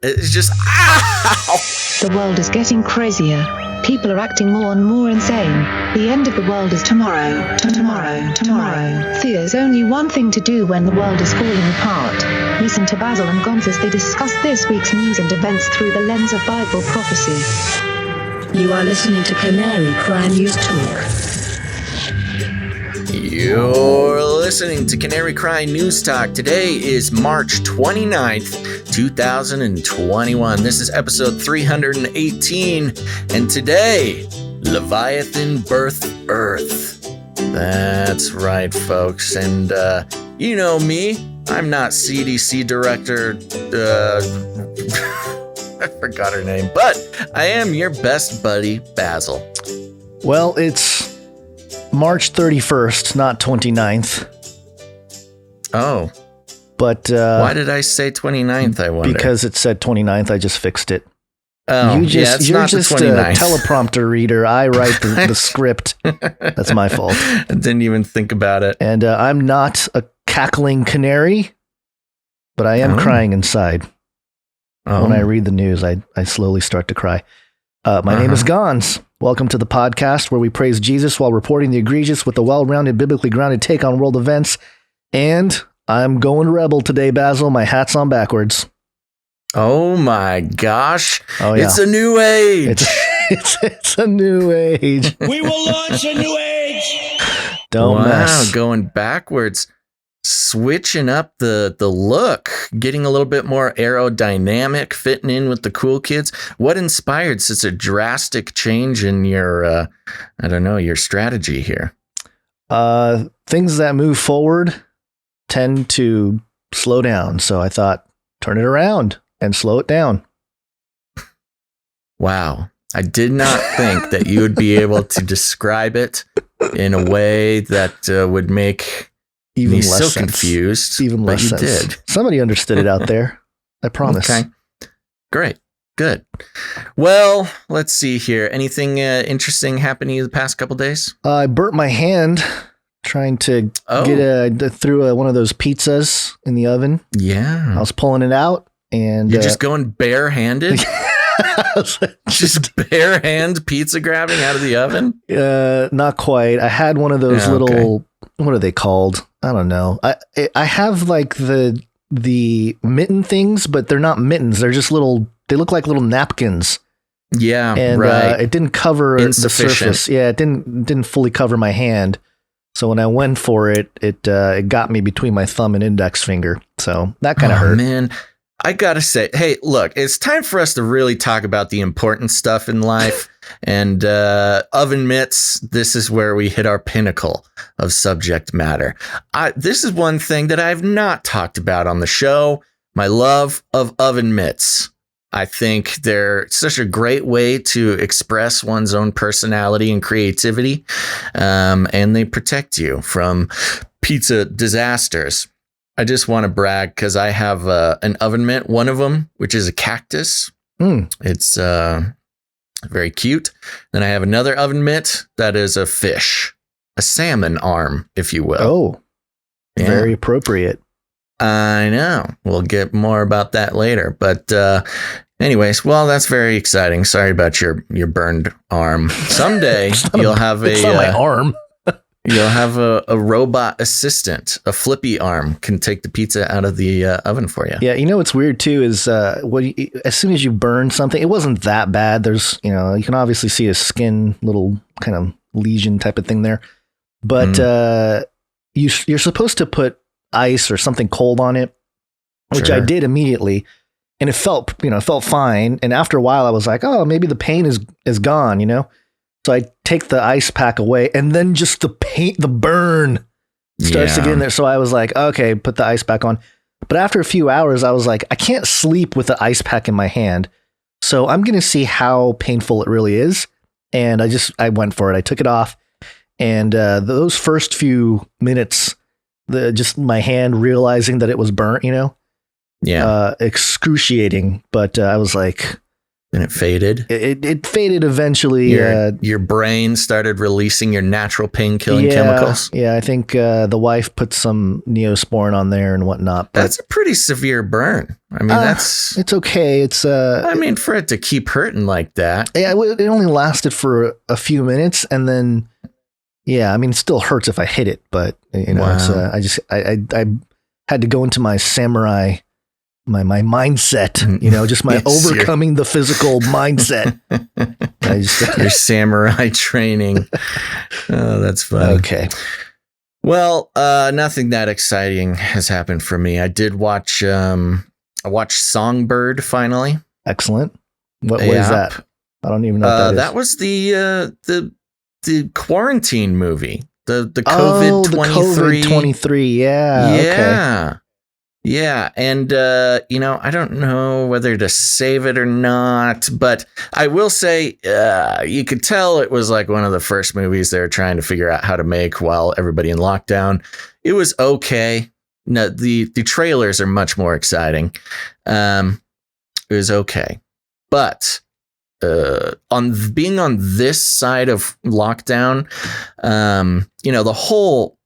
It's just, ow! The world is getting crazier. People are acting more and more insane. The end of the world is tomorrow. Tomorrow. There's only one thing to do when the world is falling apart. Listen to Basil and Gonz as they discuss this week's news and events through the lens of Bible prophecy. You are listening to Canary Cry News Talk. You're listening to Canary Cry News Talk. Today is March 29th, 2021. This is episode 318. And today, Leviathan birth Earth. That's right, folks. And you know me, I'm not CDC director. I forgot her name, but I am your best buddy, Basil. Well, it's March 31st, not 29th. Oh. But why did I say 29th, I wonder? Because it said 29th, I just fixed it. Oh, you're just the a teleprompter reader. I write the script. That's my fault. I didn't even think about it. And I'm not a cackling canary, but I am crying inside. When I read the news, I slowly start to cry. My name is Gonz. Welcome to the podcast where we praise Jesus while reporting the egregious with a well-rounded, biblically grounded take on world events. And I'm going rebel today, Basil. My hat's on backwards. Oh my gosh. Oh, yeah. It's a new age. It's a new age. We will launch a new age. Don't mess. Going backwards. Switching up the look, getting a little bit more aerodynamic, fitting in with the cool kids. What inspired such a drastic change in your, your strategy here? Things that move forward tend to slow down. So I thought, turn it around and slow it down. Wow. I did not think that you would be able to describe it in a way that would make even me less so sense. confused. Even less you sense. did. Somebody understood it out there. I promise. Okay. Great. Good. Well, let's see here. Anything interesting happened to you the past couple days? I burnt my hand trying to get through one of those pizzas in the oven. Yeah. I was pulling it out and you're just going barehanded? Just bare hand pizza grabbing out of the oven? Not quite. I had one of those little, what are they called? I don't know. I have like the mitten things, but they're not mittens. They're just they look like little napkins. Yeah, and right. It didn't cover the surface. Yeah, it didn't fully cover my hand. So when I went for it, it got me between my thumb and index finger. So that kind of hurt. Man, I gotta say, hey, look, it's time for us to really talk about the important stuff in life. And oven mitts, this is where we hit our pinnacle of subject matter. This is one thing that I've not talked about on the show, my love of oven mitts. I think they're such a great way to express one's own personality and creativity, and they protect you from pizza disasters. I just want to brag because I have an oven mitt, one of them, which is a cactus. It's very cute. Then I have another oven mitt that is a fish, a salmon arm, if you will. Oh, very appropriate. I know. We'll get more about that later. But anyways, well, that's very exciting. Sorry about your burned arm. Someday you'll have it's not my arm. You'll have a robot assistant, a flippy arm, can take the pizza out of the oven for you. Yeah, you know what's weird too is as soon as you burn something, it wasn't that bad. There's, you can obviously see a skin little kind of lesion type of thing there, but you're supposed to put ice or something cold on it, which I did immediately, and it felt fine. And after a while, I was like, oh, maybe the pain is gone, So I take the ice pack away, and then just the burn starts to get in there. So I was like, okay, put the ice pack on. But after a few hours, I was like, I can't sleep with the ice pack in my hand. So I'm going to see how painful it really is. And I went for it. I took it off. And those first few minutes, just my hand realizing that it was burnt, excruciating. But I was like, Then it faded. It faded eventually. Your brain started releasing your natural pain-killing chemicals. Yeah, I think the wife put some Neosporin on there and whatnot. But that's a pretty severe burn. I mean, it's okay. It's I mean, for it to keep hurting like that. Yeah, it only lasted for a few minutes, and then I mean, it still hurts if I hit it, but it's I had to go into my samurai. My mindset, just my overcoming the physical mindset. Your samurai training. Oh, that's funny. Okay. Well, nothing that exciting has happened for me. I did watch. I watched Songbird finally. Excellent. What is that? I don't even know what that is. That was the quarantine movie. The COVID 23. The COVID 23. Yeah. Yeah. Okay. Yeah, and I don't know whether to save it or not, but I will say you could tell it was like one of the first movies they were trying to figure out how to make while everybody in lockdown. It was okay. No, the trailers are much more exciting. It was okay, but on being on this side of lockdown, the whole.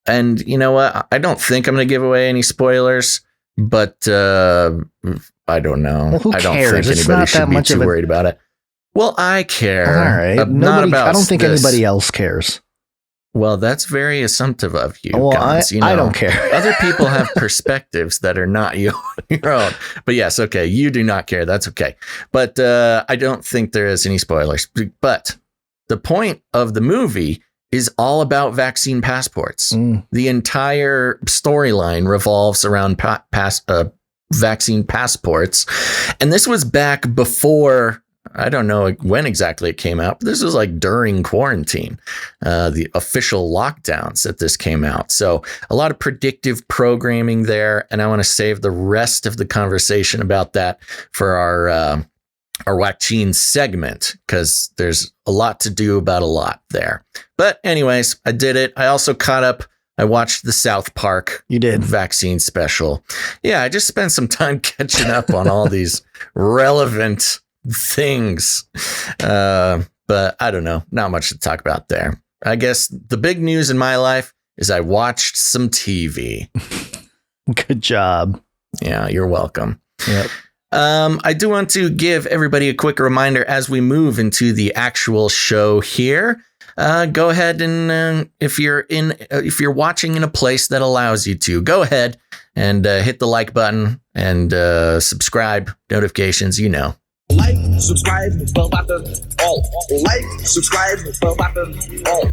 And you know what? I don't think I'm going to give away any spoilers, but I don't know. Well, who I don't cares? think anybody should be too worried about it. Well, I care. All right. I don't think anybody else cares. Well, that's very assumptive of you. Well, Guns. I don't care. Other people have perspectives that are not your own. But yes, okay. You do not care. That's okay. But I don't think there is any spoilers. But the point of the movie is all about vaccine passports. The entire storyline revolves around vaccine passports. And this was back before, I don't know when exactly it came out, but this was like during quarantine, the official lockdowns that this came out. So a lot of predictive programming there. And I want to save the rest of the conversation about that for our vaccine segment, because there's a lot to do about a lot there. But anyways, I did it. I also caught up. I watched the South Park vaccine special. Yeah, I just spent some time catching up on all these relevant things. But I don't know. Not much to talk about there. I guess the big news in my life is I watched some TV. Good job. Yeah, you're welcome. Yep. I do want to give everybody a quick reminder as we move into the actual show here. Go ahead and if you're watching in a place that allows you to, go ahead and hit the like button and subscribe, notifications, Like, subscribe, bell button, all. Like, subscribe, bell button, all.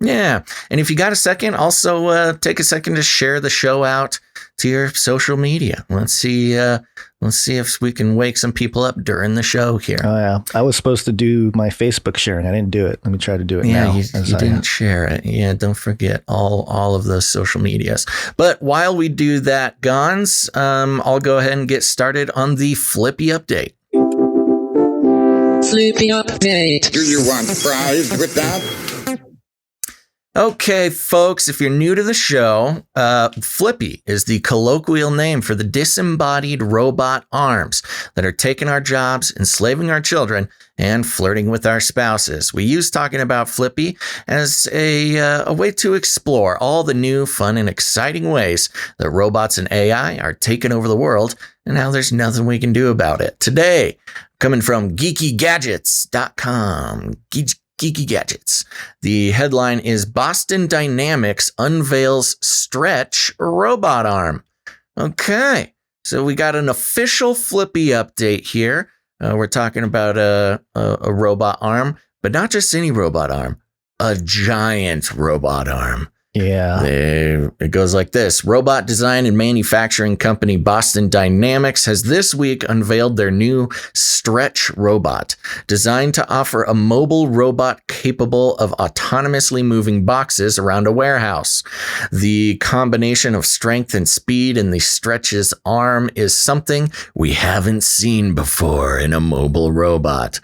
Yeah, and if you got a second, also take a second to share the show out to your social media. Let's see if we can wake some people up during the show here. Oh yeah, I was supposed to do my Facebook sharing. I didn't do it. Let me try to do it now. You didn't share it. Yeah, don't forget all of those social medias. But while we do that, Gons, I'll go ahead and get started on the Flippy update. Flippy update. Do you want fries with that? Okay, folks, if you're new to the show, Flippy is the colloquial name for the disembodied robot arms that are taking our jobs, enslaving our children, and flirting with our spouses. We use talking about Flippy as a way to explore all the new, fun, and exciting ways that robots and AI are taking over the world, and how there's nothing we can do about it. Today, coming from geekygadgets.com. Geeky Gadgets. The headline is Boston Dynamics unveils stretch robot arm. Okay, so we got an official Flippy update here. We're talking about a robot arm, but not just any robot arm, a giant robot arm. Yeah. It goes like this. Robot design and manufacturing company Boston Dynamics has this week unveiled their new stretch robot, designed to offer a mobile robot capable of autonomously moving boxes around a warehouse. The combination of strength and speed in the stretch's arm is something we haven't seen before in a mobile robot.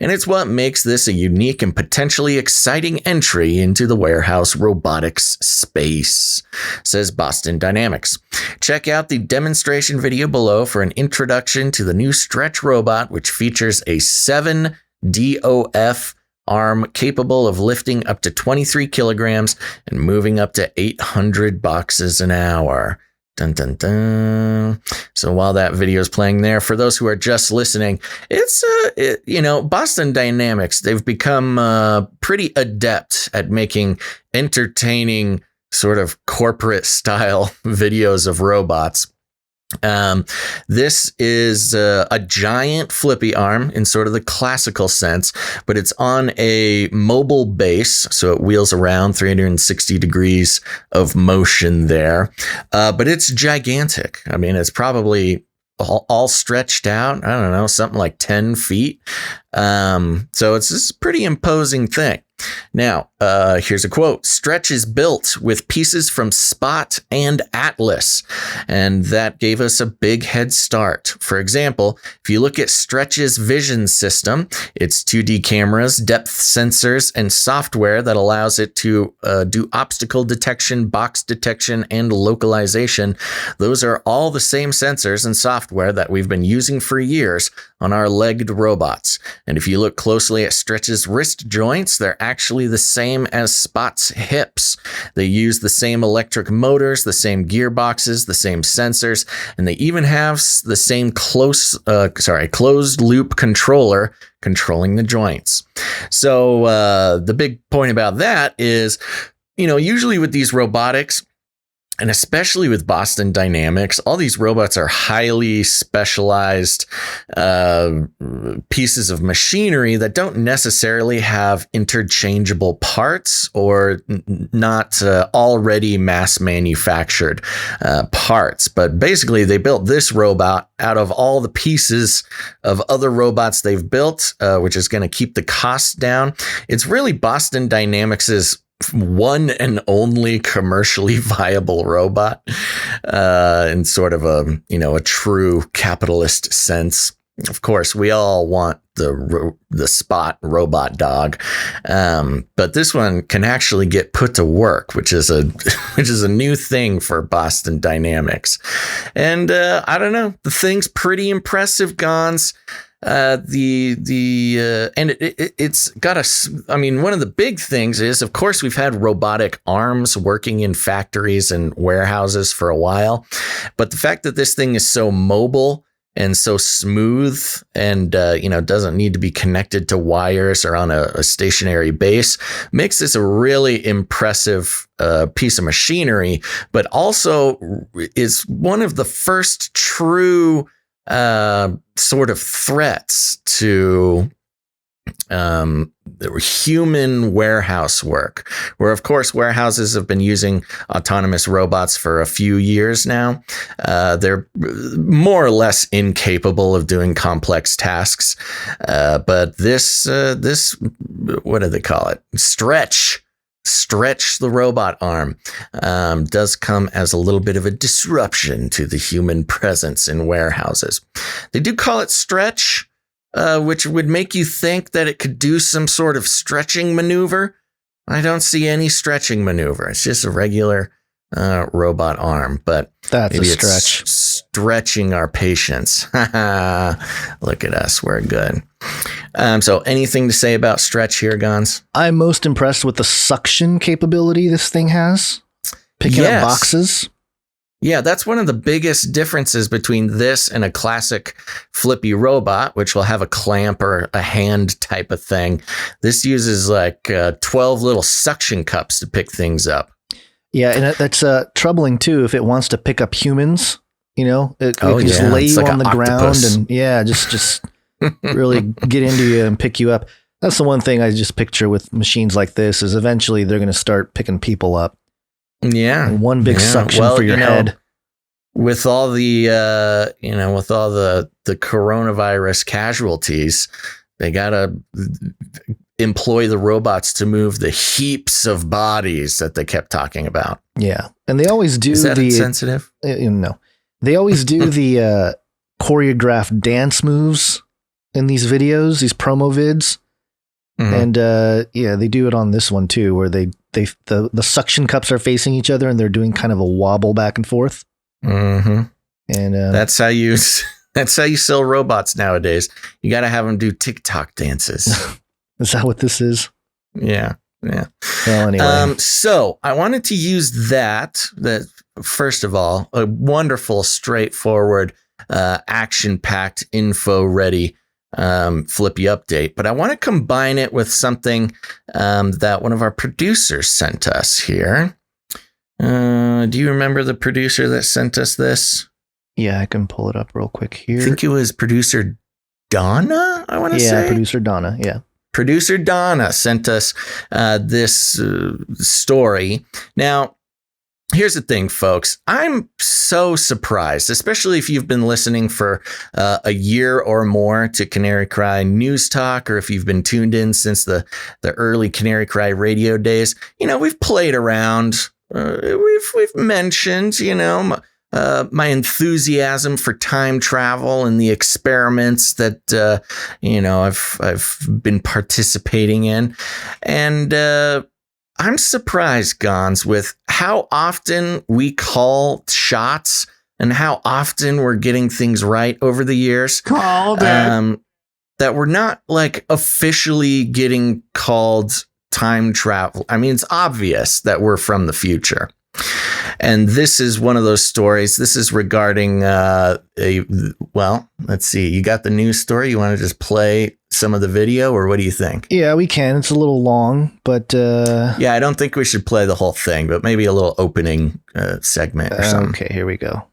And it's what makes this a unique and potentially exciting entry into the warehouse robotics space, says Boston Dynamics. Check out the demonstration video below for an introduction to the new Stretch robot, which features a 7 DOF arm capable of lifting up to 23 kilograms and moving up to 800 boxes an hour. Dun, dun, dun. So while that video is playing there, for those who are just listening, it's, Boston Dynamics, they've become pretty adept at making entertaining sort of corporate style videos of robots. This is a giant flippy arm in sort of the classical sense, but it's on a mobile base, so it wheels around 360 degrees of motion there. But it's gigantic. I mean, it's probably all stretched out. I don't know, something like 10 feet. So it's this pretty imposing thing. Now, here's a quote. Stretch is built with pieces from Spot and Atlas, and that gave us a big head start. For example, if you look at Stretch's vision system, it's 2D cameras, depth sensors, and software that allows it to do obstacle detection, box detection, and localization. Those are all the same sensors and software that we've been using for years on our legged robots. And if you look closely at Stretch's wrist joints, they're actually the same as Spot's hips. They use the same electric motors, the same gearboxes, the same sensors, and they even have the same closed loop controller controlling the joints. So the big point about that is, usually with these robotics, and especially with Boston Dynamics, all these robots are highly specialized pieces of machinery that don't necessarily have interchangeable parts or not already mass manufactured parts. But basically, they built this robot out of all the pieces of other robots they've built, which is going to keep the costs down. It's really Boston Dynamics's one and only commercially viable robot, in sort of a true capitalist sense. Of course, we all want the Spot robot dog, but this one can actually get put to work, which is a new thing for Boston Dynamics. And I don't know, the thing's pretty impressive, Gons. It's got one of the big things is, of course, we've had robotic arms working in factories and warehouses for a while, but the fact that this thing is so mobile and so smooth and, doesn't need to be connected to wires or on a stationary base makes this a really impressive piece of machinery, but also is one of the first true sort of threats to human warehouse work, where of course warehouses have been using autonomous robots for a few years now. They're more or less incapable of doing complex tasks, but this what do they call it? Stretch the robot arm does come as a little bit of a disruption to the human presence in warehouses. They do call it Stretch, which would make you think that it could do some sort of stretching maneuver. I don't see any stretching maneuver. It's just a regular robot arm, but that's maybe a stretch. It's stretching our patience. Look at us. We're good. So anything to say about Stretch here, Gons? I'm most impressed with the suction capability this thing has. Picking up boxes. Yeah, that's one of the biggest differences between this and a classic flippy robot, which will have a clamp or a hand type of thing. This uses like 12 little suction cups to pick things up. Yeah, and that's troubling too if it wants to pick up humans. It can just lay you on the ground and just really get into you and pick you up. That's the one thing I just picture with machines like this is eventually they're going to start picking people up. Yeah, and one big suction for your head. With all the the coronavirus casualties, they gotta employ the robots to move the heaps of bodies that they kept talking about. Yeah, and they always do. Is that insensitive? No, they always do the choreographed dance moves in these videos, these promo vids. Mm-hmm. And they do it on this one too, where they the suction cups are facing each other and they're doing kind of a wobble back and forth. Mm-hmm. And that's how you sell robots nowadays. You got to have them do TikTok dances. Is that what this is? Yeah. Yeah. Well, anyway. So I wanted to use that first of all, a wonderful, straightforward, action-packed, info-ready Flippy update. But I want to combine it with something that one of our producers sent us here. Do you remember the producer that sent us this? Yeah, I can pull it up real quick here. I think it was producer Donna, I want to say. Yeah, producer Donna, yeah. Producer Donna sent us this story. Now, here's the thing, folks. I'm so surprised, especially if you've been listening for a year or more to Canary Cry News Talk, or if you've been tuned in since the early Canary Cry radio days. You know, we've played around. We've mentioned, you know, my enthusiasm for time travel and the experiments that you know I've been participating in, and I'm surprised, Gons, with how often we call shots and how often we're getting things right over the years. Called it. That we're not like officially getting called time travel. I mean, it's obvious that we're from the future. And this is one of those stories. This is regarding well, let's see. You got the news story? You want to just play some of the video, or what do you think? Yeah, we can. It's a little long, but yeah, I don't think we should play the whole thing, but maybe a little opening segment or something. Okay, here we go.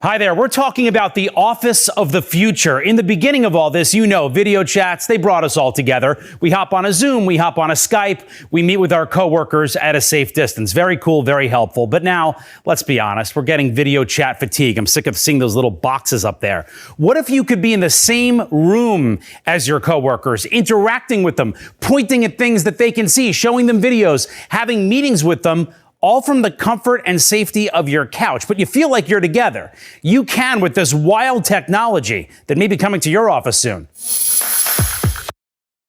Hi there. We're talking about the office of the future. In the beginning of all this, you know, video chats, they brought us all together. We hop on a Zoom, we hop on a Skype, we meet with our coworkers at a safe distance. Very cool, very helpful. But now, let's be honest, we're getting video chat fatigue. I'm sick of seeing those little boxes up there. What if you could be in the same room as your coworkers, interacting with them, pointing at things that they can see, showing them videos, having meetings with them, all from the comfort and safety of your couch, but you feel like you're together. You can with this wild technology that may be coming to your office soon.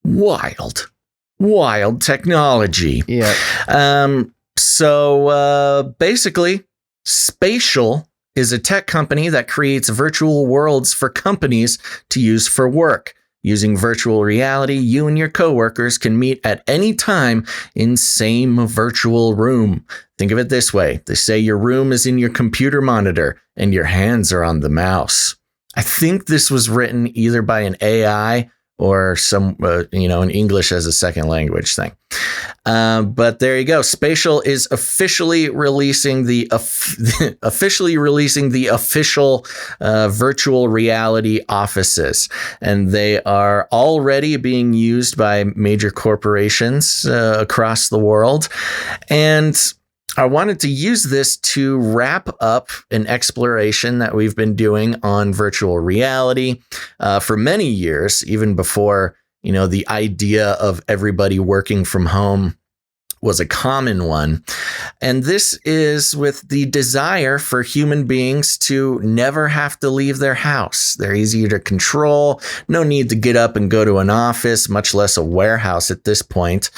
Wild technology. Yeah. So basically, Spatial is a tech company that creates virtual worlds for companies to use for work. Using virtual reality, you and your coworkers can meet at any time in same virtual room. Think of it this way. They say your room is in your computer monitor and your hands are on the mouse. I think this was written either by an AI or some, an English as a second language thing. But there you go. Spatial is officially releasing the official virtual reality offices, and they are already being used by major corporations across the world. And I wanted to use this to wrap up an exploration that we've been doing on virtual reality for many years, even before, the idea of everybody working from home was a common one. And this is with the desire for human beings to never have to leave their house. They're easier to control. No need to get up and go to an office, much less a warehouse at this point.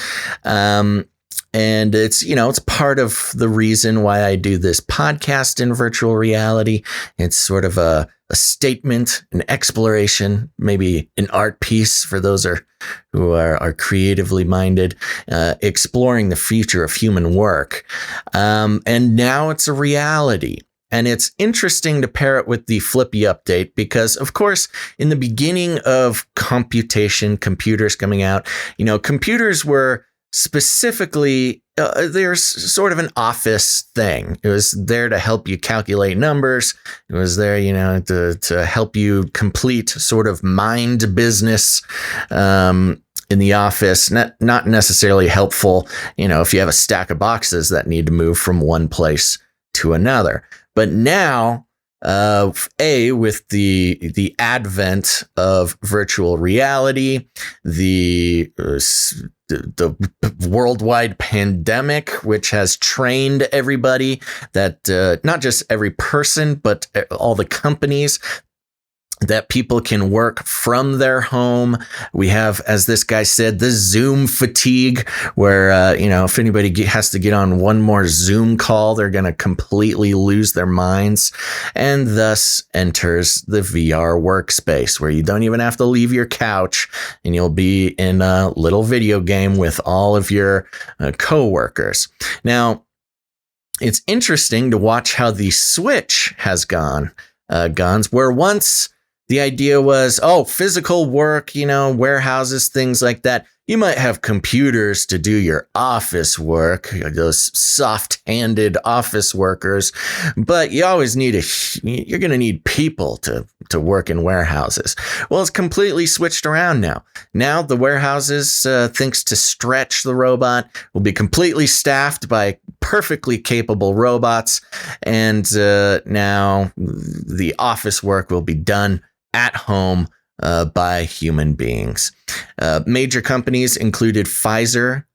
And it's, it's part of the reason why I do this podcast in virtual reality. It's sort of a statement, an exploration, maybe an art piece for those who are creatively minded, exploring the future of human work. And now it's a reality. And it's interesting to pair it with the Flippy update because, of course, in the beginning of computation, computers coming out, computers were specifically, there's sort of an office thing. It was there to help you calculate numbers. It was there, to help you complete sort of mind business in the office. Not necessarily helpful, if you have a stack of boxes that need to move from one place to another. But now, with the advent of virtual reality, the worldwide pandemic, which has trained everybody that not just every person, but all the companies that people can work from their home. We have, as this guy said, the Zoom fatigue, where, if anybody has to get on one more Zoom call, they're going to completely lose their minds. And thus enters the VR workspace, where you don't even have to leave your couch, and you'll be in a little video game with all of your coworkers. Now, it's interesting to watch how the switch has gone, where once the idea was, physical work, warehouses, things like that. You might have computers to do your office work, those soft-handed office workers, but you always you're going to need people to work in warehouses. Well, it's completely switched around now. Now the warehouses, thanks to Stretch the robot, will be completely staffed by perfectly capable robots. And now the office work will be done at home by human beings. Major companies included Pfizer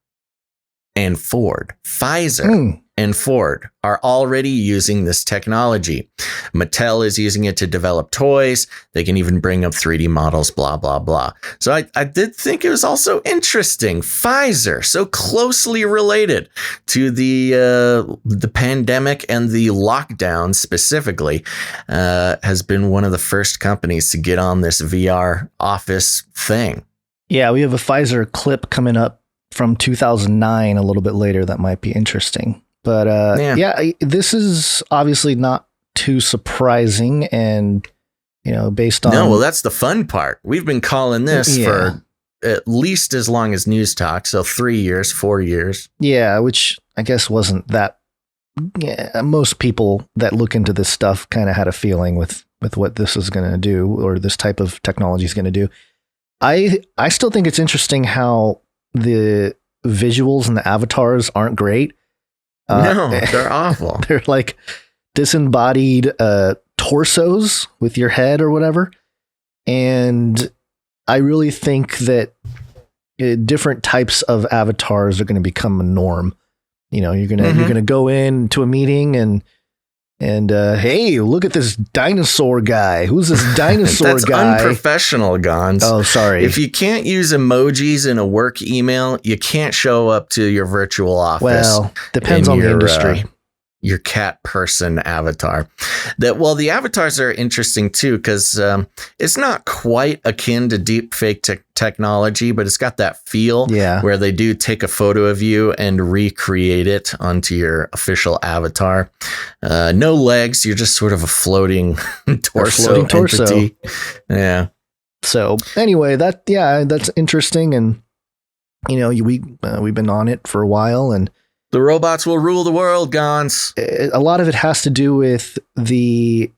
and Ford. Pfizer and Ford are already using this technology. Mattel is using it to develop toys. They can even bring up 3D models, blah, blah, blah. So I did think it was also interesting. Pfizer, so closely related to the pandemic and the lockdown specifically, has been one of the first companies to get on this VR office thing. Yeah, we have a Pfizer clip coming up from 2009, a little bit later, that might be interesting. But this is obviously not too surprising, and based on that's the fun part. We've been calling this for at least as long as News Talk, so 3 years, 4 years. Yeah, which I guess wasn't that. Yeah, most people that look into this stuff kind of had a feeling with what this is going to do, or this type of technology is going to do. I still think it's interesting how the visuals and the avatars aren't great. No, they're awful. They're like disembodied torsos with your head or whatever. And I really think that different types of avatars are going to become a norm. You're going to go into a meeting and hey, look at this dinosaur guy. Who's this dinosaur That's guy? Unprofessional, Gons. Oh, sorry. If you can't use emojis in a work email, you can't show up to your virtual office. Well, depends on the industry. Your cat person avatar. The avatars are interesting too, because it's not quite akin to deep fake technology, but it's got that feel where they do take a photo of you and recreate it onto your official avatar. No legs, you're just sort of a floating torso entity. Yeah. So anyway, that's interesting, and we've been on it for a while, and the robots will rule the world, Gons. A lot of it has to do with the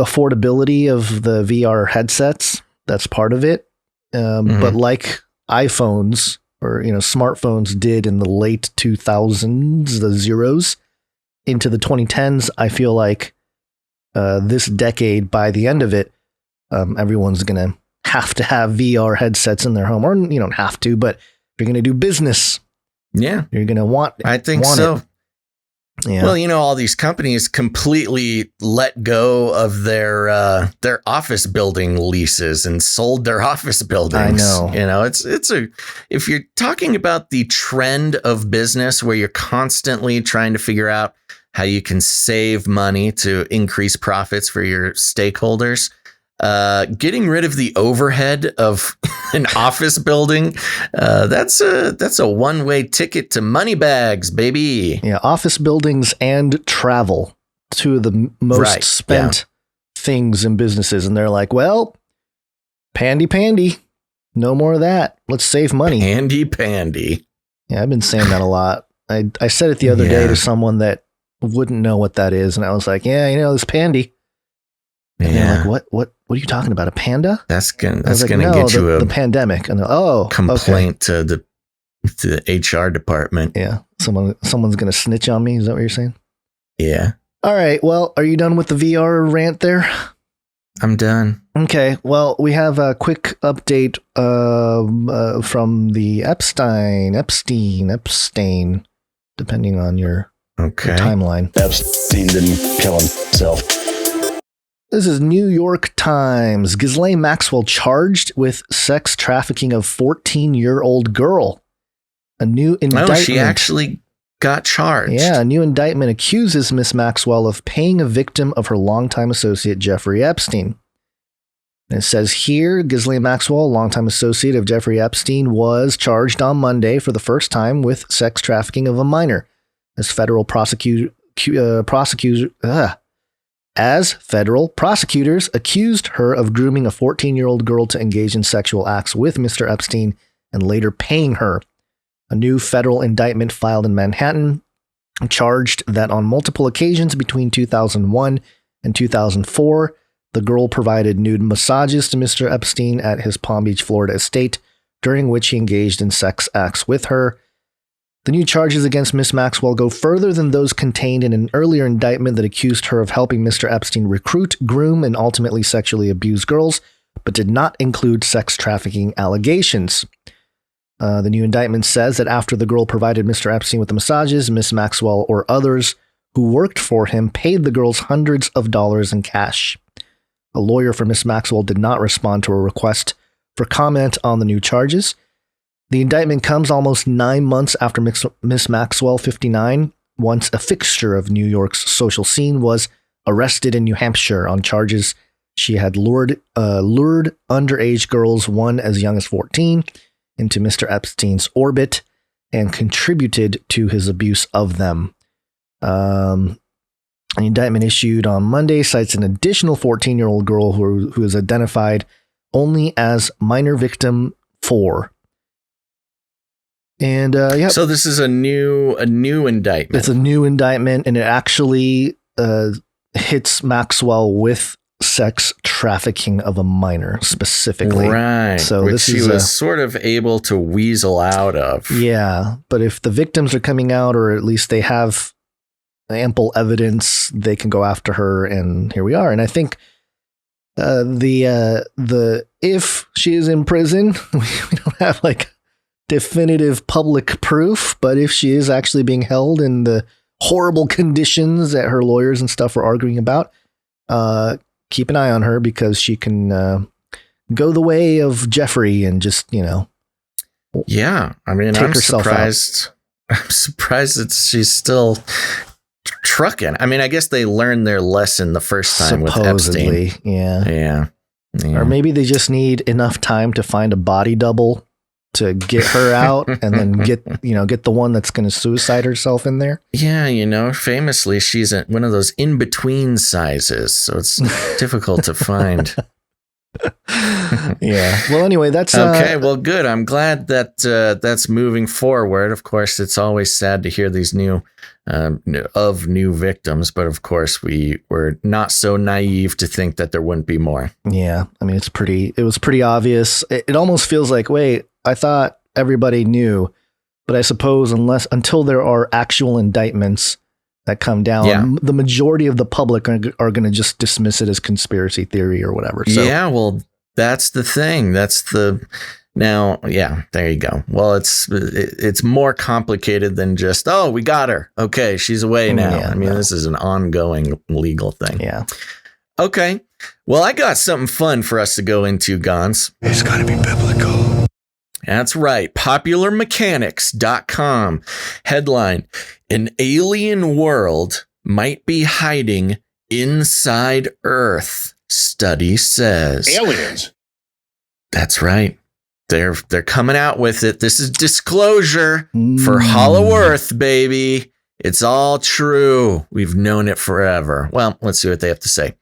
affordability of the VR headsets. That's part of it. But like iPhones or smartphones did in the late 2000s, the zeros into the 2010s, I feel like this decade, by the end of it, everyone's going to have VR headsets in their home. Or you don't have to, but if you're going to do business, you're going to want it. I think so. It. Yeah. Well, all these companies completely let go of their office building leases and sold their office buildings. I know. If you're talking about the trend of business where you're constantly trying to figure out how you can save money to increase profits for your stakeholders, getting rid of the overhead of an office building, that's a one-way ticket to money bags, baby. Yeah, office buildings and travel, two of the most spent things in businesses. And they're like, well, pandy, no more of that. Let's save money. Pandy. Yeah, I've been saying that a lot. I said it the other day to someone that wouldn't know what that is. And I was like, this pandy. And they're like, what are you talking about? A panda? That's gonna get you the pandemic. And complaint to the HR department. Yeah. Someone's gonna snitch on me. Is that what you're saying? Yeah. All right. Well, are you done with the VR rant there? I'm done. Okay. Well, we have a quick update from the Epstein, depending on your timeline. Epstein didn't kill himself. This is New York Times. Ghislaine Maxwell charged with sex trafficking of 14-year-old girl. A new indictment. Oh, she actually got charged. Yeah, a new indictment accuses Miss Maxwell of paying a victim of her longtime associate Jeffrey Epstein. And it says here, Ghislaine Maxwell, a longtime associate of Jeffrey Epstein, was charged on Monday for the first time with sex trafficking of a minor, as federal prosecutors accused her of grooming a 14-year-old girl to engage in sexual acts with Mr. Epstein and later paying her. A new federal indictment filed in Manhattan charged that on multiple occasions between 2001 and 2004, the girl provided nude massages to Mr. Epstein at his Palm Beach, Florida estate, during which he engaged in sex acts with her. The new charges against Miss Maxwell go further than those contained in an earlier indictment that accused her of helping Mr. Epstein recruit, groom, and ultimately sexually abuse girls, but did not include sex trafficking allegations. The new indictment says that after the girl provided Mr. Epstein with the massages, Miss Maxwell or others who worked for him paid the girls hundreds of dollars in cash. A lawyer for Miss Maxwell did not respond to a request for comment on the new charges. The indictment comes almost 9 months after Miss Maxwell, 59, once a fixture of New York's social scene, was arrested in New Hampshire on charges she had lured underage girls, one as young as 14, into Mr. Epstein's orbit and contributed to his abuse of them. An indictment issued on Monday cites an additional 14-year-old girl who is identified only as minor victim 4. And So this is a new indictment. It's a new indictment, and it actually hits Maxwell with sex trafficking of a minor specifically. Right. So which this she is was sort of able to weasel out of. Yeah, but if the victims are coming out, or at least they have ample evidence, they can go after her, and here we are. And I think the if she is in prison, we don't have like definitive public proof, but if she is actually being held in the horrible conditions that her lawyers and stuff are arguing about, keep an eye on her, because she can go the way of Jeffrey and just, Yeah, I mean, take I'm herself surprised. I'm surprised that she's still trucking. I mean, I guess they learned their lesson the first time supposedly, with Epstein. Yeah. Yeah. Or maybe they just need enough time to find a body double to get her out, and then get the one that's going to suicide herself in there. Yeah, famously, she's one of those in-between sizes, so it's difficult to find. Yeah. Well, anyway, that's okay. Well, good. I'm glad that that's moving forward. Of course, it's always sad to hear these new victims, but of course, we were not so naive to think that there wouldn't be more. Yeah. I mean, it was pretty obvious. It almost feels like, wait, I thought everybody knew, but I suppose until there are actual indictments that come down, the majority of the public are going to just dismiss it as conspiracy theory or whatever. So, yeah, well, that's the thing. There you go. Well, it's more complicated than just, oh, we got her. Okay, she's away now. Yeah, this is an ongoing legal thing. Yeah. Okay. Well, I got something fun for us to go into, Gons. It's got to be biblical. That's right. Popularmechanics.com. Headline: An alien world might be hiding inside Earth, study says. Aliens. That's right. They're coming out with it. This is disclosure for Hollow Earth, baby. It's all true. We've known it forever. Well, let's see what they have to say.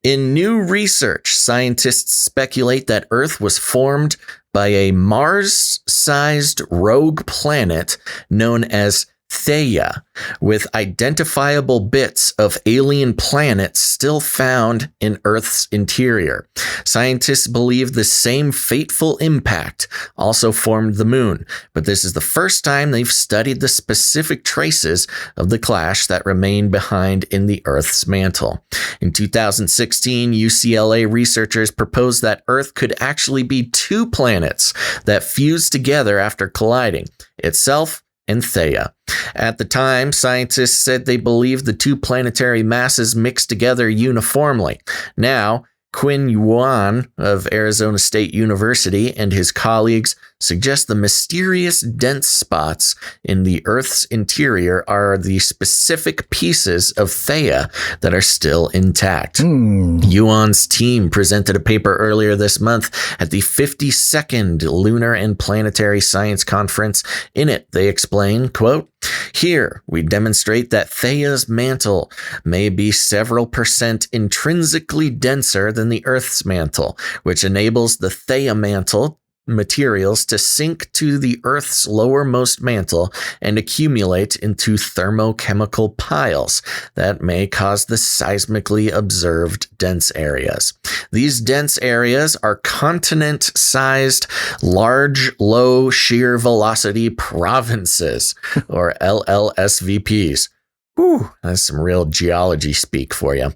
In new research, scientists speculate that Earth was formed by a Mars-sized rogue planet known as Theia, with identifiable bits of alien planets still found in Earth's interior. Scientists believe the same fateful impact also formed the moon, but this is the first time they've studied the specific traces of the clash that remain behind in the Earth's mantle. In 2016, UCLA researchers proposed that Earth could actually be two planets that fused together after colliding, itself and Theia. At the time, scientists said they believed the two planetary masses mixed together uniformly. Now, Quinn Yuan of Arizona State University and his colleagues suggest the mysterious dense spots in the Earth's interior are the specific pieces of Theia that are still intact. Yuan's team presented a paper earlier this month at the 52nd Lunar and Planetary Science Conference. In it, they explain, quote, "Here, we demonstrate that Theia's mantle may be several percent intrinsically denser than the Earth's mantle, which enables the Theia mantle materials to sink to the Earth's lowermost mantle and accumulate into thermochemical piles that may cause the seismically observed dense areas. These dense areas are continent-sized, large, low shear velocity provinces, or LLSVPs. Whew, that's some real geology speak for you.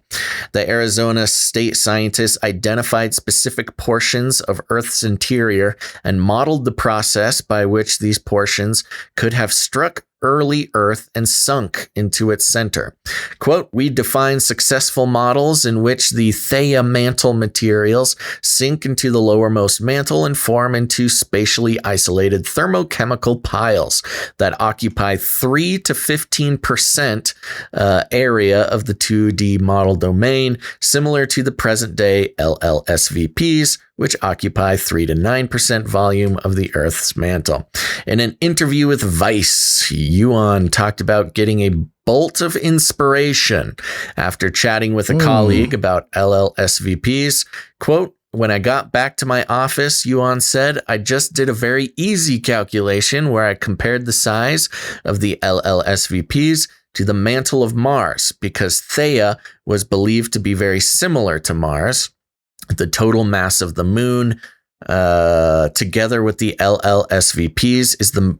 The Arizona State scientists identified specific portions of Earth's interior and modeled the process by which these portions could have struck early Earth and sunk into its center. Quote, "We define successful models in which the Theia mantle materials sink into the lowermost mantle and form into spatially isolated thermochemical piles that occupy 3 to 15% area of the 2D model domain, similar to the present-day LLSVPs, which occupy 3 to 9% volume of the Earth's mantle." In an interview with Vice, Yuan talked about getting a bolt of inspiration after chatting with a colleague about LLSVPs. Quote, "When I got back to my office," Yuan said, "I just did a very easy calculation where I compared the size of the LLSVPs to the mantle of Mars, because Theia was believed to be very similar to Mars. The total mass of the moon, together with the LLSVPs,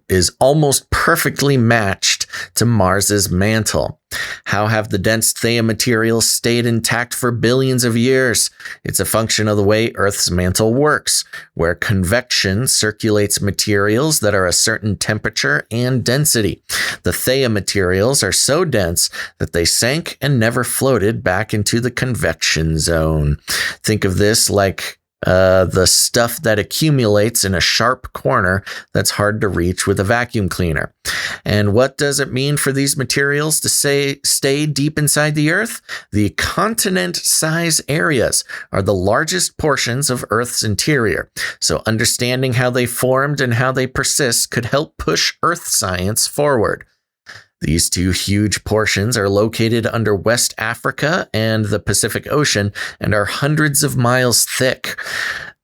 is almost perfectly matched to Mars's mantle. How have the dense Theia materials stayed intact for billions of years? It's a function of the way Earth's mantle works, where convection circulates materials that are a certain temperature and density. The Theia materials are so dense that they sank and never floated back into the convection zone. Think of this like the stuff that accumulates in a sharp corner that's hard to reach with a vacuum cleaner. And what does it mean for these materials to stay deep inside the Earth? The continent-size areas are the largest portions of Earth's interior. So understanding how they formed and how they persist could help push Earth science forward. These two huge portions are located under West Africa and the Pacific Ocean and are hundreds of miles thick.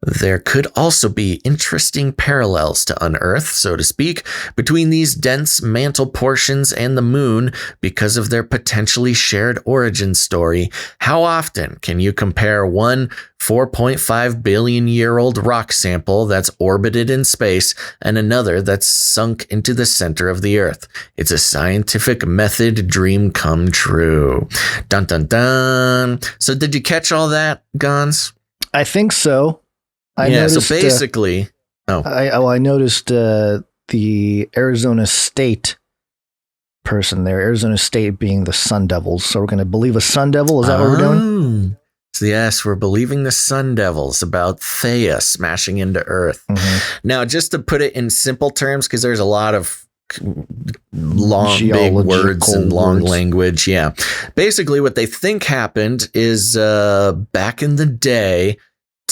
There could also be interesting parallels to unearth, so to speak, between these dense mantle portions and the moon because of their potentially shared origin story. How often can you compare one 4.5 billion year old rock sample that's orbited in space and another that's sunk into the center of the Earth? It's a scientific method dream come true. Dun dun dun. So did you catch all that, Gons? I think so. I noticed, so basically, I noticed the Arizona State person there, Arizona State being the Sun Devils. So we're going to believe a Sun Devil? Is that what we're doing? So yes, we're believing the Sun Devils about Theia smashing into Earth. Mm-hmm. Now, just to put it in simple terms, because there's a lot of long, big words and long language. Yeah. Basically, what they think happened is back in the day,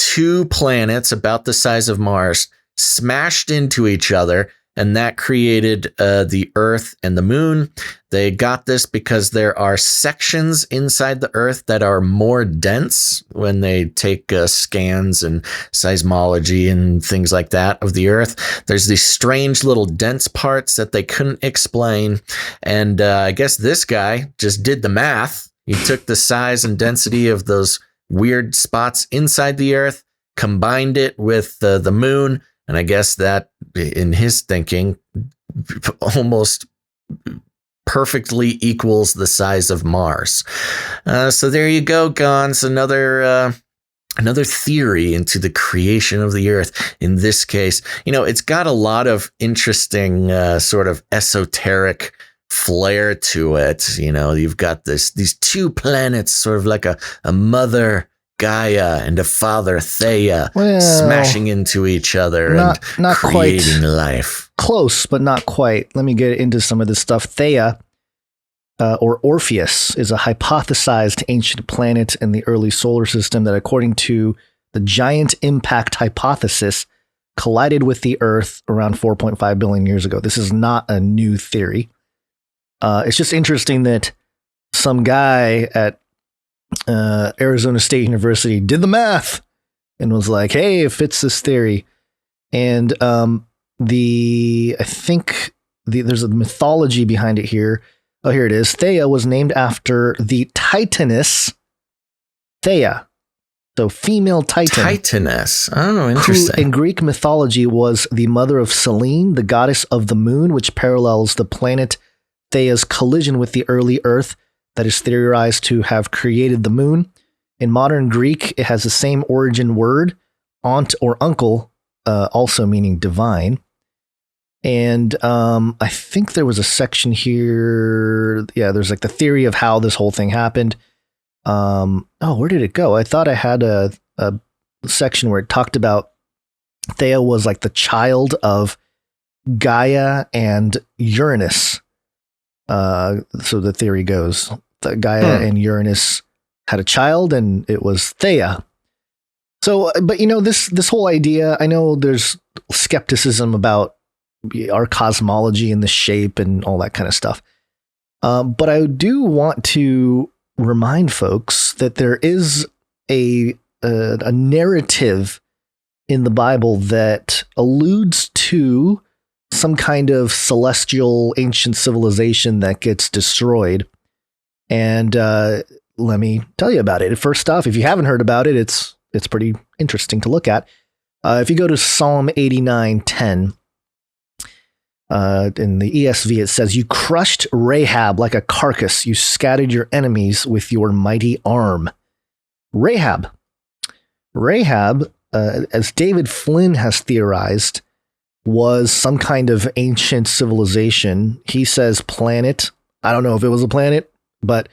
two planets about the size of Mars smashed into each other, and that created the Earth and the Moon. They got this because there are sections inside the Earth that are more dense when they take scans and seismology and things like that of the Earth. There's these strange little dense parts that they couldn't explain. And I guess this guy just did the math. He took the size and density of those weird spots inside the Earth, combined it with the moon, and I guess that, in his thinking, almost perfectly equals the size of Mars. So there you go, Gons. Another another theory into the creation of the earth. In this case, it's got a lot of interesting sort of esoteric flair to it. You've got these two planets, sort of like a mother Gaia and a father Theia, smashing into each other and creating life. Close, but not quite. Let me get into some of this stuff. Theia, or Orpheus, is a hypothesized ancient planet in the early solar system that, according to the giant impact hypothesis, collided with the Earth around 4.5 billion years ago. This is not a new theory. It's just interesting that some guy at Arizona State University did the math and was like, hey, it fits this theory. And I think there's a mythology behind it here. Oh, here it is. Theia was named after the Titaness Theia. So female Titan. Titaness. Oh, interesting. Who in Greek mythology was the mother of Selene, the goddess of the moon, which parallels the planet Theia's collision with the early Earth that is theorized to have created the moon. In modern Greek, it has the same origin word, aunt or uncle, also meaning divine. And I think there was a section here. Yeah, there's like the theory of how this whole thing happened. Where did it go? I thought I had a section where it talked about Theia was like the child of Gaia and Uranus. So the theory goes that Gaia and Uranus had a child, and it was Theia. So, but this whole idea, I know there's skepticism about our cosmology and the shape and all that kind of stuff. But I do want to remind folks that there is a narrative in the Bible that alludes to some kind of celestial ancient civilization that gets destroyed. And let me tell you about it. First off, if you haven't heard about it, it's pretty interesting to look at. If you go to Psalm 89:10, in the ESV, it says, "You crushed Rahab like a carcass. You scattered your enemies with your mighty arm." Rahab, as David Flynn has theorized, was some kind of ancient civilization. He says planet. I don't know if it was a planet, but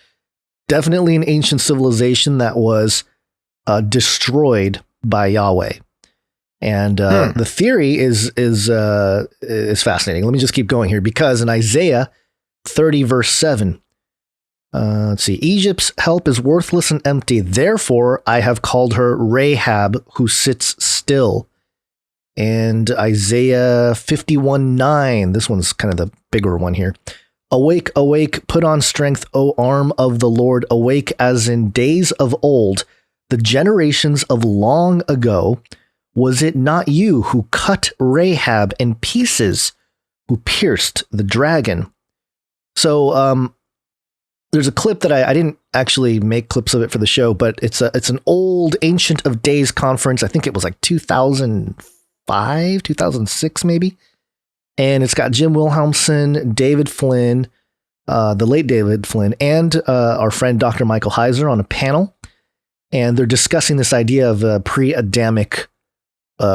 definitely an ancient civilization that was destroyed by Yahweh. And the theory is fascinating. Let me just keep going here, because in Isaiah 30 verse 7, let's see, Egypt's help is worthless and empty. Therefore, I have called her Rahab, who sits still. And Isaiah 51:9, this one's kind of the bigger one here. Awake, awake, put on strength, O arm of the Lord. Awake as in days of old, the generations of long ago. Was it not you who cut Rahab in pieces, who pierced the dragon? So there's a clip that I didn't actually make clips of it for the show, but it's an old Ancient of Days conference. I think it was like 2005, 2006 maybe. And it's got Jim Wilhelmsen, David Flynn, the late David Flynn, and our friend Dr. Michael Heiser on a panel. And they're discussing this idea of a pre-Adamic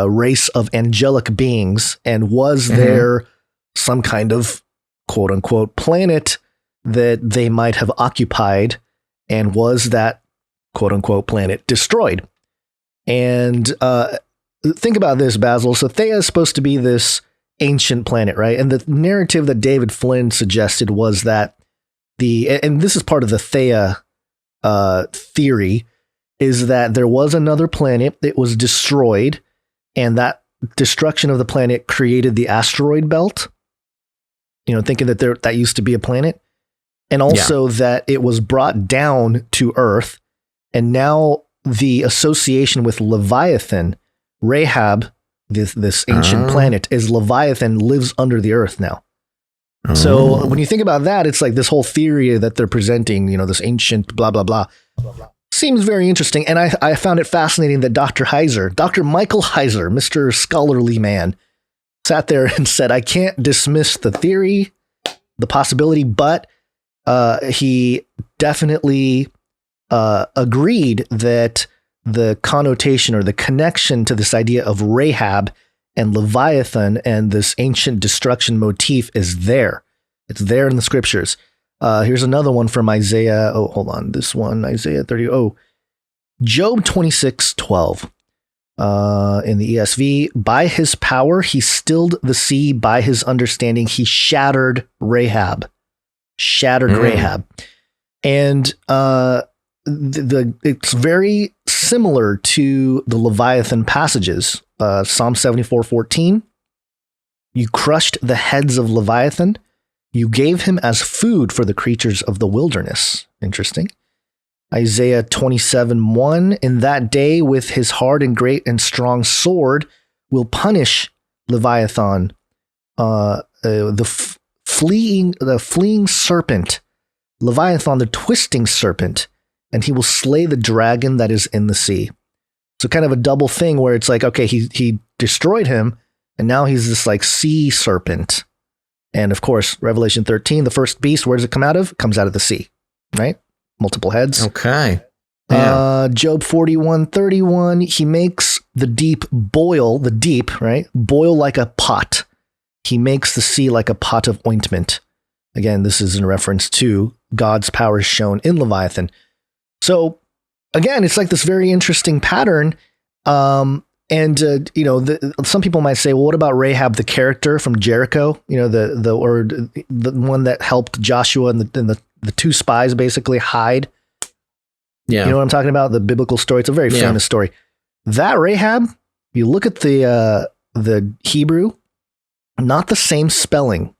race of angelic beings, and was there some kind of quote unquote planet that they might have occupied, and was that quote unquote planet destroyed? And think about this, Basil. So Theia is supposed to be this ancient planet, right? And the narrative that David Flynn suggested was that and this is part of the Theia theory, is that there was another planet that was destroyed, and that destruction of the planet created the asteroid belt, thinking that that used to be a planet. And also that it was brought down to Earth. And now the association with Leviathan, Rahab, this ancient planet, is Leviathan, lives under the Earth now. So when you think about that, it's like this whole theory that they're presenting, this ancient blah, blah, blah. Seems very interesting. And I found it fascinating that Dr. Michael Heiser, Mr. Scholarly Man, sat there and said, I can't dismiss the theory, the possibility, but he definitely agreed that the connotation or the connection to this idea of Rahab and Leviathan and this ancient destruction motif is there. It's there in the scriptures. Here's another one from Isaiah. Oh, hold on. This one, Isaiah 30. Oh, Job 26:12. In the ESV, by his power, he stilled the sea. By his understanding, he shattered Rahab. Rahab. And it's very similar to the Leviathan passages. Psalm 74:14. You crushed the heads of Leviathan. You gave him as food for the creatures of the wilderness. Interesting. Isaiah 27:1. In that day, with his hard and great and strong sword, will punish Leviathan, the fleeing serpent, Leviathan, the twisting serpent, and he will slay the dragon that is in the sea. So kind of a double thing where it's like, okay, he destroyed him, and now he's this like sea serpent. And of course, Revelation 13, the first beast, where does it come out of? It comes out of the sea, right? Multiple heads. Okay. Yeah. Job 41:31, he makes the deep, right? Boil like a pot. He makes the sea like a pot of ointment. Again, this is in reference to God's power shown in Leviathan. So again, it's like this very interesting pattern. Some people might say, well, what about Rahab, the character from Jericho? The one that helped Joshua and the two spies basically hide. Yeah. You know what I'm talking about? The biblical story. It's a very famous story. That Rahab, you look at the Hebrew, not the same spelling.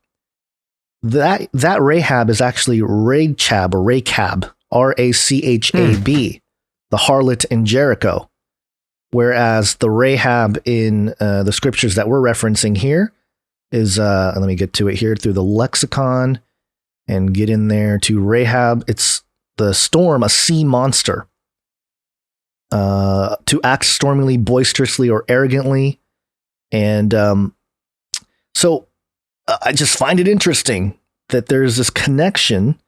That Rahab is actually Rachab, R-A-C-H-A-B, the harlot in Jericho. Whereas the Rahab in the scriptures that we're referencing here is, let me get to it here through the lexicon and get in there to Rahab. It's the storm, a sea monster. To act stormily, boisterously, or arrogantly. And so I just find it interesting that there's this connection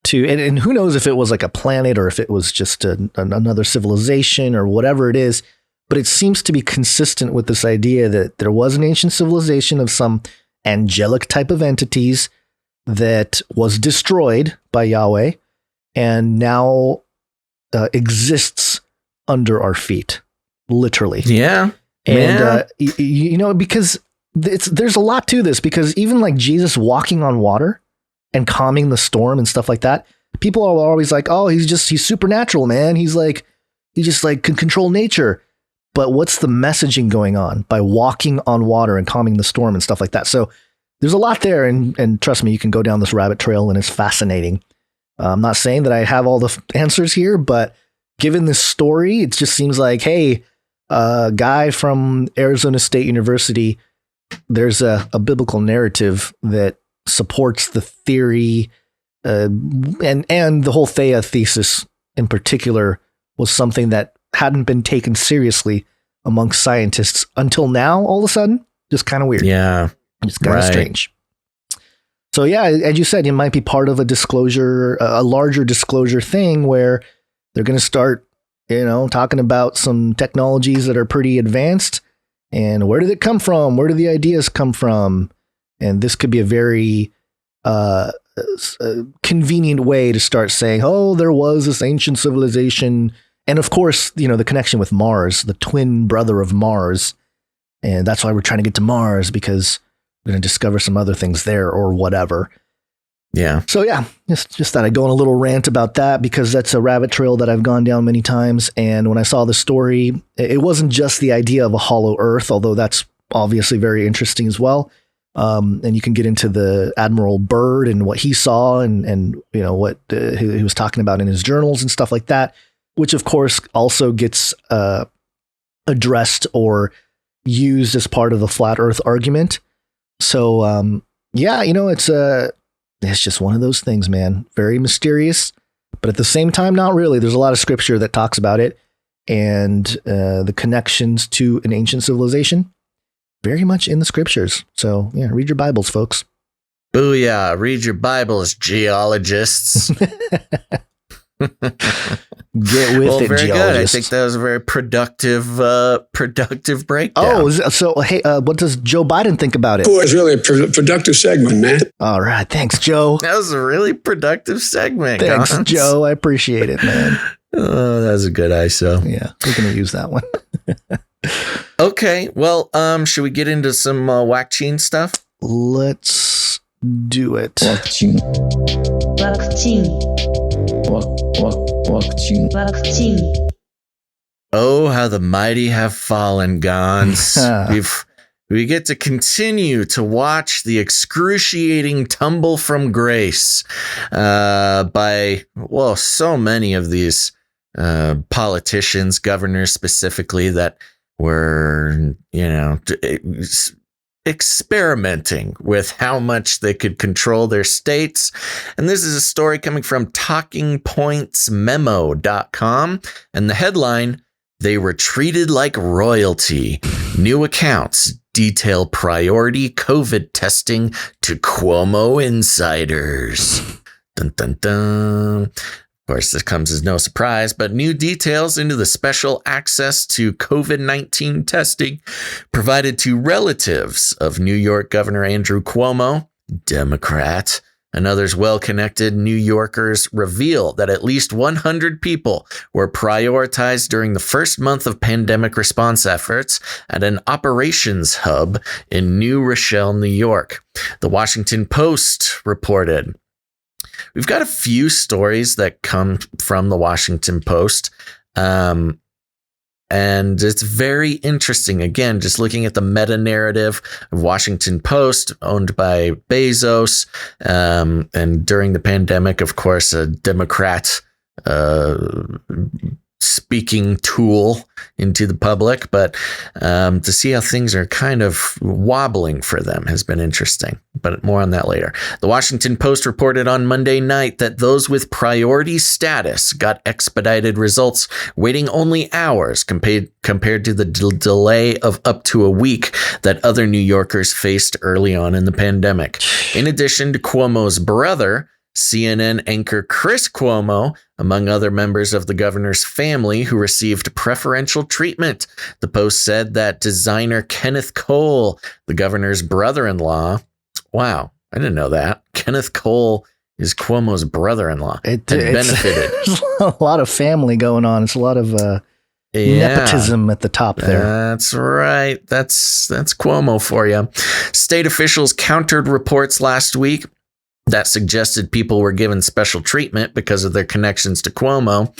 to, and who knows if it was like a planet or if it was just another civilization or whatever it is. But it seems to be consistent with this idea that there was an ancient civilization of some angelic type of entities that was destroyed by Yahweh and now exists under our feet, literally. Yeah. And, because there's a lot to this, because even like Jesus walking on water and calming the storm and stuff like that, people are always like, oh, he's supernatural, man. He just like can control nature. But what's the messaging going on by walking on water and calming the storm and stuff like that? So there's a lot there. And trust me, you can go down this rabbit trail and it's fascinating. I'm not saying that I have all the answers here, but given this story, it just seems like, hey, a guy from Arizona State University, there's a biblical narrative that supports the theory and the whole Theia thesis in particular was something that hadn't been taken seriously amongst scientists until now, all of a sudden. Just kind of weird. Yeah. It's kind of strange. So yeah, as you said, it might be part of a disclosure, a larger disclosure thing where they're going to start, talking about some technologies that are pretty advanced and where did it come from? Where do the ideas come from? And this could be a very convenient way to start saying, oh, there was this ancient civilization. And of course, the connection with Mars, the twin brother of Mars. And that's why we're trying to get to Mars, because we're going to discover some other things there or whatever. Yeah. So yeah, just thought I'd go on a little rant about that, because that's a rabbit trail that I've gone down many times. And when I saw the story, it wasn't just the idea of a hollow earth, although that's obviously very interesting as well. And you can get into the Admiral Byrd and what he saw and what he was talking about in his journals and stuff like that, which of course also gets addressed or used as part of the flat earth argument. So, it's just one of those things, man. Very mysterious, but at the same time, not really. There's a lot of scripture that talks about it and the connections to an ancient civilization, very much in the scriptures. So yeah, read your Bibles, folks. Booyah. Read your Bibles, geologists. Get with it, very good. I geologist. think that was a very productive breakdown. Oh, so hey, what does Joe Biden think about it? Boy, it's really a productive segment, man. All right, thanks, Joe. That was a really productive segment. Thanks, Gons. Joe. I appreciate it, man. Oh, that was a good ISO. Yeah, we're gonna use that one. Okay, well, should we get into some Whack-Cheen stuff? Let's do it. Whack-Cheen. Oh, how the mighty have fallen, Gons. We get to continue to watch the excruciating tumble from grace by, well, so many of these politicians, governors specifically, that were, experimenting with how much they could control their states. And this is a story coming from TalkingPointsMemo.com. And the headline, "They were treated like royalty. New accounts detail priority COVID testing to Cuomo insiders." Dun, dun, dun. Of course, this comes as no surprise, but new details into the special access to COVID-19 testing provided to relatives of New York Governor Andrew Cuomo, Democrat, and others well-connected New Yorkers reveal that at least 100 people were prioritized during the first month of pandemic response efforts at an operations hub in New Rochelle, New York. The Washington Post reported. We've got a few stories that come from the Washington Post, and it's very interesting. Again, just looking at the meta narrative of Washington Post, owned by Bezos, and during the pandemic, of course, a Democrat speaking tool into the public, but to see how things are kind of wobbling for them has been interesting, but more on that later. The Washington Post reported on Monday night that those with priority status got expedited results, waiting only hours compared to the delay of up to a week that other New Yorkers faced early on in the pandemic. In addition to Cuomo's brother, CNN anchor Chris Cuomo, among other members of the governor's family who received preferential treatment. The Post said that designer Kenneth Cole, the governor's brother-in-law, wow, I didn't know that. Kenneth Cole is Cuomo's brother-in-law. Had benefited. It's a lot of family going on. It's a lot of nepotism at the top there. That's right. That's Cuomo for you. State officials countered reports last week that suggested people were given special treatment because of their connections to Cuomo.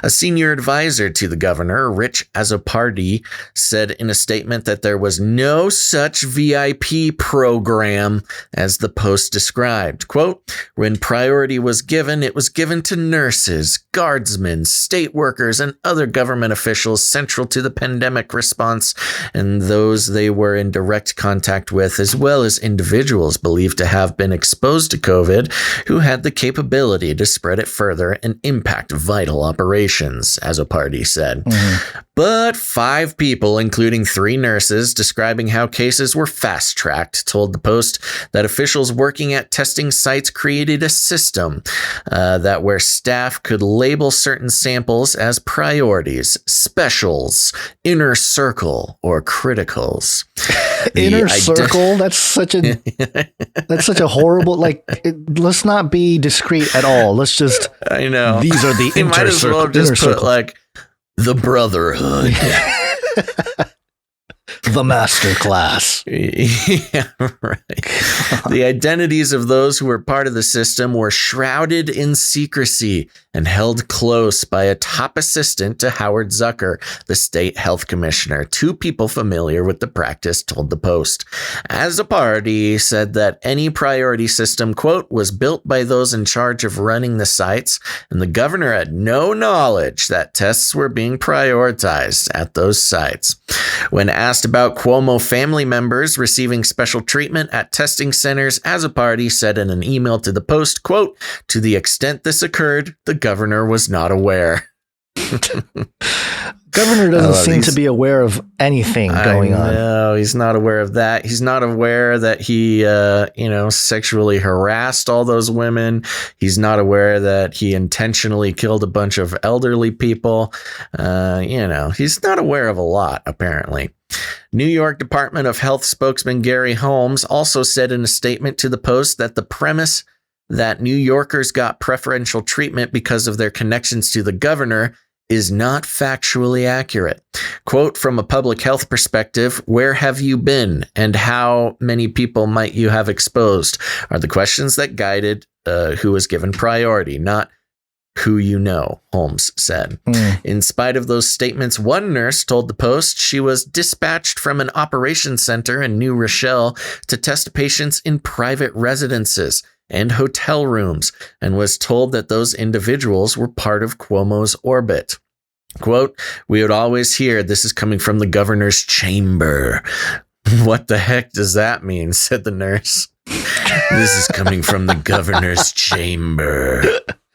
A senior advisor to the governor, Rich Azzopardi, said in a statement that there was no such VIP program as the Post described. Quote, "When priority was given, it was given to nurses, guardsmen, state workers, and other government officials central to the pandemic response, and those they were in direct contact with, as well as individuals believed to have been exposed to COVID who had the capability to spread it further and impact vital operations," as a party said. Mm-hmm. But 5 people, including 3 nurses, describing how cases were fast-tracked, told the Post that officials working at testing sites created a system that where staff could label certain samples as priorities, specials, inner circle, or criticals. Inner circle? That's such a horrible, let's not be discreet at all. Let's just, I know. These are the you might as well just put circle. The Brotherhood. The master class. Yeah, right. The identities of those who were part of the system were shrouded in secrecy and held close by a top assistant to Howard Zucker, the state health commissioner. 2 people familiar with the practice told the Post. As a party said that any priority system, quote, was built by those in charge of running the sites, and the governor had no knowledge that tests were being prioritized at those sites. When asked about Cuomo family members receiving special treatment at testing centers, as a party said in an email to the Post, quote, "To the extent this occurred, the governor was not aware." Governor doesn't seem to be aware of anything going on. No, he's not aware of that. He's not aware that he, sexually harassed all those women. He's not aware that he intentionally killed a bunch of elderly people. He's not aware of a lot, apparently. New York Department of Health spokesman Gary Holmes also said in a statement to the Post that the premise that New Yorkers got preferential treatment because of their connections to the governor is not factually accurate. Quote, from a public health perspective, where have you been and how many people might you have exposed are the questions that guided who was given priority, not who you know, Holmes said. In spite of those statements, one nurse told the Post she was dispatched from an operations center in New Rochelle to test patients in private residences and hotel rooms, and was told that those individuals were part of Cuomo's orbit. Quote, we would always hear this is coming from the governor's chamber. What the heck does that mean? Said the nurse. This is coming from the governor's chamber.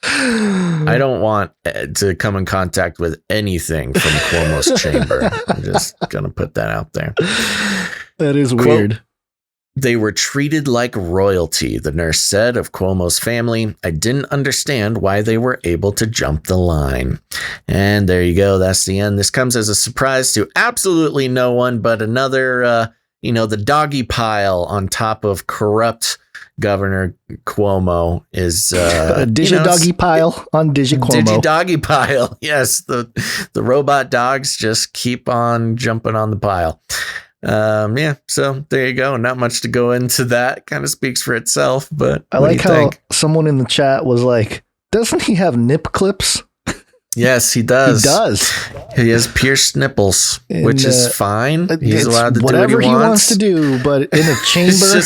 I don't want to come in contact with anything from Cuomo's chamber. I'm just going to put that out there. That is Quote, weird. they were treated like royalty, the nurse said of Cuomo's family. I didn't understand why they were able to jump the line. And there you go. That's the end. This comes as a surprise to absolutely no one, but another, the doggy pile on top of corrupt Governor Cuomo is a digi-doggy pile on Digi-Cuomo. Digi-doggy pile. Yes, the robot dogs just keep on jumping on the pile. So there you go. Not much to go into that. Kind of speaks for itself, but I like how someone in the chat was like, doesn't he have nip clips? Yes, he does. He does. He has pierced nipples, which is fine. He's allowed to do whatever what he wants to do, but in a chamber,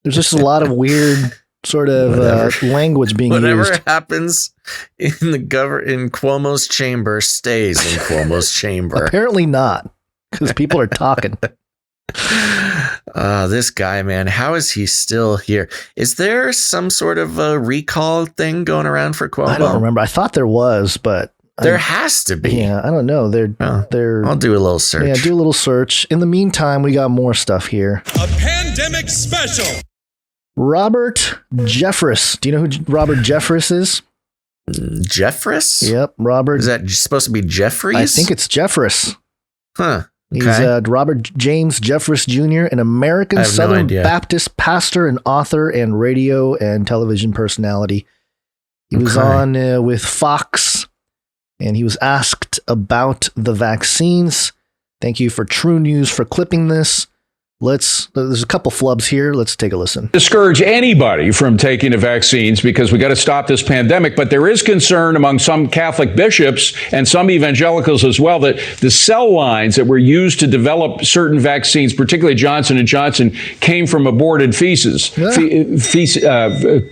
there's just a lot of weird sort of language being used. Whatever happens in in Cuomo's chamber stays in Cuomo's chamber. Apparently not. Because people are talking. This guy, man, how is he still here? Is there some sort of a recall thing going around for Cuomo? I don't remember. I thought there was, but there has to be. Yeah, I don't know. They're. I'll do a little search. Yeah, do a little search. In the meantime, we got more stuff here. A pandemic special. Robert Jeffress. Do you know who Robert Jeffress is? Jeffress? Yep, Robert. Is that supposed to be Jeffries? I think it's Jeffress. Huh. He's Okay. Robert James Jeffress Jr., an American Southern Baptist pastor and author and radio and television personality. He was on with Fox, and he was asked about the vaccines. Thank you for True News for clipping this. There's a couple flubs here. Let's take a listen. Discourage anybody from taking the vaccines because we got to stop this pandemic. But there is concern among some Catholic bishops and some evangelicals as well that the cell lines that were used to develop certain vaccines, particularly Johnson & Johnson, came from aborted feces,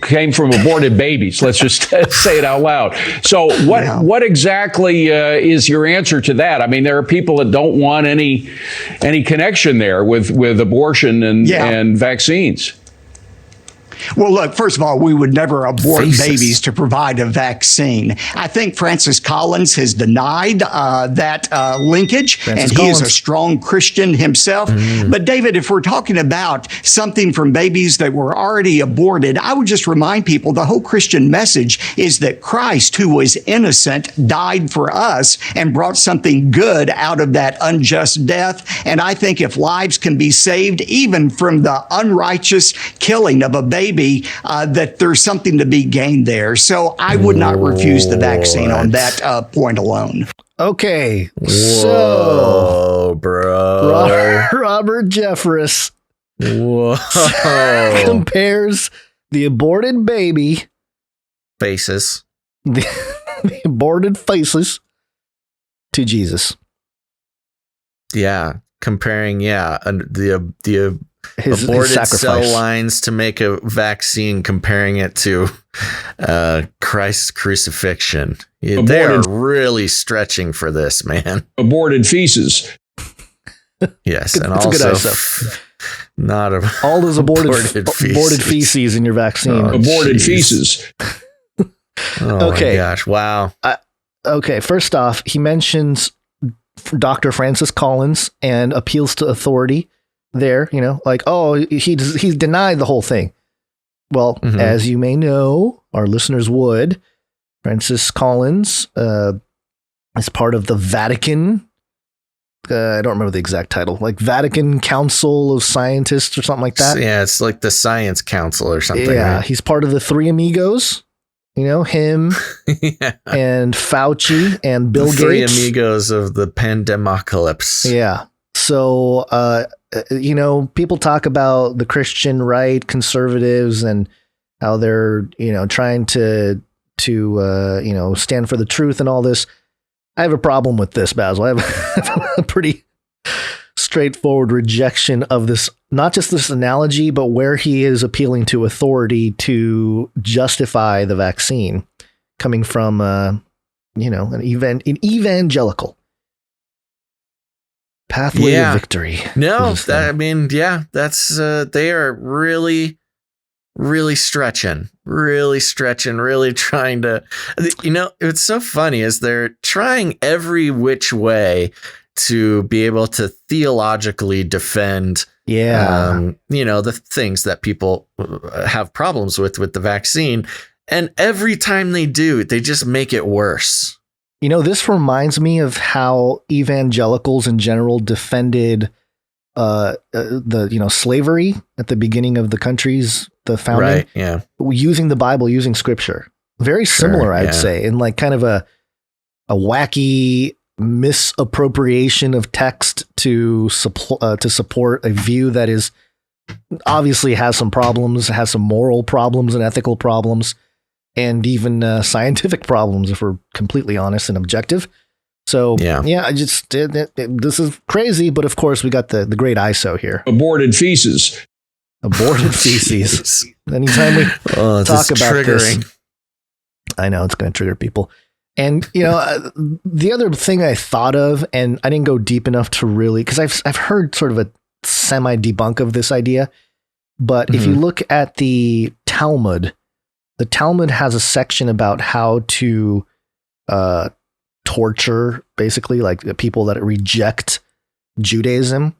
came from aborted babies. Let's just say it out loud. So what exactly is your answer to that? I mean, there are people that don't want any connection there with abortion and vaccines. Well, look, first of all, we would never abort babies to provide a vaccine. I think Francis Collins has denied that linkage, and he is a strong Christian himself. But David, if we're talking about something from babies that were already aborted, I would just remind people the whole Christian message is that Christ, who was innocent, died for us and brought something good out of that unjust death. And I think if lives can be saved, even from the unrighteous killing of a baby, that there's something to be gained there. So I would not refuse the vaccine on that point alone. Okay. Whoa, bro. Robert Jeffress Whoa. compares the aborted baby Faces. the aborted faces to Jesus. Yeah. Comparing, the His aborted sacrifice. cell lines to make a vaccine, comparing it to Christ's crucifixion. They are really stretching for this, man. Aborted feces. Yes, and That's also a good stuff. not a All those aborted feces in your vaccine. Aborted feces. Oh Okay. my gosh! Wow. okay, first off, he mentions Dr. Francis Collins and appeals to authority there, like, oh, he's denied the whole thing. Well, as you may know, our listeners would, Francis Collins is part of the Vatican. I don't remember the exact title, like Vatican Council of Scientists or something like that. Yeah, it's like the Science Council or something. Yeah, right? He's part of the Three Amigos. Him and Fauci and Bill Gates. Three amigos of the pandemocalypse. Yeah. So, people talk about the Christian right, conservatives, and how they're, trying to stand for the truth and all this. I have a problem with this, Basil. I have a pretty straightforward rejection of this, not just this analogy, but where he is appealing to authority to justify the vaccine coming from, an evangelical pathway to victory. No, that's, they are really stretching, really trying to, it's so funny is they're trying every which way to be able to theologically defend, the things that people have problems with the vaccine. And every time they do, they just make it worse. This reminds me of how evangelicals in general defended slavery at the beginning of the the founding, right? Yeah, using the Bible, using Scripture. Very similar, I'd say, in like kind of a wacky misappropriation of text to support a view that is obviously has some problems, has some moral problems and ethical problems, and even scientific problems, if we're completely honest and objective. So, I just this is crazy, but of course we got the great ISO here. Aborted feces. Anytime we talk about this, I know it's going to trigger people. And the other thing I thought of, and I didn't go deep enough to really, because I've heard sort of a semi debunk of this idea. But if you look at the Talmud has a section about how to torture, basically, like people that reject Judaism.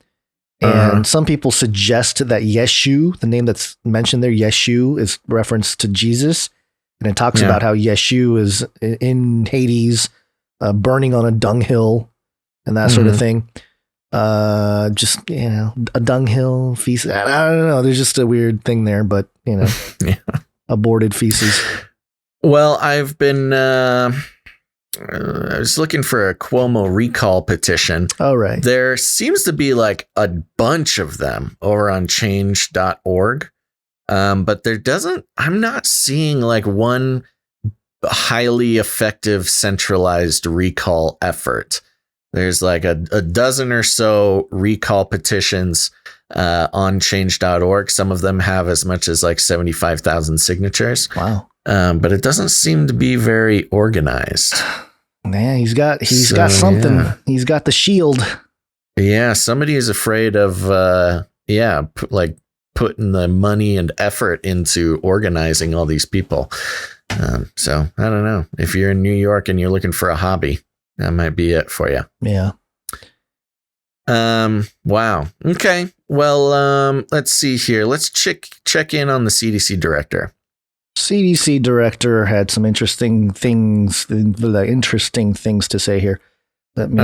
And some people suggest that Yeshu, the name that's mentioned there, Yeshu, is reference to Jesus. And it talks about how Yeshu is in Hades, burning on a dunghill and that sort of thing. Just, a dunghill feces. I don't know. There's just a weird thing there, but, aborted feces. Well, I've been, I was looking for a Cuomo recall petition. Oh, right. There seems to be like a bunch of them over on change.org. But I'm not seeing like one highly effective centralized recall effort. There's like a dozen or so recall petitions on change.org. Some of them have as much as like 75,000 signatures. Wow. But it doesn't seem to be very organized. Man, he's got something. Yeah. He's got the shield. Yeah, somebody is afraid of putting the money and effort into organizing all these people. So I don't know. If you're in New York and you're looking for a hobby, that might be it for you. Yeah. Wow. Okay. Well, let's see here. Let's check in on the CDC director. CDC director had some interesting things to say here. Let me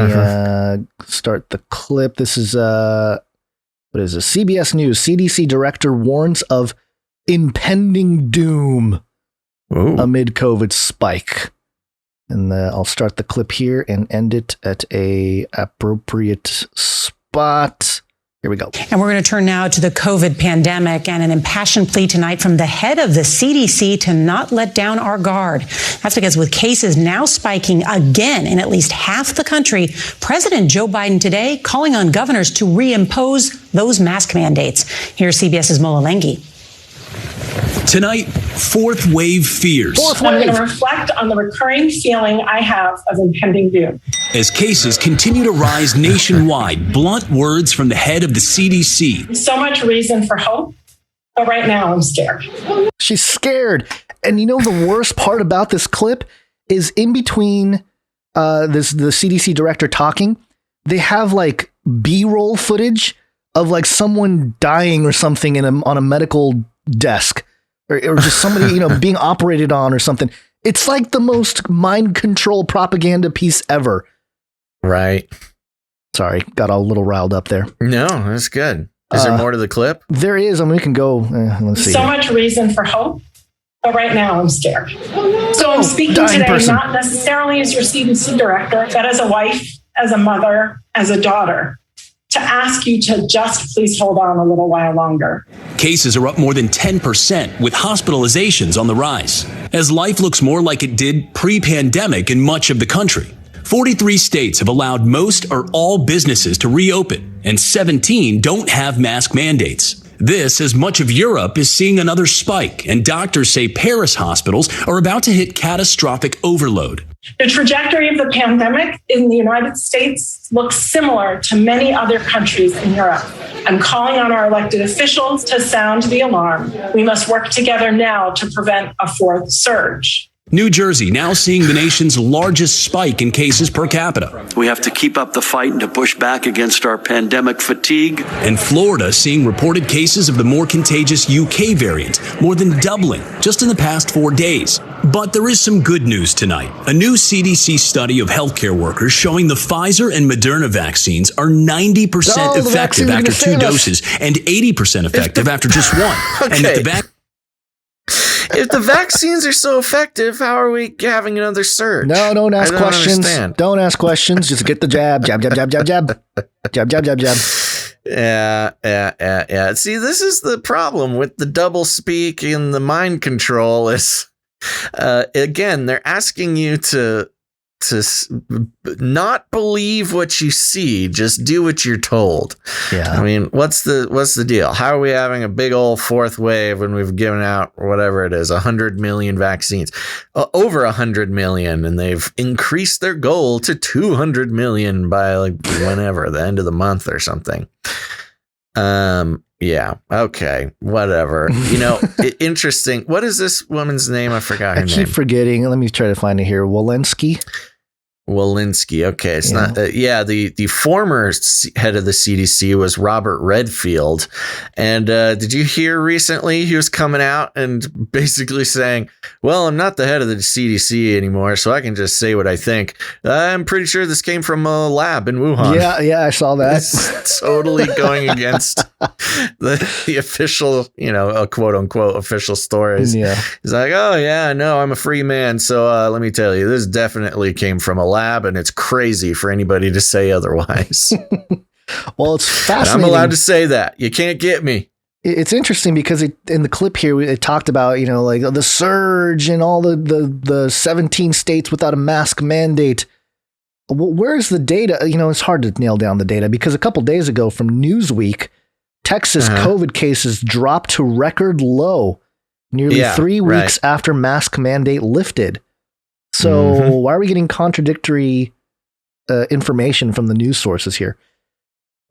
start the clip. This is what is it? CBS News. CDC director warns of impending doom amid COVID spike. And I'll start the clip here and end it at a appropriate spot. Here we go. And we're going to turn now to the COVID pandemic and an impassioned plea tonight from the head of the CDC to not let down our guard. That's because with cases now spiking again in at least half the country, President Joe Biden today calling on governors to reimpose those mask mandates. Here's CBS's Mola Lenghi. Tonight, fourth wave fears. I'm going to reflect on the recurring feeling I have of impending doom. As cases continue to rise nationwide, blunt words from the head of the CDC. So much reason for hope, but right now I'm scared. She's scared. And the worst part about this clip is in between the CDC director talking, they have like B-roll footage of like someone dying or something on a medical desk or just somebody, being operated on or something. It's like the most mind control propaganda piece ever. Right. Sorry, got all a little riled up there. No, that's good. Is there more to the clip? There is. I mean, we can go. Let's see. So much reason for hope, but right now I'm scared. So I'm speaking today not necessarily as your CDC director, but as a wife, as a mother, as a daughter, to ask you to just please hold on a little while longer. Cases are up more than 10%, with hospitalizations on the rise, as life looks more like it did pre-pandemic in much of the country. 43 states have allowed most or all businesses to reopen, and 17 don't have mask mandates. This, as much of Europe is seeing another spike, and doctors say Paris hospitals are about to hit catastrophic overload. The trajectory of the pandemic in the United States looks similar to many other countries in Europe. I'm calling on our elected officials to sound the alarm. We must work together now to prevent a fourth surge. New Jersey now seeing the nation's largest spike in cases per capita. We have to keep up the fight and to push back against our pandemic fatigue. And Florida seeing reported cases of the more contagious UK variant, more than doubling just in the past 4 days. But there is some good news tonight. A new CDC study of healthcare workers showing the Pfizer and Moderna vaccines are 90% effective after 2 doses and 80% effective after just one. Okay. And that if the vaccines are so effective, how are we having another surge? No, don't ask questions. Understand. Don't ask questions. Just get the jab, jab, jab, jab, jab, jab, jab, jab, jab, jab. Yeah. See, this is the problem with the double speak and the mind control is, again, they're asking you to not believe what you see, just do what you're told. Yeah. I mean, what's the deal? How are we having a big old fourth wave when we've given out whatever it is, 100 million vaccines, over 100 million, and they've increased their goal to 200 million by like whenever, the end of the month or something. Yeah. Okay. Whatever. Interesting. What is this woman's name? I forgot her name. I keep forgetting. Let me try to find it here. Walensky. Okay. It's not. The former head of the CDC was Robert Redfield. And did you hear recently he was coming out and basically saying, well, I'm not the head of the CDC anymore, so I can just say what I think. I'm pretty sure this came from a lab in Wuhan. Yeah, I saw that. It's totally going against the official, quote unquote official stories. Yeah. He's like, oh, yeah, no, I'm a free man. So let me tell you, this definitely came from a lab, and it's crazy for anybody to say otherwise. Well, it's fascinating. And I'm allowed to say that. You can't get me. It's interesting because in the clip here, it talked about, like the surge and all the 17 states without a mask mandate. Where's the data? It's hard to nail down the data because a couple days ago from Newsweek, Texas COVID cases dropped to record low nearly 3 weeks after mask mandate lifted. So why are we getting contradictory information from the news sources here?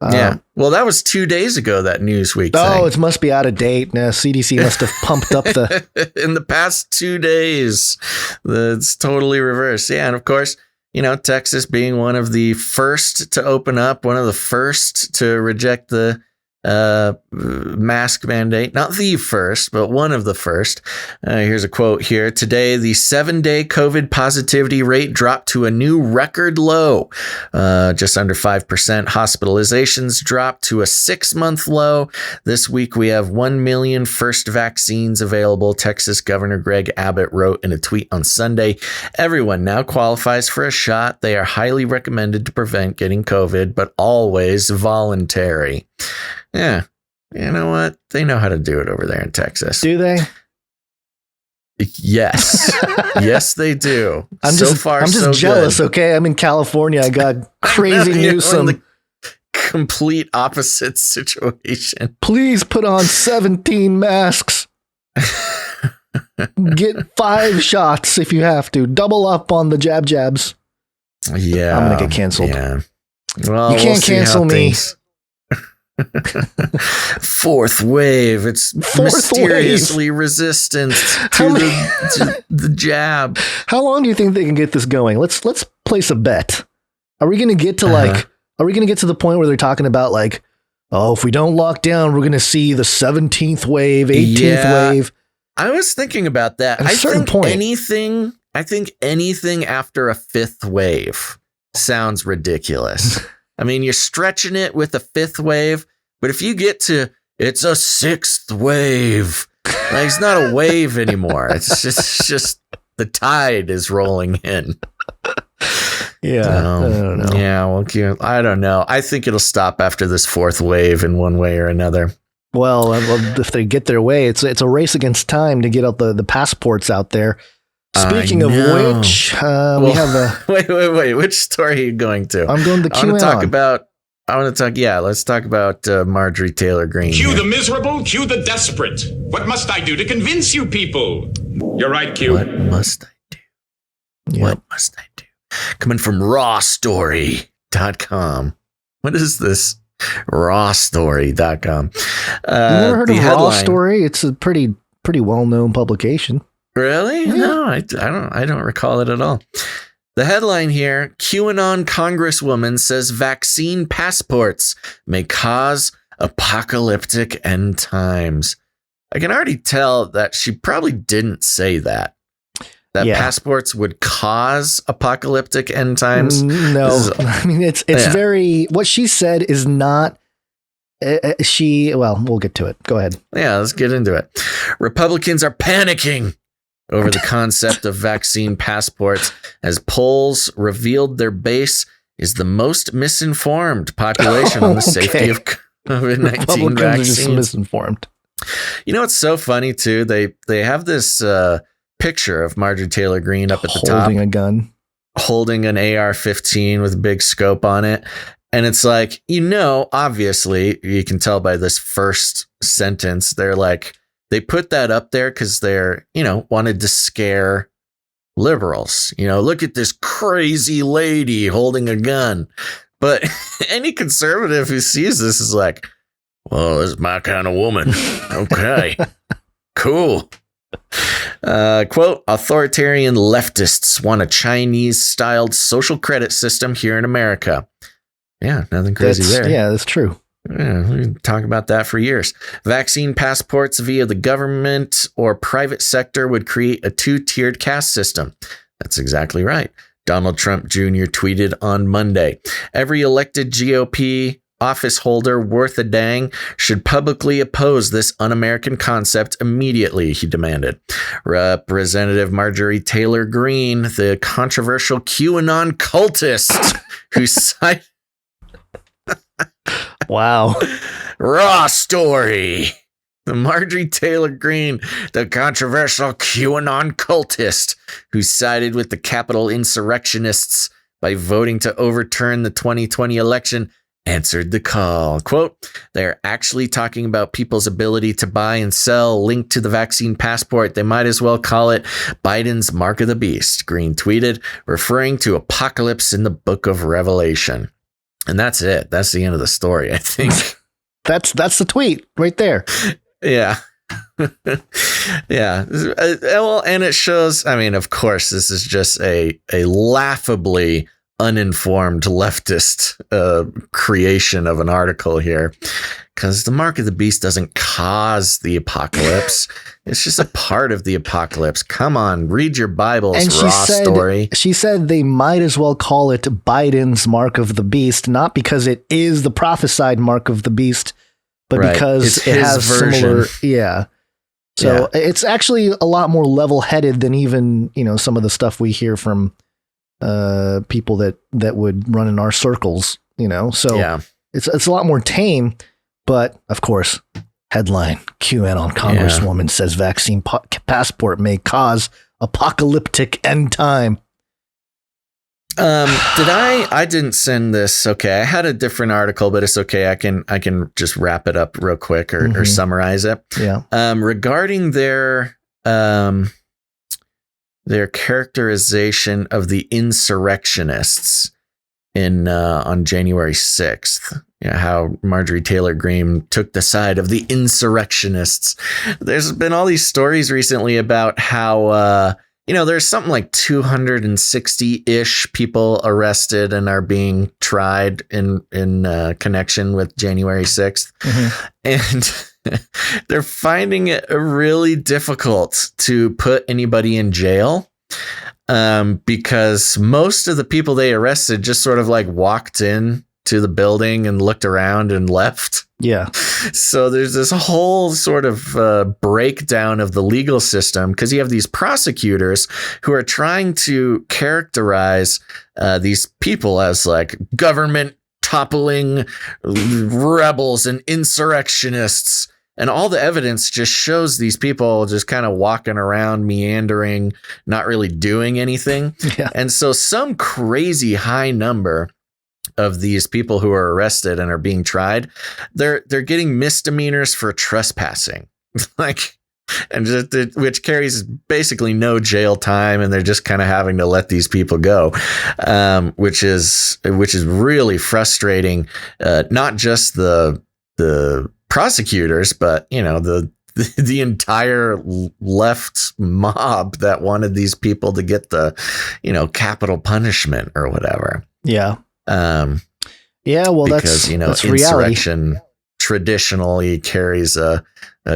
Well, that was 2 days ago, that Newsweek thing. Oh, it must be out of date. No, CDC must have pumped up the... In the past 2 days, it's totally reversed. Yeah, and of course, Texas being one of the first to open up, one of the first to reject the mask mandate, not the first, but one of the first. Here's a quote here. Today, the 7-day COVID positivity rate dropped to a new record low, just under 5%. Hospitalizations dropped to a 6-month low. This week, we have 1 million first vaccines available. Texas Governor Greg Abbott wrote in a tweet on Sunday, everyone now qualifies for a shot. They are highly recommended to prevent getting COVID, but always voluntary. Yeah. You know what? They know how to do it over there in Texas. Do they? Yes. Yes, they do. I'm just jealous, good. Okay? I'm in California. I got crazy Newsom. The complete opposite situation. Please put on 17 masks. Get 5 shots if you have to. Double up on the jabs. Yeah. I'm going to get canceled. Yeah. Well, you can't cancel me. fourth wave. It's mysteriously resistant to the jab. How long do you think they can get this going? Let's place a bet. Are we going to get to are we going to get to the point where they're talking about like, oh, if we don't lock down, we're going to see the 17th wave, 18th wave? I was thinking about that. At a certain point. I think anything after a fifth wave sounds ridiculous. I mean, you're stretching it with a fifth wave, but if you get to it's a sixth wave, like it's not a wave anymore. It's just the tide is rolling in. Yeah, I don't know. Yeah, well, I don't know. I think it'll stop after this fourth wave in one way or another. Well, if they get their way, it's a race against time to get out the passports out there. Speaking of which, we have a wait. Which story are you going to? I'm going to QAnon. Let's talk about Marjorie Taylor Greene. Cue the miserable, cue the desperate. What must I do to convince you people? You're right, Q. What must I do? Yep. What must I do? Coming from rawstory.com. What is this? Rawstory.com. You never heard of Raw Story? It's a pretty well-known publication. Really? Yeah. No, I don't recall it at all. The headline here, QAnon Congresswoman says vaccine passports may cause apocalyptic end times. I can already tell that she probably didn't say that. Passports would cause apocalyptic end times. No, I mean, it's very, what she said is not, we'll get to it. Go ahead. Yeah, let's get into it. Republicans are panicking over the concept of vaccine passports as polls revealed their base is the most misinformed population on the safety of COVID-19 Republicans vaccines. are just misinformed. You know, it's so funny too. They have this picture of Marjorie Taylor Greene up at the top. Holding a gun. Holding an AR-15 with a big scope on it. And it's like, obviously, you can tell by this first sentence, they're like, they put that up there because they're, wanted to scare liberals. Look at this crazy lady holding a gun. But any conservative who sees this is like, well, this is my kind of woman. Okay, cool. Quote, authoritarian leftists want a Chinese-styled social credit system here in America. Yeah, nothing crazy there. Yeah, that's true. Yeah, we can talk about that for years. Vaccine passports via the government or private sector would create a two-tiered caste system. That's exactly right. Donald Trump Jr. tweeted on Monday, every elected GOP office holder worth a dang should publicly oppose this un-American concept immediately, he demanded. Representative Marjorie Taylor Greene, the controversial QAnon cultist who cited Wow. Raw Story. The Marjorie Taylor Greene, the controversial QAnon cultist who sided with the Capitol insurrectionists by voting to overturn the 2020 election, answered the call. Quote, they're actually talking about people's ability to buy and sell linked to the vaccine passport. They might as well call it Biden's Mark of the Beast, Greene tweeted, referring to apocalypse in the book of Revelation. And that's it. That's the end of the story, I think. That's the tweet right there. Yeah. Yeah. Well, and it shows, I mean, of course, this is just a laughably uninformed leftist creation of an article here, because the Mark of the Beast doesn't cause the apocalypse. It's just a part of the apocalypse. Come on, read your Bibles, and Story. She said they might as well call it Biden's Mark of the Beast, not because it is the prophesied Mark of the Beast, but because it has similar. Yeah. So it's actually a lot more level-headed than even, some of the stuff we hear from people that would run in our circles, so it's a lot more tame, but of course, headline, QAnon Congresswoman says vaccine passport may cause apocalyptic end time. I didn't send this. Okay. I had a different article, but it's okay. I can just wrap it up real quick or summarize it. Yeah. Regarding their characterization of the insurrectionists on January 6th how Marjorie Taylor Greene took the side of the insurrectionists. There's been all these stories recently about how, there's something like 260-ish people arrested and are being tried in connection with January 6th. Mm-hmm. And they're finding it really difficult to put anybody in jail because most of the people they arrested just sort of like walked in to the building and looked around and left. Yeah. So there's this whole sort of breakdown of the legal system because you have these prosecutors who are trying to characterize these people as like government toppling rebels and insurrectionists. And all the evidence just shows these people just kind of walking around, meandering, not really doing anything. Yeah. And so some crazy high number of these people who are arrested and are being tried, they're getting misdemeanors for trespassing, which carries basically no jail time, and they're just kind of having to let these people go, which is really frustrating. Not just the prosecutors, but the entire left mob that wanted these people to get the capital punishment or whatever. Yeah. Well, because that's insurrection reality. Traditionally carries a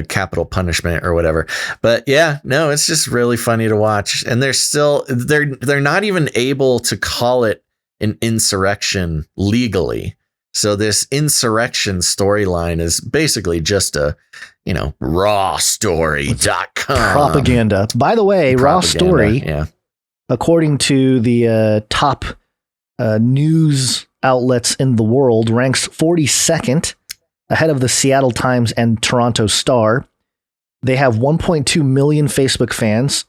capital punishment or whatever. But yeah, no, it's just really funny to watch. And they're not even able to call it an insurrection legally. So this insurrection storyline is basically just a, rawstory.com propaganda. By the way, Raw Story, according to the top news outlets in the world, ranks 42nd ahead of the Seattle Times and Toronto Star. They have 1.2 million Facebook fans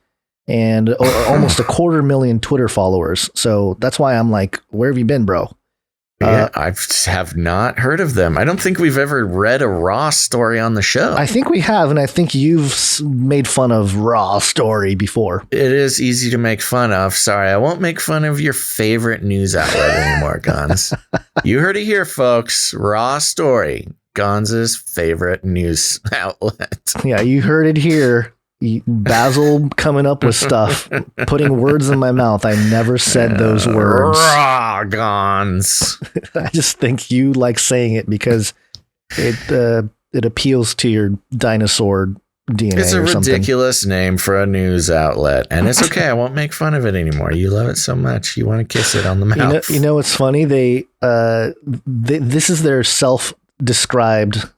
and almost 250,000 Twitter followers. So that's why I'm like, where have you been, bro? I have not heard of them. I don't think we've ever read a Raw Story on the show. I think we have, and I think you've made fun of Raw Story before. It is easy to make fun of. Sorry, I won't make fun of your favorite news outlet anymore, Gons. You heard it here, folks. Raw Story, Gons' favorite news outlet. Yeah, you heard it here. Basil coming up with stuff, putting words in my mouth. I never said those words. Raw Gons. I just think you like saying it because it appeals to your dinosaur DNA. It's a or something. ridiculous name for a news outlet, and it's okay. I won't make fun of it anymore. You love it so much, you want to kiss it on the mouth. You know what's funny? They this is their self-described,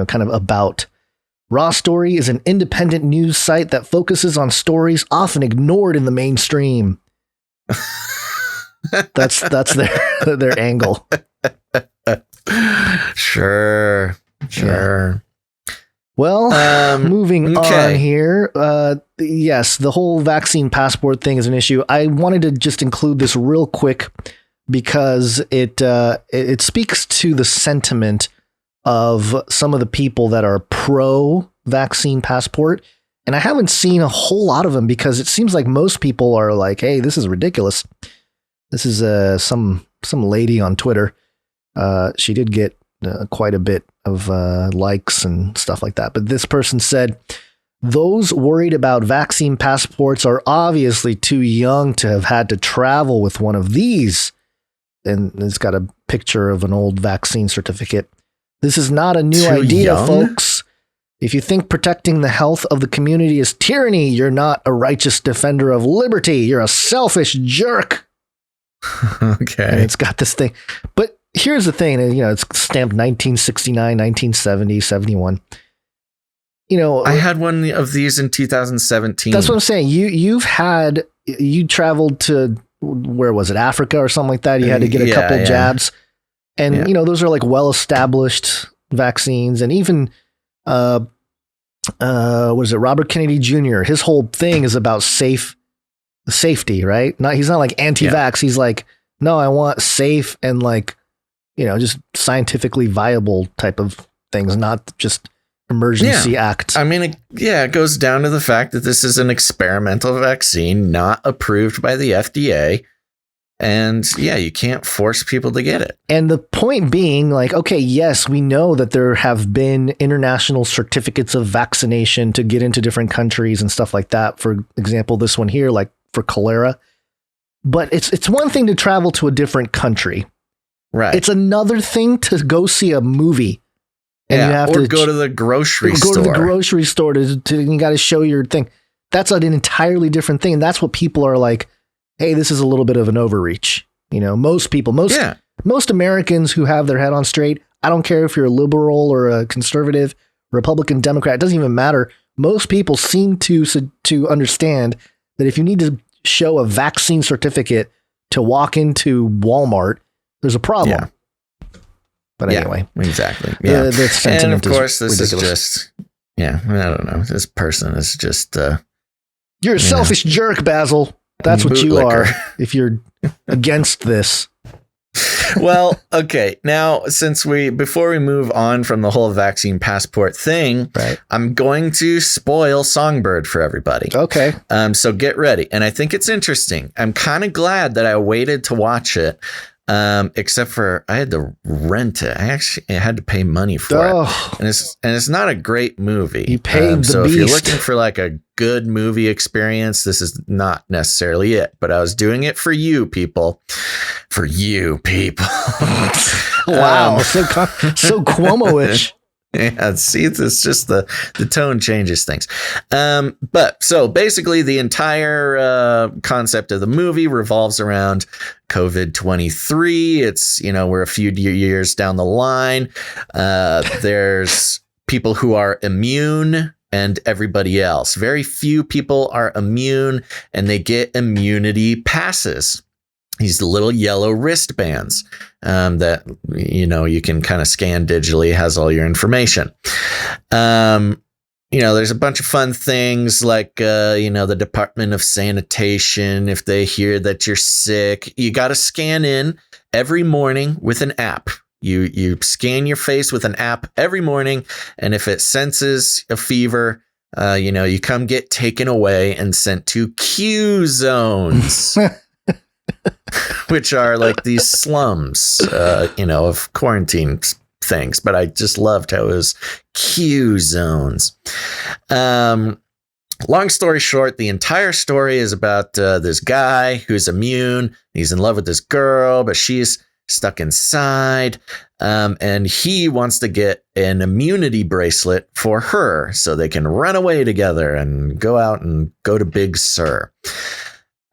kind of about. Raw Story is an independent news site that focuses on stories often ignored in the mainstream. That's their angle. Sure. Yeah. Well, moving on here. Yes, the whole vaccine passport thing is an issue. I wanted to just include this real quick because it speaks to the sentiment of some of the people that are pro vaccine passport. And I haven't seen a whole lot of them because it seems like most people are like, hey, this is ridiculous. This is some lady on Twitter. She did get quite a bit of likes and stuff like that. But this person said, those worried about vaccine passports are obviously too young to have had to travel with one of these. And it's got a picture of an old vaccine certificate. This is not a new idea, folks. If you think protecting the health of the community is tyranny, you're not a righteous defender of liberty. You're a selfish jerk. Okay. And it's got this thing. But here's the thing. It's stamped 1969, 1970, 71. I had one of these in 2017. That's what I'm saying. You traveled to, where was it? Africa or something like that. You had to get a couple jabs. And, those are like well-established vaccines. And even, what is it? Robert Kennedy Jr., his whole thing is about safety, right? He's not like anti-vax. He's like, no, I want safe and just scientifically viable type of things, not just emergency act. I mean, it goes down to the fact that this is an experimental vaccine not approved by the FDA. And yeah, you can't force people to get it. And the point being, like, okay, yes, we know that there have been international certificates of vaccination to get into different countries and stuff like that. For example, this one here, like for cholera. But it's one thing to travel to a different country. Right. It's another thing to go see a movie. And you have to go to the grocery store. Go to the grocery store to you got to show your thing. That's an entirely different thing. And that's what people are like, hey, this is a little bit of an overreach. You know, most Americans who have their head on straight, I don't care if you're a liberal or a conservative, Republican, Democrat, it doesn't even matter. Most people seem to understand that if you need to show a vaccine certificate to walk into Walmart, there's a problem. Yeah. But anyway, exactly. Yeah. And of course, this ridiculous. is just, I don't know. This person is just, you're a selfish jerk, Basil. That's what you are if you're against this. Well, okay. Now, before we move on from the whole vaccine passport thing, right, I'm going to spoil Songbird for everybody. Okay. So get ready. And I think it's interesting. I'm kind of glad that I waited to watch it. Except for I had to rent it. I had to pay money for it, and it's not a great movie. You paid the so beast. if you're looking for like a good movie experience, this is not necessarily it. But I was doing it for you people. Wow, so Cuomo-ish. Yeah, see, it's just the tone changes things. But so basically the entire concept of the movie revolves around COVID-23. It's, we're a few years down the line. There's people who are immune and everybody else. Very few people are immune, and they get immunity passes. These little yellow wristbands that, you can kind of scan digitally, has all your information. There's a bunch of fun things like, the Department of Sanitation. If they hear that you're sick, you got to scan in every morning with an app. You scan your face with an app every morning. And if it senses a fever, you come get taken away and sent to Q zones. Which are like these slums, of quarantine things. But I just loved how it was Q zones. Long story short, the entire story is about this guy who's immune. He's in love with this girl, but she's stuck inside. And he wants to get an immunity bracelet for her so they can run away together and go out and go to Big Sur.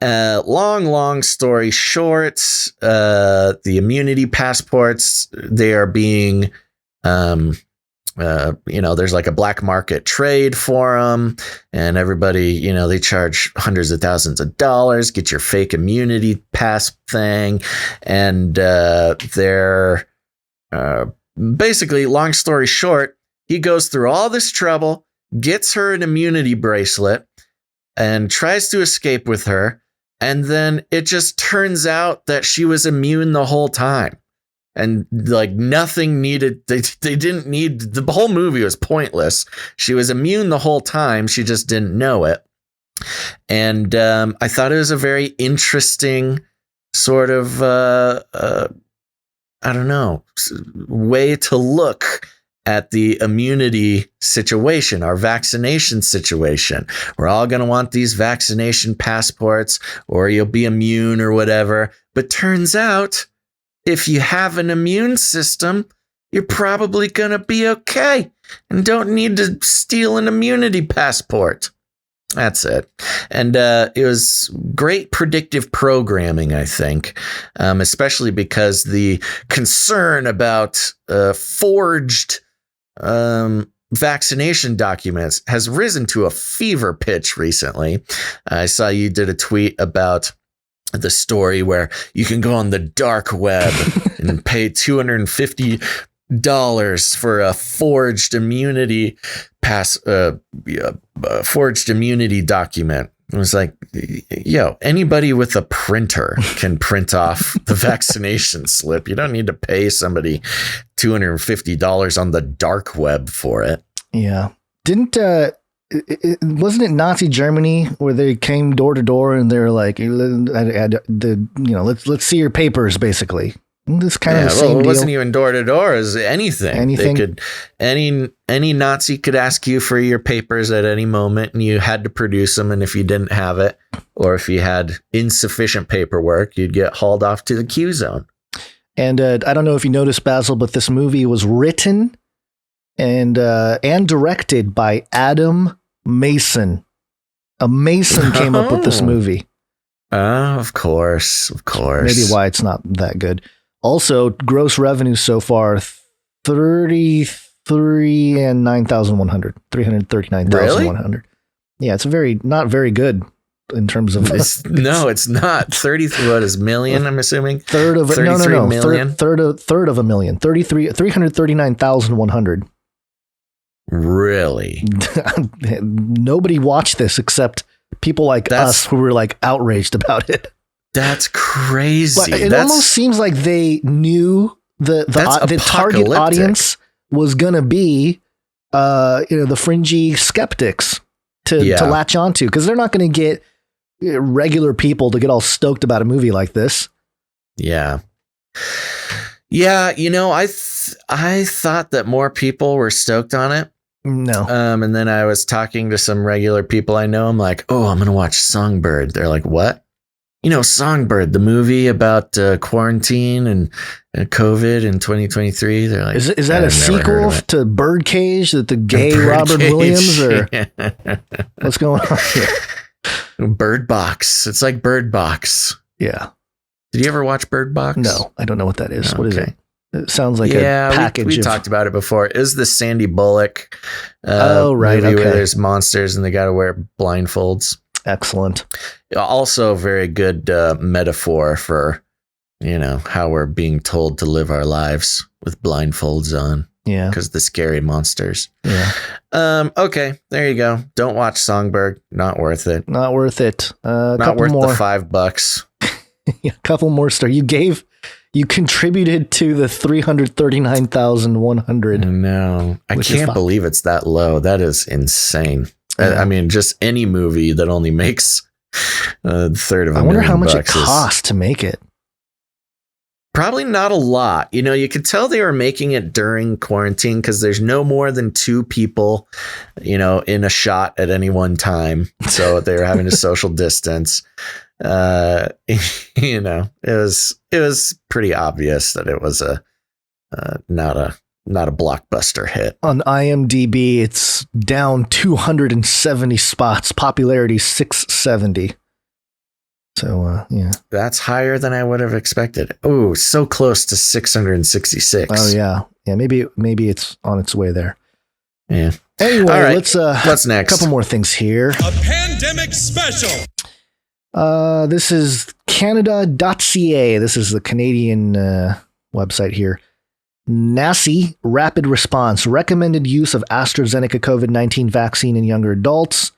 Long story short, the immunity passports, they are being, there's like a black market trade for them, and everybody, they charge hundreds of thousands of dollars, get your fake immunity pass thing. And they're basically, long story short, he goes through all this trouble, gets her an immunity bracelet, and tries to escape with her. And then it just turns out that she was immune the whole time. And like nothing needed, they didn't need, the whole movie was pointless. She was immune the whole time. She just didn't know it. And I thought it was a very interesting sort of, way to look at the immunity situation, our vaccination situation. We're all going to want these vaccination passports, or you'll be immune or whatever. But turns out, if you have an immune system, you're probably going to be okay and don't need to steal an immunity passport. That's it. And it was great predictive programming, I think, especially because the concern about forged vaccination documents has risen to a fever pitch recently. I saw you did a tweet about the story where you can go on the dark web and pay $250 for a forged immunity forged immunity document. It was like, anybody with a printer can print off the vaccination slip. You don't need to pay somebody $250 on the dark web for it. Yeah. wasn't it Nazi Germany where they came door to door and they're like, let's see your papers, basically. This kind of the same it deal. wasn't even door to door as anything. They could, any Nazi could ask you for your papers at any moment, and you had to produce them. And if you didn't have it, or if you had insufficient paperwork, you'd get hauled off to the Q zone. And I don't know if you noticed, Basil, but this movie was written and directed by Adam Mason. A Mason came up with this movie. Oh, of course. Maybe why it's not that good. Also, gross revenue so far, 33 and 9,100, 339,100. Really? Yeah, it's not very good in terms of. No, it's not. 33. What is million? I'm assuming third of million. Third of a million. 339,100. Really? Nobody watched this except people like us who were like outraged about it. That's crazy. But it almost seems like they knew the target audience was going to be, the fringy skeptics to latch onto, because they're not going to get regular people to get all stoked about a movie like this. Yeah. Yeah. I thought that more people were stoked on it. No. And then I was talking to some regular people I know. I'm like, oh, I'm going to watch Songbird. They're like, what? Songbird, the movie about quarantine and COVID in 2023. They're like, is that a sequel to Birdcage that the gay Robert Williams or what's going on here? Bird Box. It's like Bird Box. Yeah. Did you ever watch Bird Box? No, I don't know what that is. Okay. What is it? It sounds like a package. We talked about it before. It was the Sandy Bullock right. movie Okay. where there's monsters and they got to wear blindfolds. Excellent. Also, very good metaphor for, how we're being told to live our lives with blindfolds on. Yeah. Because the scary monsters. Yeah. Okay. There you go. Don't watch Songbird. Not worth it. Not worth it. Not worth the $5. A couple more stars. You contributed to the 339,100. No, I can't believe it's that low. That is insane. Yeah. I mean, just any movie that only makes a third of a million. I wonder how much it bucks cost to make it. Probably not a lot. You could tell they were making it during quarantine because there's no more than 2 people, in a shot at any one time. So they were having to social distance. It was pretty obvious that it was not a blockbuster hit. On IMDb, it's down 270 spots, popularity 670. So, yeah. That's higher than I would have expected. Oh, so close to 666. Oh, yeah. Yeah, maybe it's on its way there. Yeah. Anyway, all right. what's next? A couple more things here. A pandemic special. This is Canada.ca. This is the Canadian website here. NACI Rapid Response recommended use of AstraZeneca COVID-19 vaccine in younger adults.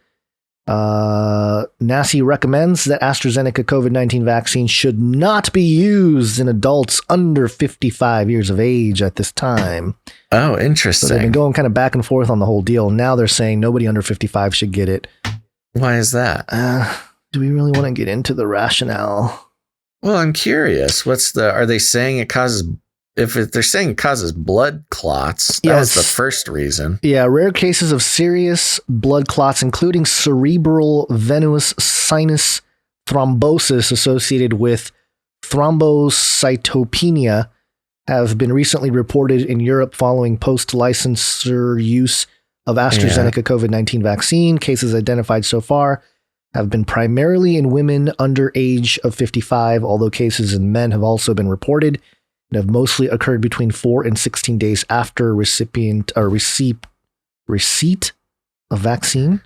NACI recommends that AstraZeneca COVID-19 vaccine should not be used in adults under 55 years of age at this time. Oh, interesting. So they've been going kind of back and forth on the whole deal. Now they're saying nobody under 55 should get it. Why is that? Do we really want to get into the rationale? Well, I'm curious. Are they saying it causes, they're saying it causes blood clots, that was the first reason. Yeah, rare cases of serious blood clots, including cerebral venous sinus thrombosis associated with thrombocytopenia, have been recently reported in Europe following post-licensure use of AstraZeneca COVID-19 vaccine. Cases identified so far have been primarily in women under age of 55, although cases in men have also been reported and have mostly occurred between 4 and 16 days after receipt of vaccine.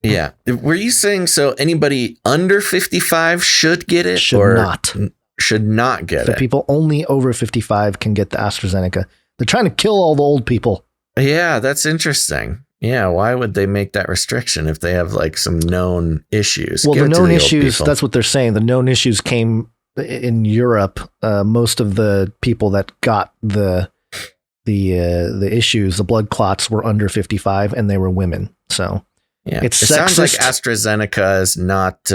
Yeah. Were you saying so anybody under 55 should get it? Should not get it. So people only over 55 can get the AstraZeneca. They're trying to kill all the old people. Yeah, that's interesting. Yeah, why would they make that restriction if they have like some known issues? Well, the known issues, that's what they're saying. The known issues came in Europe. Most of the people that got the the issues, the blood clots were under 55 and they were women. So yeah, it's it sounds like AstraZeneca is not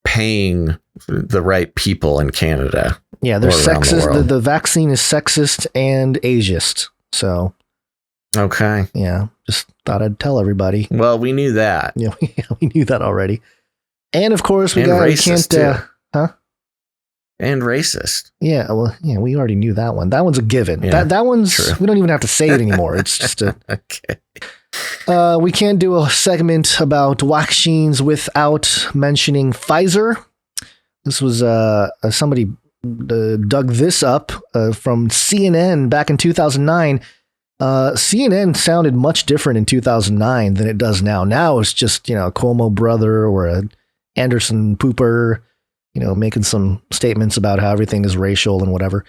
paying the right people in Canada. Yeah, they're sexist. The vaccine is sexist and ageist. So okay, yeah, just thought I'd tell everybody. Well, we knew that. Yeah, we knew that already. And of course, we racist can't. Huh? And racist. Yeah, well, yeah, we already knew that one. That one's a given. Yeah, that one's true. We don't even have to say it anymore. It's just a okay. We can't do a segment about vaccines without mentioning Pfizer. This was somebody dug this up from CNN back in 2009. CNN sounded much different in 2009 than it does now. Now it's just, a Cuomo brother or a Anderson pooper, making some statements about how everything is racial and whatever.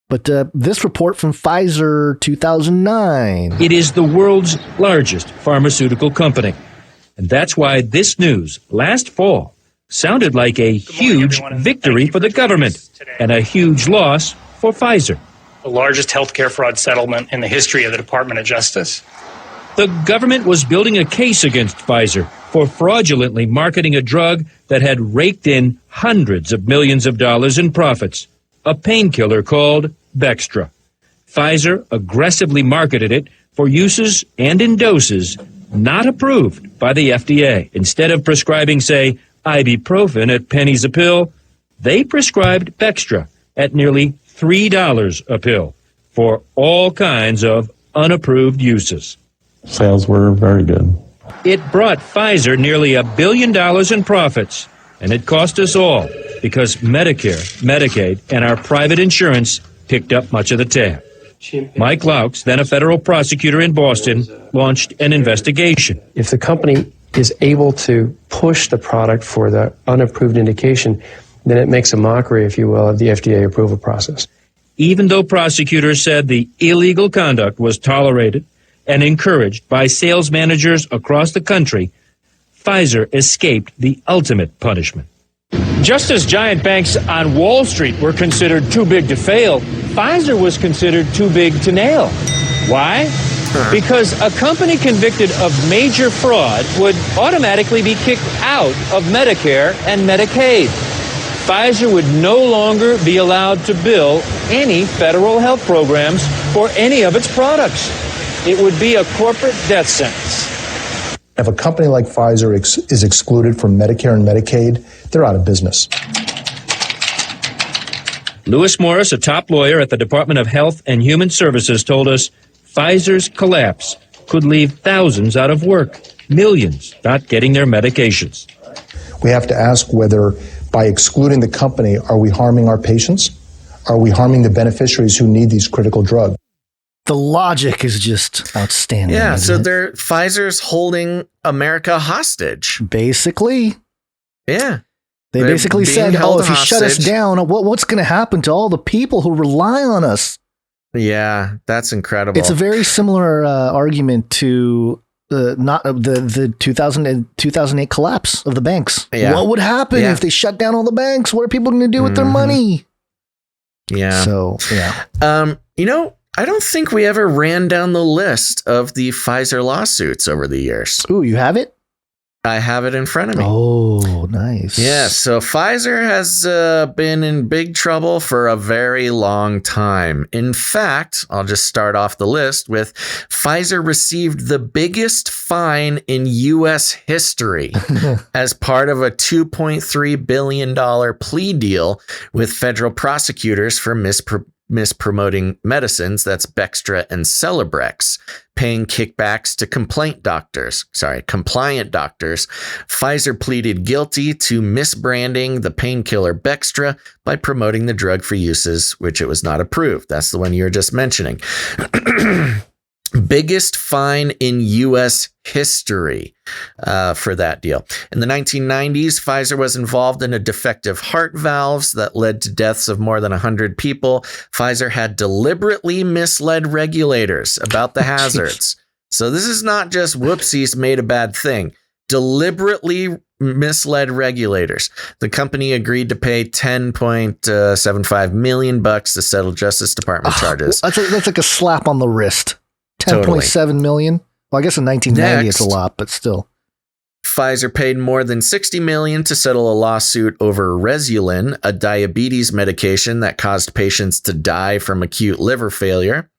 But this report from Pfizer 2009. It is the world's largest pharmaceutical company. And that's why this news last fall sounded like a huge victory for the government and a huge loss for Pfizer. The largest healthcare fraud settlement in the history of the Department of Justice. The government was building a case against Pfizer for fraudulently marketing a drug that had raked in hundreds of millions of dollars in profits, a painkiller called Bextra. Pfizer aggressively marketed it for uses and in doses not approved by the FDA. Instead of prescribing, say, ibuprofen at pennies a pill, they prescribed Bextra at nearly $3 a pill for all kinds of unapproved uses. Sales were very good. It brought Pfizer nearly $1 billion in profits, and it cost us all because Medicare, Medicaid, and our private insurance picked up much of the tab. Mike Laux, then a federal prosecutor in Boston, launched an investigation. If the company is able to push the product for the unapproved indication, then it makes a mockery, if you will, of the FDA approval process. Even though prosecutors said the illegal conduct was tolerated and encouraged by sales managers across the country, Pfizer escaped the ultimate punishment. Just as giant banks on Wall Street were considered too big to fail, Pfizer was considered too big to nail. Why? Because a company convicted of major fraud would automatically be kicked out of Medicare and Medicaid. Pfizer would no longer be allowed to bill any federal health programs for any of its products. It would be a corporate death sentence. If a company like Pfizer is excluded from Medicare and Medicaid, they're out of business. Lewis Morris, a top lawyer at the Department of Health and Human Services, told us Pfizer's collapse could leave thousands out of work, millions not getting their medications. We have to ask whether by excluding the company, are we harming our patients? Are we harming the beneficiaries who need these critical drugs? The logic is just outstanding. Yeah, so Pfizer's holding America hostage. Basically. Yeah. They basically said, if you shut us down, what's going to happen to all the people who rely on us? Yeah, that's incredible. It's a very similar argument to the 2008 collapse of the banks. Yeah. What would happen if they shut down all the banks? What are people going to do with their money? Yeah. So, yeah. I don't think we ever ran down the list of the Pfizer lawsuits over the years. Ooh, you have it? I have it in front of me. Oh, nice. Yeah, so Pfizer has been in big trouble for a very long time. In fact, I'll just start off the list with Pfizer received the biggest fine in U.S. history as part of a $2.3 billion plea deal with federal prosecutors for mispromoting medicines, that's Bextra and Celebrex, paying kickbacks to compliant doctors. Pfizer pleaded guilty to misbranding the painkiller Bextra by promoting the drug for uses which it was not approved. That's the one you were just mentioning. Biggest fine in U.S. history for that deal. In the 1990s, Pfizer was involved in a defective heart valves that led to deaths of more than 100 people. Pfizer had deliberately misled regulators about the hazards. So this is not just whoopsies, made a bad thing. Deliberately misled regulators. The company agreed to pay $10.75 million to settle Justice Department charges. That's like a slap on the wrist. $10.7 million. Well, I guess in 1990 it's a lot, but still. Pfizer paid more than $60 million to settle a lawsuit over Resulin, a diabetes medication that caused patients to die from acute liver failure.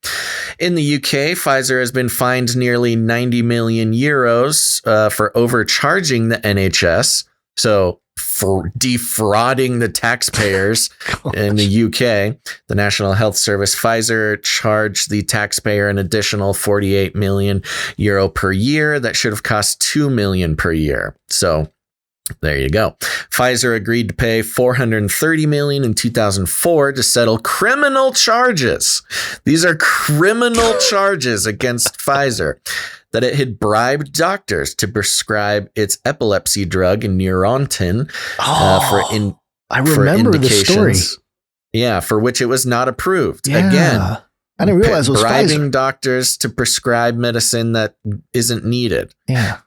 In the UK, Pfizer has been fined nearly 90 million euros for overcharging the NHS. So for defrauding the taxpayers in the UK, the National Health Service. Pfizer charged the taxpayer an additional 48 million euro per year. That should have cost 2 million per year. So there you go. Pfizer agreed to pay 430 million in 2004 to settle criminal charges. These are criminal charges against Pfizer, that it had bribed doctors to prescribe its epilepsy drug Neurontin I remember the story. Yeah, for which it was not approved. Yeah. Again, I didn't realize it was bribing Pfizer. doctors to prescribe medicine that isn't needed. Yeah.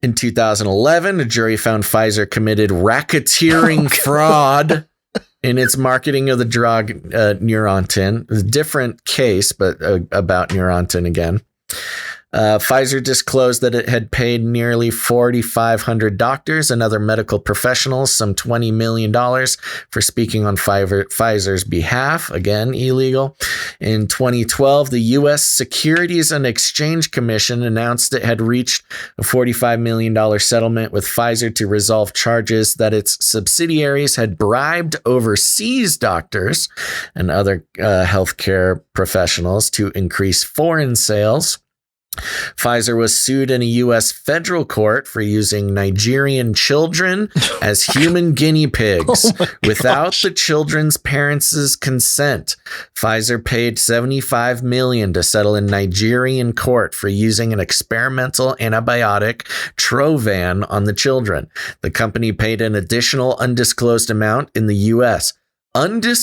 In 2011, a jury found Pfizer committed racketeering fraud in its marketing of the drug Neurontin. A different case, but about Neurontin again. Pfizer disclosed that it had paid nearly 4,500 doctors and other medical professionals some $20 million for speaking on Pfizer's behalf. Again, illegal. In 2012, the U.S. Securities and Exchange Commission announced it had reached a $45 million settlement with Pfizer to resolve charges that its subsidiaries had bribed overseas doctors and other healthcare professionals to increase foreign sales. Pfizer was sued in a U.S. federal court for using Nigerian children as human guinea pigs without the children's parents' consent. Pfizer paid $75 million to settle in Nigerian court for using an experimental antibiotic, Trovan, on the children. The company paid an additional undisclosed amount in the U.S. To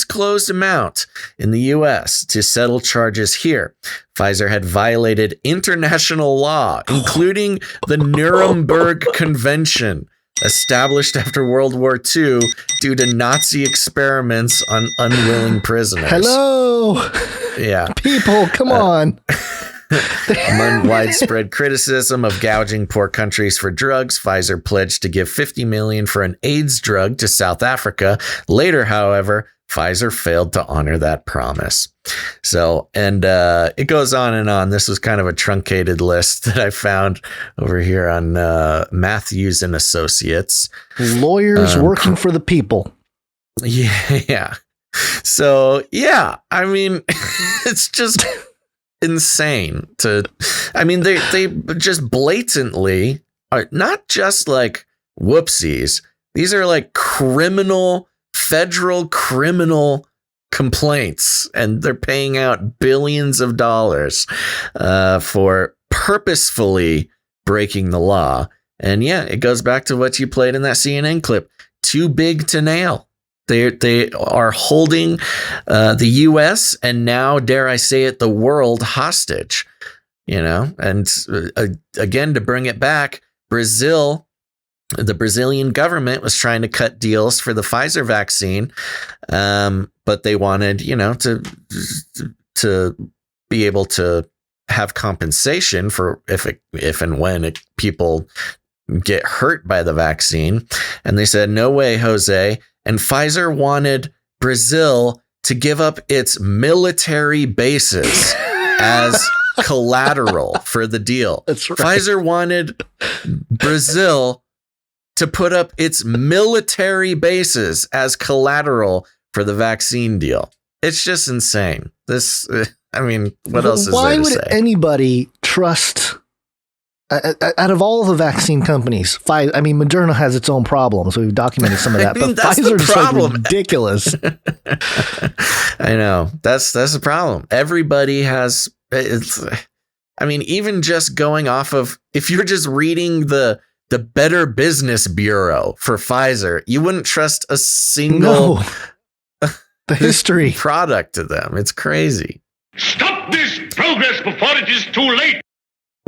settle charges here. Pfizer had violated international law, including the Nuremberg Convention, established after World War II due to Nazi experiments on unwilling prisoners. Hello. Yeah. People, come on. Among widespread criticism of gouging poor countries for drugs, Pfizer pledged to give $50 million for an AIDS drug to South Africa. Later, however, Pfizer failed to honor that promise. So, and it goes on and on. This was kind of a truncated list that I found over here on Matthews and Associates. Lawyers working for the people. Yeah. So, yeah, I mean, it's just insane they just blatantly are not just like whoopsies. These are like federal criminal complaints, and they're paying out billions of dollars for purposefully breaking the law. And yeah, it goes back to what you played in that CNN clip. Too big to nail. They are holding the U.S. and now, dare I say it, the world hostage, and again, to bring it back, Brazil, the Brazilian government was trying to cut deals for the Pfizer vaccine, but they wanted, to be able to have compensation for if and when people get hurt by the vaccine. And they said, no way, Jose. And Pfizer wanted Brazil to give up its military bases as collateral for the deal. That's right. Pfizer wanted Brazil to put up its military bases as collateral for the vaccine deal. It's just insane. What else is there to say? Why would anybody trust... out of all the vaccine companies, Moderna has its own problems. We've documented some of that, but Pfizer is like ridiculous. I know that's the problem. Everybody has. Even just going off of, if you're just reading the Better Business Bureau for Pfizer, you wouldn't trust a single the history product to them. It's crazy. Stop this progress before it is too late.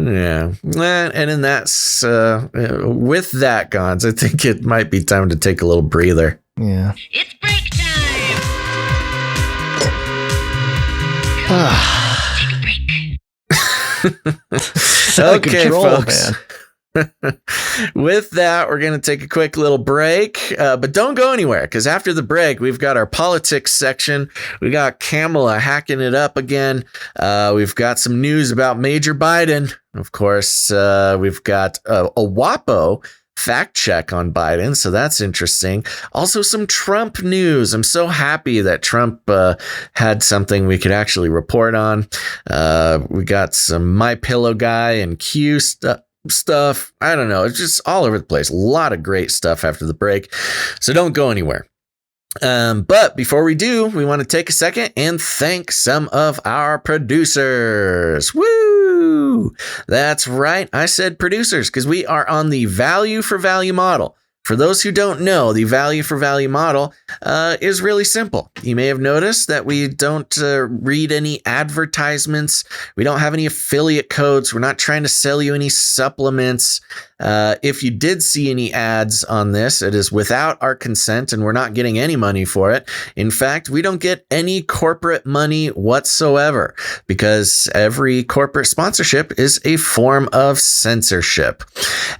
Yeah. And in that's with that, Gons, I think it might be time to take a little breather. Yeah. It's break time. Okay, control, folks. man. With that, we're going to take a quick little break, but don't go anywhere, because after the break, we've got our politics section. We got Kamala hacking it up again. We've got some news about Major Biden. Of course, we've got a WAPO fact check on Biden, so that's interesting. Also, some Trump news. I'm so happy that Trump had something we could actually report on. We got some My Pillow guy and Q stuff. I don't know. It's just all over the place. A lot of great stuff after the break. So don't go anywhere. But before we do, we want to take a second and thank some of our producers. Woo! That's right. I said producers because we are on the value for value model. For those who don't know, the value for value model is really simple. You may have noticed that we don't read any advertisements. We don't have any affiliate codes. We're not trying to sell you any supplements. If you did see any ads on this, it is without our consent and we're not getting any money for it. In fact, we don't get any corporate money whatsoever because every corporate sponsorship is a form of censorship.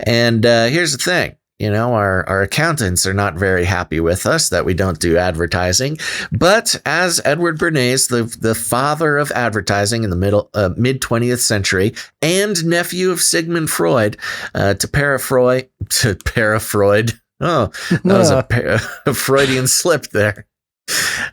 And here's the thing. You know, our accountants are not very happy with us that we don't do advertising. But as Edward Bernays, the father of advertising in the mid 20th century and nephew of Sigmund Freud, to paraphrase, oh, that was a Freudian slip there.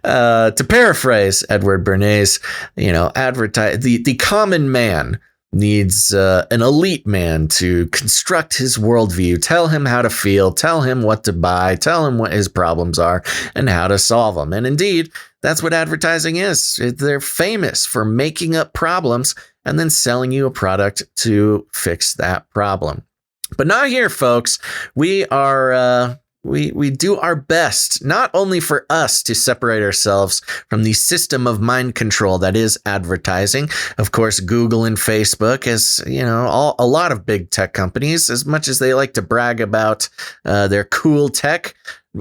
To paraphrase Edward Bernays, you know, the common man needs an elite man to construct his worldview, tell him how to feel, tell him what to buy, tell him what his problems are and how to solve them. And indeed, that's what advertising is. They're famous for making up problems and then selling you a product to fix that problem. But not here, folks. We are we do our best, not only for us to separate ourselves from the system of mind control that is advertising. Of course, Google and Facebook, as you know, a lot of big tech companies, as much as they like to brag about their cool tech,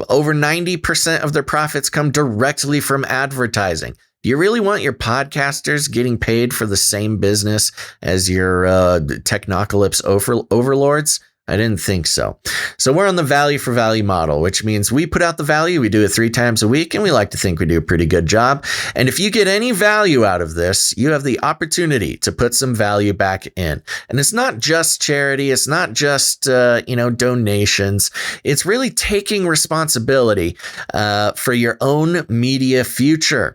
over 90% of their profits come directly from advertising. Do you really want your podcasters getting paid for the same business as your technocalypse overlords? I didn't think so. So we're on the value for value model, which means we put out the value, we do it 3 times a week, and we like to think we do a pretty good job. And if you get any value out of this, you have the opportunity to put some value back in. And it's not just charity. It's not just, donations. It's really taking responsibility for your own media future.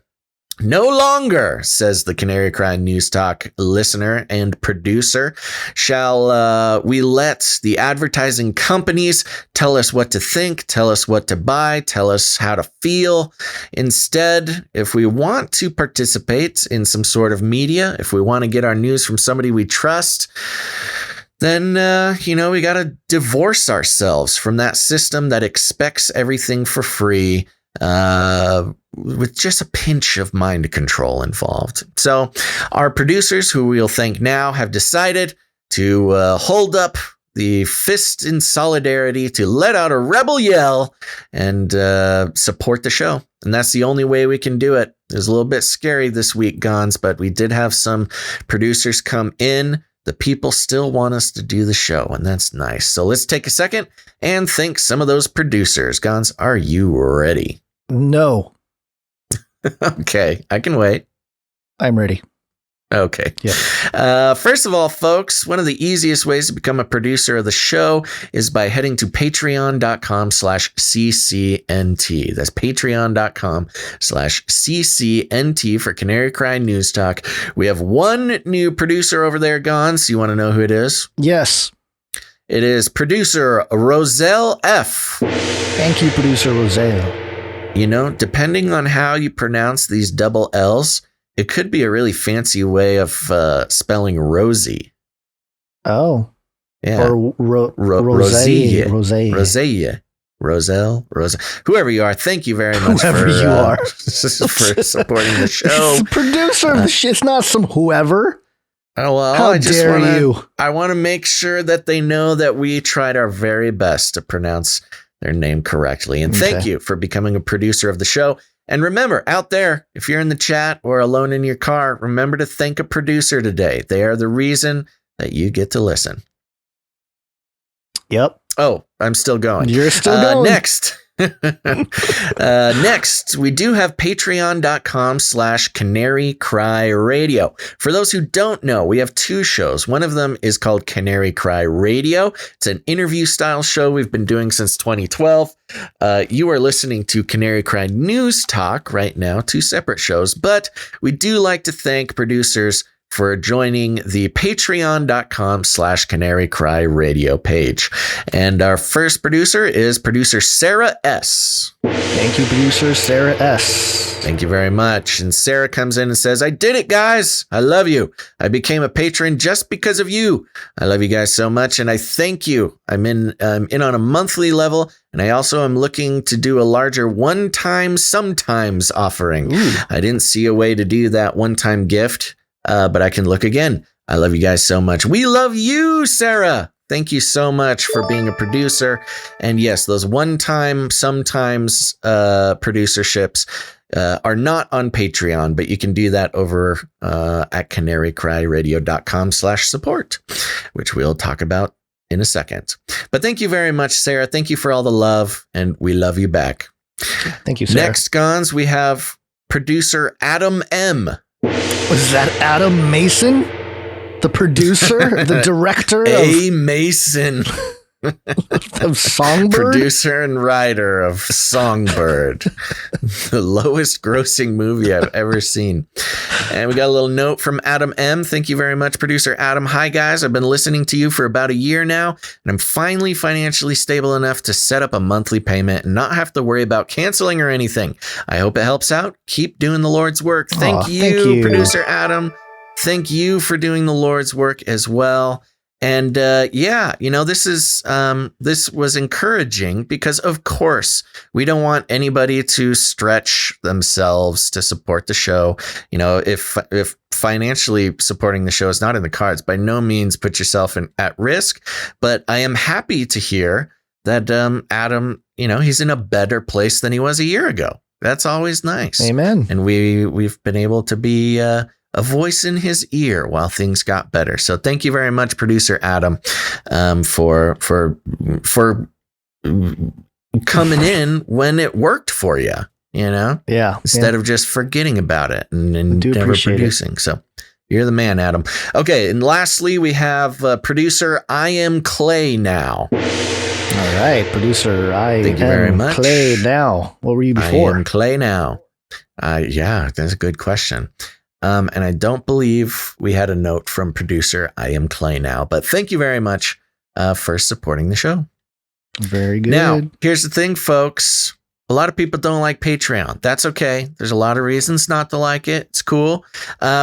No longer, says the Canary Cry News Talk listener and producer, shall we let the advertising companies tell us what to think, tell us what to buy, tell us how to feel. Instead, if we want to participate in some sort of media, if we want to get our news from somebody we trust, then, we got to divorce ourselves from that system that expects everything for free. With just a pinch of mind control involved. So our producers, who we'll thank now, have decided to hold up the fist in solidarity to let out a rebel yell and support the show. And that's the only way we can do it. It was a little bit scary this week, Gons, but we did have some producers come in. The people still want us to do the show, and that's nice. So let's take a second and thank some of those producers. Gons, are you ready? No. Okay, I can wait. I'm ready. Okay. Yeah. First of all, folks, one of the easiest ways to become a producer of the show is by heading to patreon.com/CCNT. That's patreon.com/CCNT for Canary Cry News Talk. We have one new producer over there, Gons. You want to know who it is? Yes. It is producer Roselle F. Thank you, producer Roselle. You know, depending on how you pronounce these double L's, it could be a really fancy way of spelling Rosie. Oh. Yeah. Or Rosie. Roselle. Whoever you are, thank you very much for supporting the show. It's the producer of the shit. It's not some whoever. Oh, well, How dare you? I want to make sure that they know that we tried our very best to pronounce their name correctly. And thank you for becoming a producer of the show. And remember, out there, if you're in the chat or alone in your car, remember to thank a producer today. They are the reason that you get to listen. Yep. Oh, I'm still going. You're still going. Next. Next, we do have patreon.com/Canary Cry Radio. For those who don't know, we have two shows. One of them is called Canary Cry Radio. It's an interview style show we've been doing since 2012. You are listening to Canary Cry News Talk right now, two separate shows, but we do like to thank producers for joining the patreon.com/Canary Cry Radio page. And our first producer is producer Sarah S. Thank you, producer Sarah S. Thank you very much. And Sarah comes in and says, I did it, guys. I love you. I became a patron just because of you. I love you guys so much, and I thank you. I'm in on a monthly level, and I also am looking to do a larger one-time sometimes offering. Ooh. I didn't see a way to do that one-time gift, but I can look again. I love you guys so much. We love you, Sarah. Thank you so much for being a producer. And yes, those one-time, sometimes producerships are not on Patreon, but you can do that over at canarycryradio.com/support, which we'll talk about in a second. But thank you very much, Sarah. Thank you for all the love, and we love you back. Thank you, Sarah. Next, Gons, we have producer Adam M. Was that Adam Mason? The producer? The director? A. Mason. Of Songbird? Producer and writer of Songbird. The lowest grossing movie I've ever seen. And we got a little note from Adam M. Thank you very much, producer Adam. Hi, guys. I've been listening to you for about a year now, and I'm finally financially stable enough to set up a monthly payment and not have to worry about canceling or anything. I hope it helps out. Keep doing the Lord's work. Thank you, producer Adam. Thank you for doing the Lord's work as well. And this was encouraging because, of course, we don't want anybody to stretch themselves to support the show. You know, if financially supporting the show is not in the cards, by no means put yourself at risk. But I am happy to hear that Adam, he's in a better place than he was a year ago. That's always nice. Amen. And we've been able to be a voice in his ear while things got better. So thank you very much, producer Adam, for coming in when it worked for you, Yeah. Instead of just forgetting about it and never producing. So you're the man, Adam. Okay. And lastly, we have producer I Am Clay Now. All right. Producer Thank you very much. Clay Now. What were you before? I Am Clay Now. Yeah, that's a good question. And I don't believe we had a note from producer I Am Clay Now, but thank you very much for supporting the show. Very good. Now, here's the thing, folks. A lot of people don't like Patreon. That's okay. There's a lot of reasons not to like it. It's cool.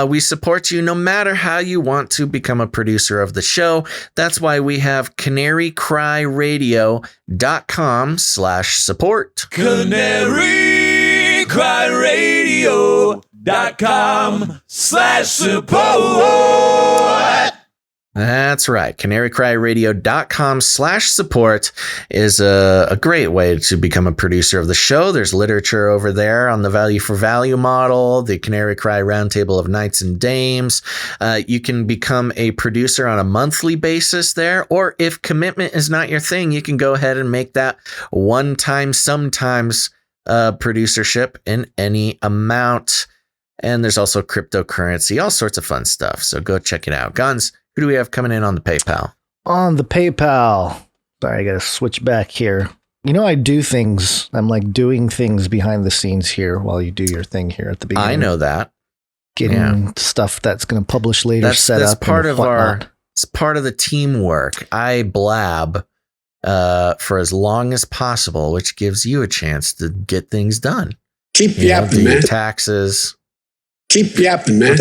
We support you no matter how you want to become a producer of the show. That's why we have canarycryradio.com/support. canarycryradio.com/support. That's right. canarycryradio.com/support is a great way to become a producer of the show. There's literature over there on the value for value model, the Canary Cry Roundtable of Knights and Dames. You can become a producer on a monthly basis there, or if commitment is not your thing, you can go ahead and make that one-time, sometimes producership in any amount. And there's also cryptocurrency, all sorts of fun stuff. So go check it out. Guns, who do we have coming in on the PayPal? On the PayPal. Sorry, I got to switch back here. I do things. I'm like doing things behind the scenes here while you do your thing here at the beginning. I know that. Getting stuff that's going to publish later that's up. Part of it's part of the teamwork. I blab for as long as possible, which gives you a chance to get things done. Keep yapping, man. Taxes. Keep yapping, man.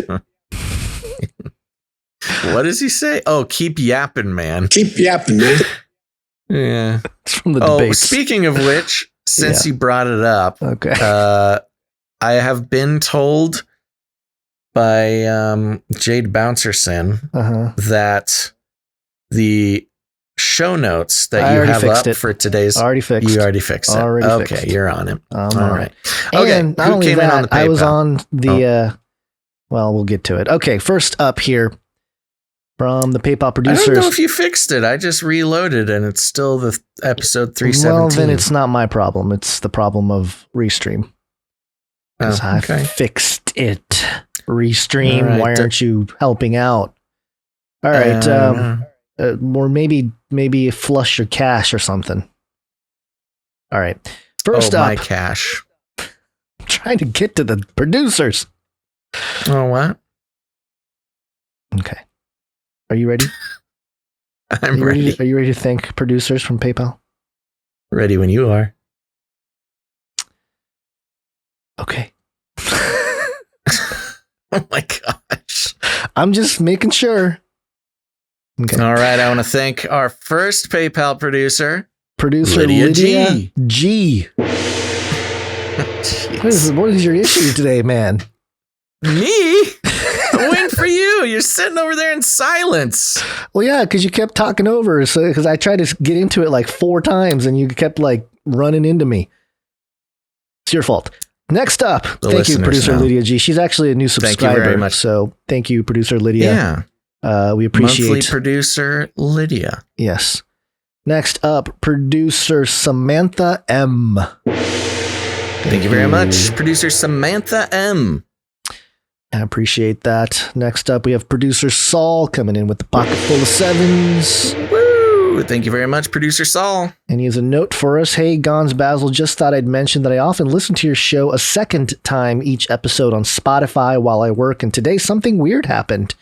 What does he say? Oh, keep yapping, man. Keep yapping, man. Yeah. It's from the debates. Speaking of which, since you brought it up, okay. I have been told by Jade Bouncerson that the show notes that you have up for today's already fixed. You already fixed it. Already okay, fixed. You're on it. All right. And Okay. not Who only came that, in on the PayPal? I was on the. Well, we'll get to it. Okay, first up here from the PayPal producers. I don't know if you fixed it. I just reloaded and it's still the episode 317. Well, then it's not my problem. It's the problem of Restream. Because I fixed it. Restream, All right. why aren't you helping out? All right. Or maybe flush your cash or something. All right. First up. My cash. I'm trying to get to the producers. Oh, what? Okay. Are you ready? I'm ready. Are you ready to thank producers from PayPal? Ready when you are. Okay. Oh my gosh. I'm just making sure. Okay. All right. I want to thank our first PayPal producer, Lydia G. What is your issue today, man? Me? I'm waiting for you. You're sitting over there in silence. Well, yeah, because you kept talking over. So, because I tried to get into it like 4 times and you kept like running into me. It's your fault. Next up, thank you, producer Lydia G. She's actually a new subscriber. Thank you very much. So thank you, producer Lydia. Yeah. We appreciate monthly producer Lydia. Yes. Next up, producer Samantha M. Thank you very much, producer Samantha M. I appreciate that. Next up, we have producer Saul coming in with the pocket full of 7s. Woo! Thank you very much, producer Saul. And he has a note for us. Hey, Gons Basil, just thought I'd mention that I often listen to your show a second time each episode on Spotify while I work, and today something weird happened.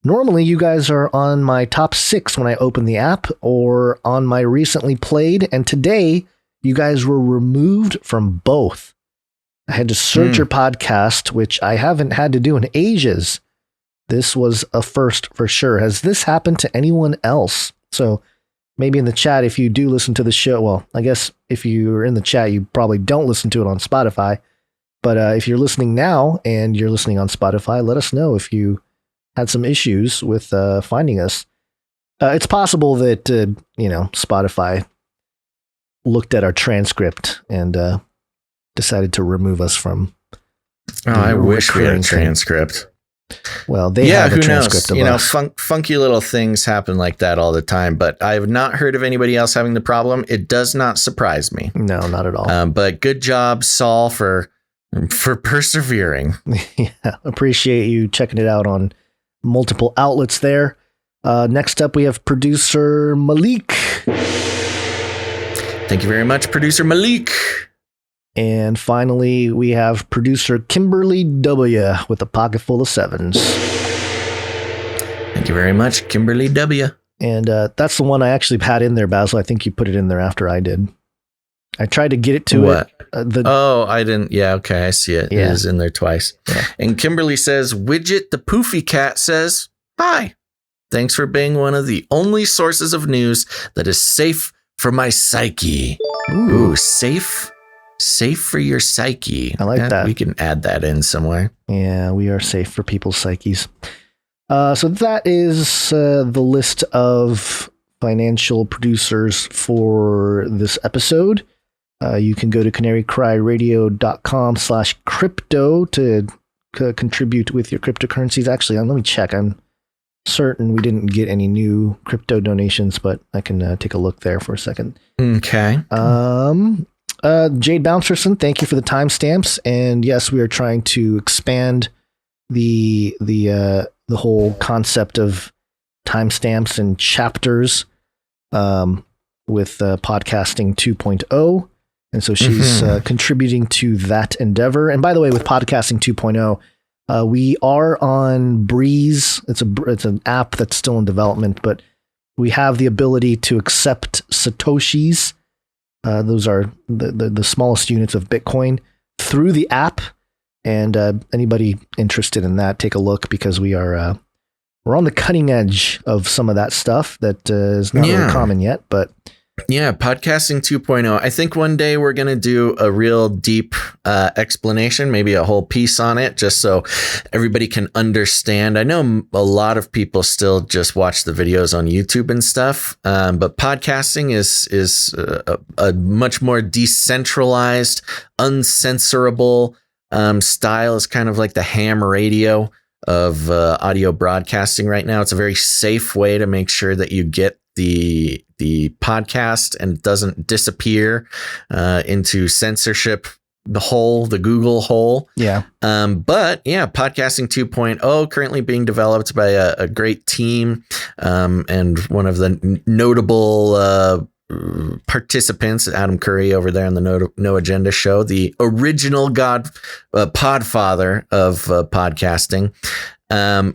Normally, you guys are on my top 6 when I open the app or on my recently played, and today you guys were removed from both. I had to search your podcast, which I haven't had to do in ages. This was a first for sure. Has this happened to anyone else? So maybe in the chat, if you do listen to the show, well, I guess if you're in the chat, you probably don't listen to it on Spotify. But if you're listening now and you're listening on Spotify, let us know if you had some issues with finding us. It's possible that, Spotify looked at our transcript and decided to remove us from. Oh, I wish we had a transcript. Well, they have a transcript knows? of us. Funky little things happen like that all the time, but I have not heard of anybody else having the problem. It does not surprise me. No, not at all. But good job, Saul, for persevering. Yeah, appreciate you checking it out on multiple outlets there. Next up, we have producer Malik. Thank you very much, producer Malik. And finally, we have producer Kimberly W. with a pocket full of 7s. Thank you very much, Kimberly W. And that's the one I actually had in there, Basil. I think you put it in there after I did. I tried to get it to what? I didn't. Yeah, okay, I see it. Yeah. It is in there twice. Yeah. And Kimberly says, Widget the Poofy Cat says, hi. Thanks for being one of the only sources of news that is safe for my psyche. Ooh, safe for your psyche. I like that. We can add that in somewhere. Yeah, we are safe for people's psyches. So that is the list of financial producers for this episode. You can go to canarycryradio.com/crypto to contribute with your cryptocurrencies. Actually, let me check. I'm certain we didn't get any new crypto donations, but I can take a look there for a second. Okay. Jade Bouncerson, thank you for the timestamps. And yes, we are trying to expand the whole concept of timestamps and chapters with podcasting 2.0. And so she's contributing to that endeavor. And by the way, with podcasting 2.0, we are on Breeze. It's an app that's still in development, but we have the ability to accept Satoshis. Those are the smallest units of Bitcoin through the app. And anybody interested in that, take a look, because we're on the cutting edge of some of that stuff that is not really common yet, but Yeah, podcasting 2.0. I think one day we're going to do a real deep explanation, maybe a whole piece on it, just so everybody can understand. I know a lot of people still just watch the videos on YouTube and stuff, but podcasting is a much more decentralized, uncensorable style. Is kind of like the ham radio of audio broadcasting right now. It's a very safe way to make sure that you get the podcast and it doesn't disappear into censorship, the Google hole. Yeah. But yeah, podcasting 2.0 currently being developed by a great team. And one of the notable participants, Adam Curry over there on the No Agenda show, the original podfather of podcasting,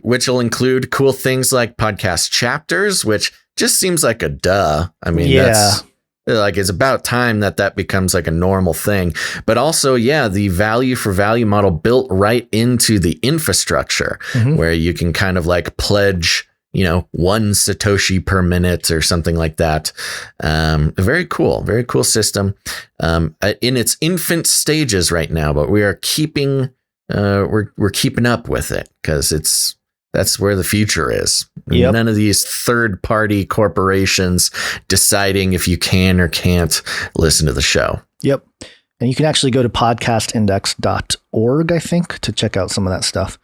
which will include cool things like podcast chapters, which just seems like a duh. I mean, that's like, it's about time that becomes like a normal thing. But also, yeah, the value for value model built right into the infrastructure, where you can kind of like pledge, 1 Satoshi per minute or something like that. Very cool system. In its infant stages right now, but we are keeping up with it because that's where the future is. Yep. None of these third-party corporations deciding if you can or can't listen to the show. Yep. And you can actually go to podcastindex.org, I think, to check out some of that stuff.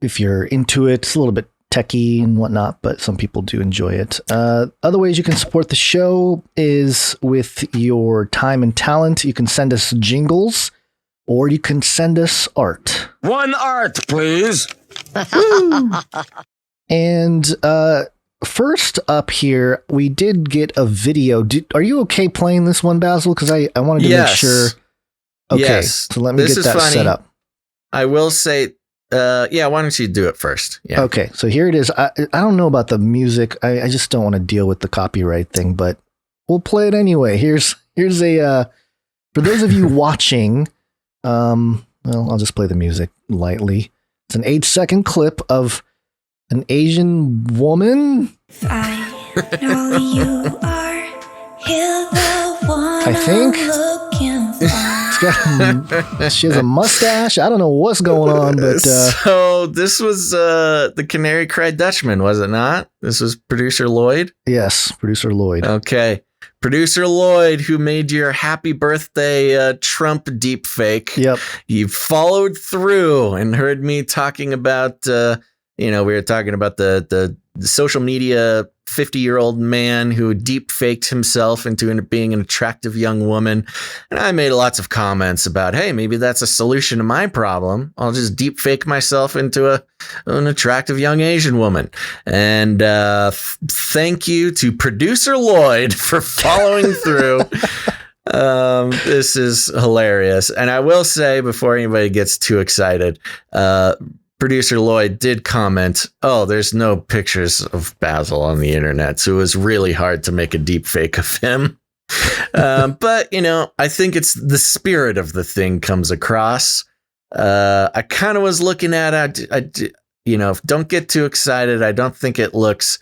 If you're into it, it's a little bit techie and whatnot, but some people do enjoy it. Other ways you can support the show is with your time and talent. You can send us jingles, or you can send us art. One art, please. And first up here, we did get a video. Are you okay playing this one, Basil? Because I wanted to make sure. Okay, yes. So let me get that set up. I will say, why don't you do it first? Yeah. Okay, so here it is. I don't know about the music. I just don't want to deal with the copyright thing, but we'll play it anyway. Here's a for those of you watching. Well, I'll just play the music lightly. It's an 8-second clip of an Asian woman. I think. She has a mustache. I don't know what's going on, but so this was the Canary Cry Dutchman, was it not? This was producer Lloyd. Yes, producer Lloyd. Okay, producer Lloyd, who made your happy birthday Trump deepfake. Yep, you followed through and heard me talking about. We were talking about the social media 50-year-old man who deep faked himself into being an attractive young woman. And I made lots of comments about, hey, maybe that's a solution to my problem. I'll just deep fake myself into an attractive young Asian woman. And thank you to producer Lloyd for following through. This is hilarious. And I will say, before anybody gets too excited, producer Lloyd did comment, there's no pictures of Basil on the internet, so it was really hard to make a deep fake of him. But, I think it's the spirit of the thing comes across. I kind of was looking at it. Don't get too excited. I don't think it looks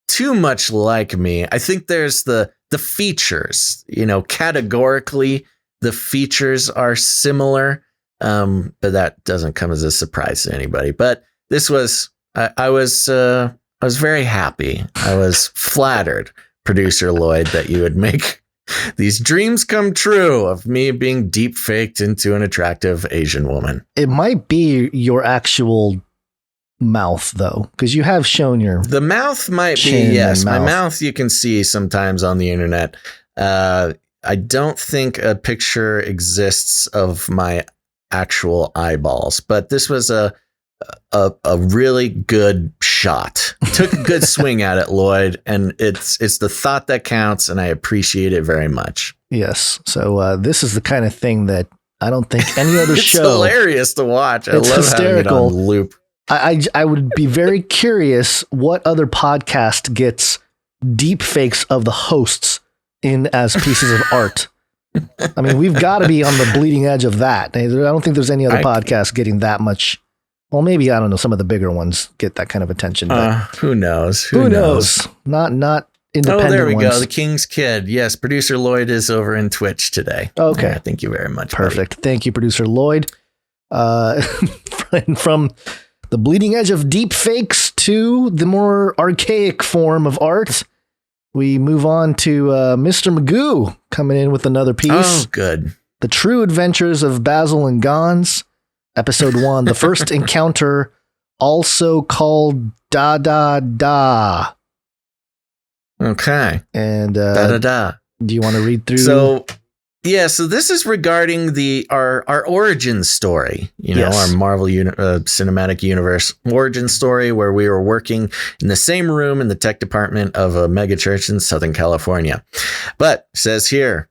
too much like me. I think there's the features, categorically, the features are similar. But that doesn't come as a surprise to anybody. But this was, I was very happy. I was flattered, producer Lloyd, that you would make these dreams come true of me being deep faked into an attractive Asian woman. It might be your actual mouth, though, because you have shown the mouth might be, yes. My mouth you can see sometimes on the internet. I don't think a picture exists of my actual eyeballs, but this was a really good shot. Took a good swing at it, Lloyd, and it's the thought that counts, and I appreciate it very much. Yes. So this is the kind of thing that I don't think any other show. It's hilarious to watch. I love hysterical. having it on loop. I would be very curious what other podcast gets deep fakes of the hosts in as pieces of art. I mean, we've got to be on the bleeding edge of that. I don't think there's any other podcast getting that much. Well, maybe, I don't know, some of the bigger ones get that kind of attention. But who knows? Who knows? Not independent there we ones. go. The King's Kid. Yes, producer Lloyd is over in Twitch today. Okay. Yeah, thank you very much. Perfect. Thank you, producer Lloyd. From the bleeding edge of deep fakes to the more archaic form of art, we move on to Mr. Magoo coming in with another piece. Oh, good. The True Adventures of Basil and Gons, episode 1, the first encounter, also called Da Da Da. Okay. And Da Da Da. Do you want to read through? So this is regarding our origin story, Yes. our Marvel Cinematic Universe origin story, where we were working in the same room in the tech department of a mega church in Southern California. But it says here,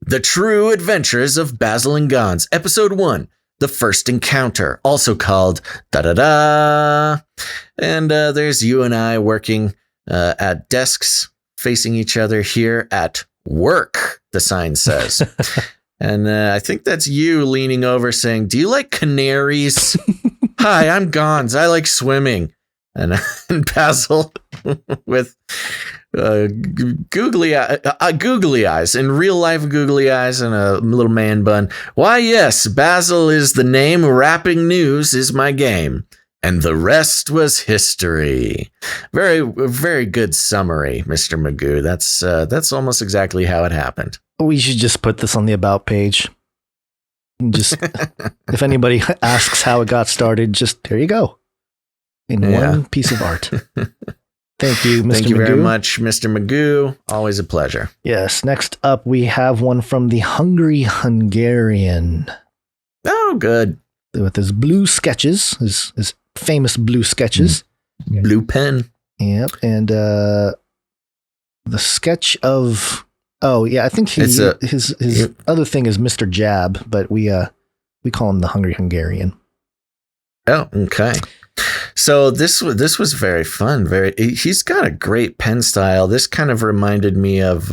The True Adventures of Basil and Gons, episode 1, the first encounter, also called Da Da Da. And there's you and I working at desks facing each other here at work, the sign says. And I think that's you leaning over saying, do you like canaries? Hi, I'm Gons. I like swimming. And Basil with googly eyes, in real life googly eyes and a little man bun. Why, yes, Basil is the name. Rapping news is my game. And the rest was history. Very, very good summary, Mr. Magoo. That's almost exactly how it happened. We should just put this on the about page. Just if anybody asks how it got started, just there you go. In one piece of art. Thank you, Mr. Thank you Magoo. very much, Mr. Magoo. Always a pleasure. Yes. Next up, we have one from the Hungry Hungarian. Oh, good. With his blue sketches, his famous blue sketches. Blue pen. Yep. And the sketch of, I think his other thing is Mr. Jab, but we call him the Hungry Hungarian. Oh, okay. So this was very fun. He's got a great pen style. This kind of reminded me of,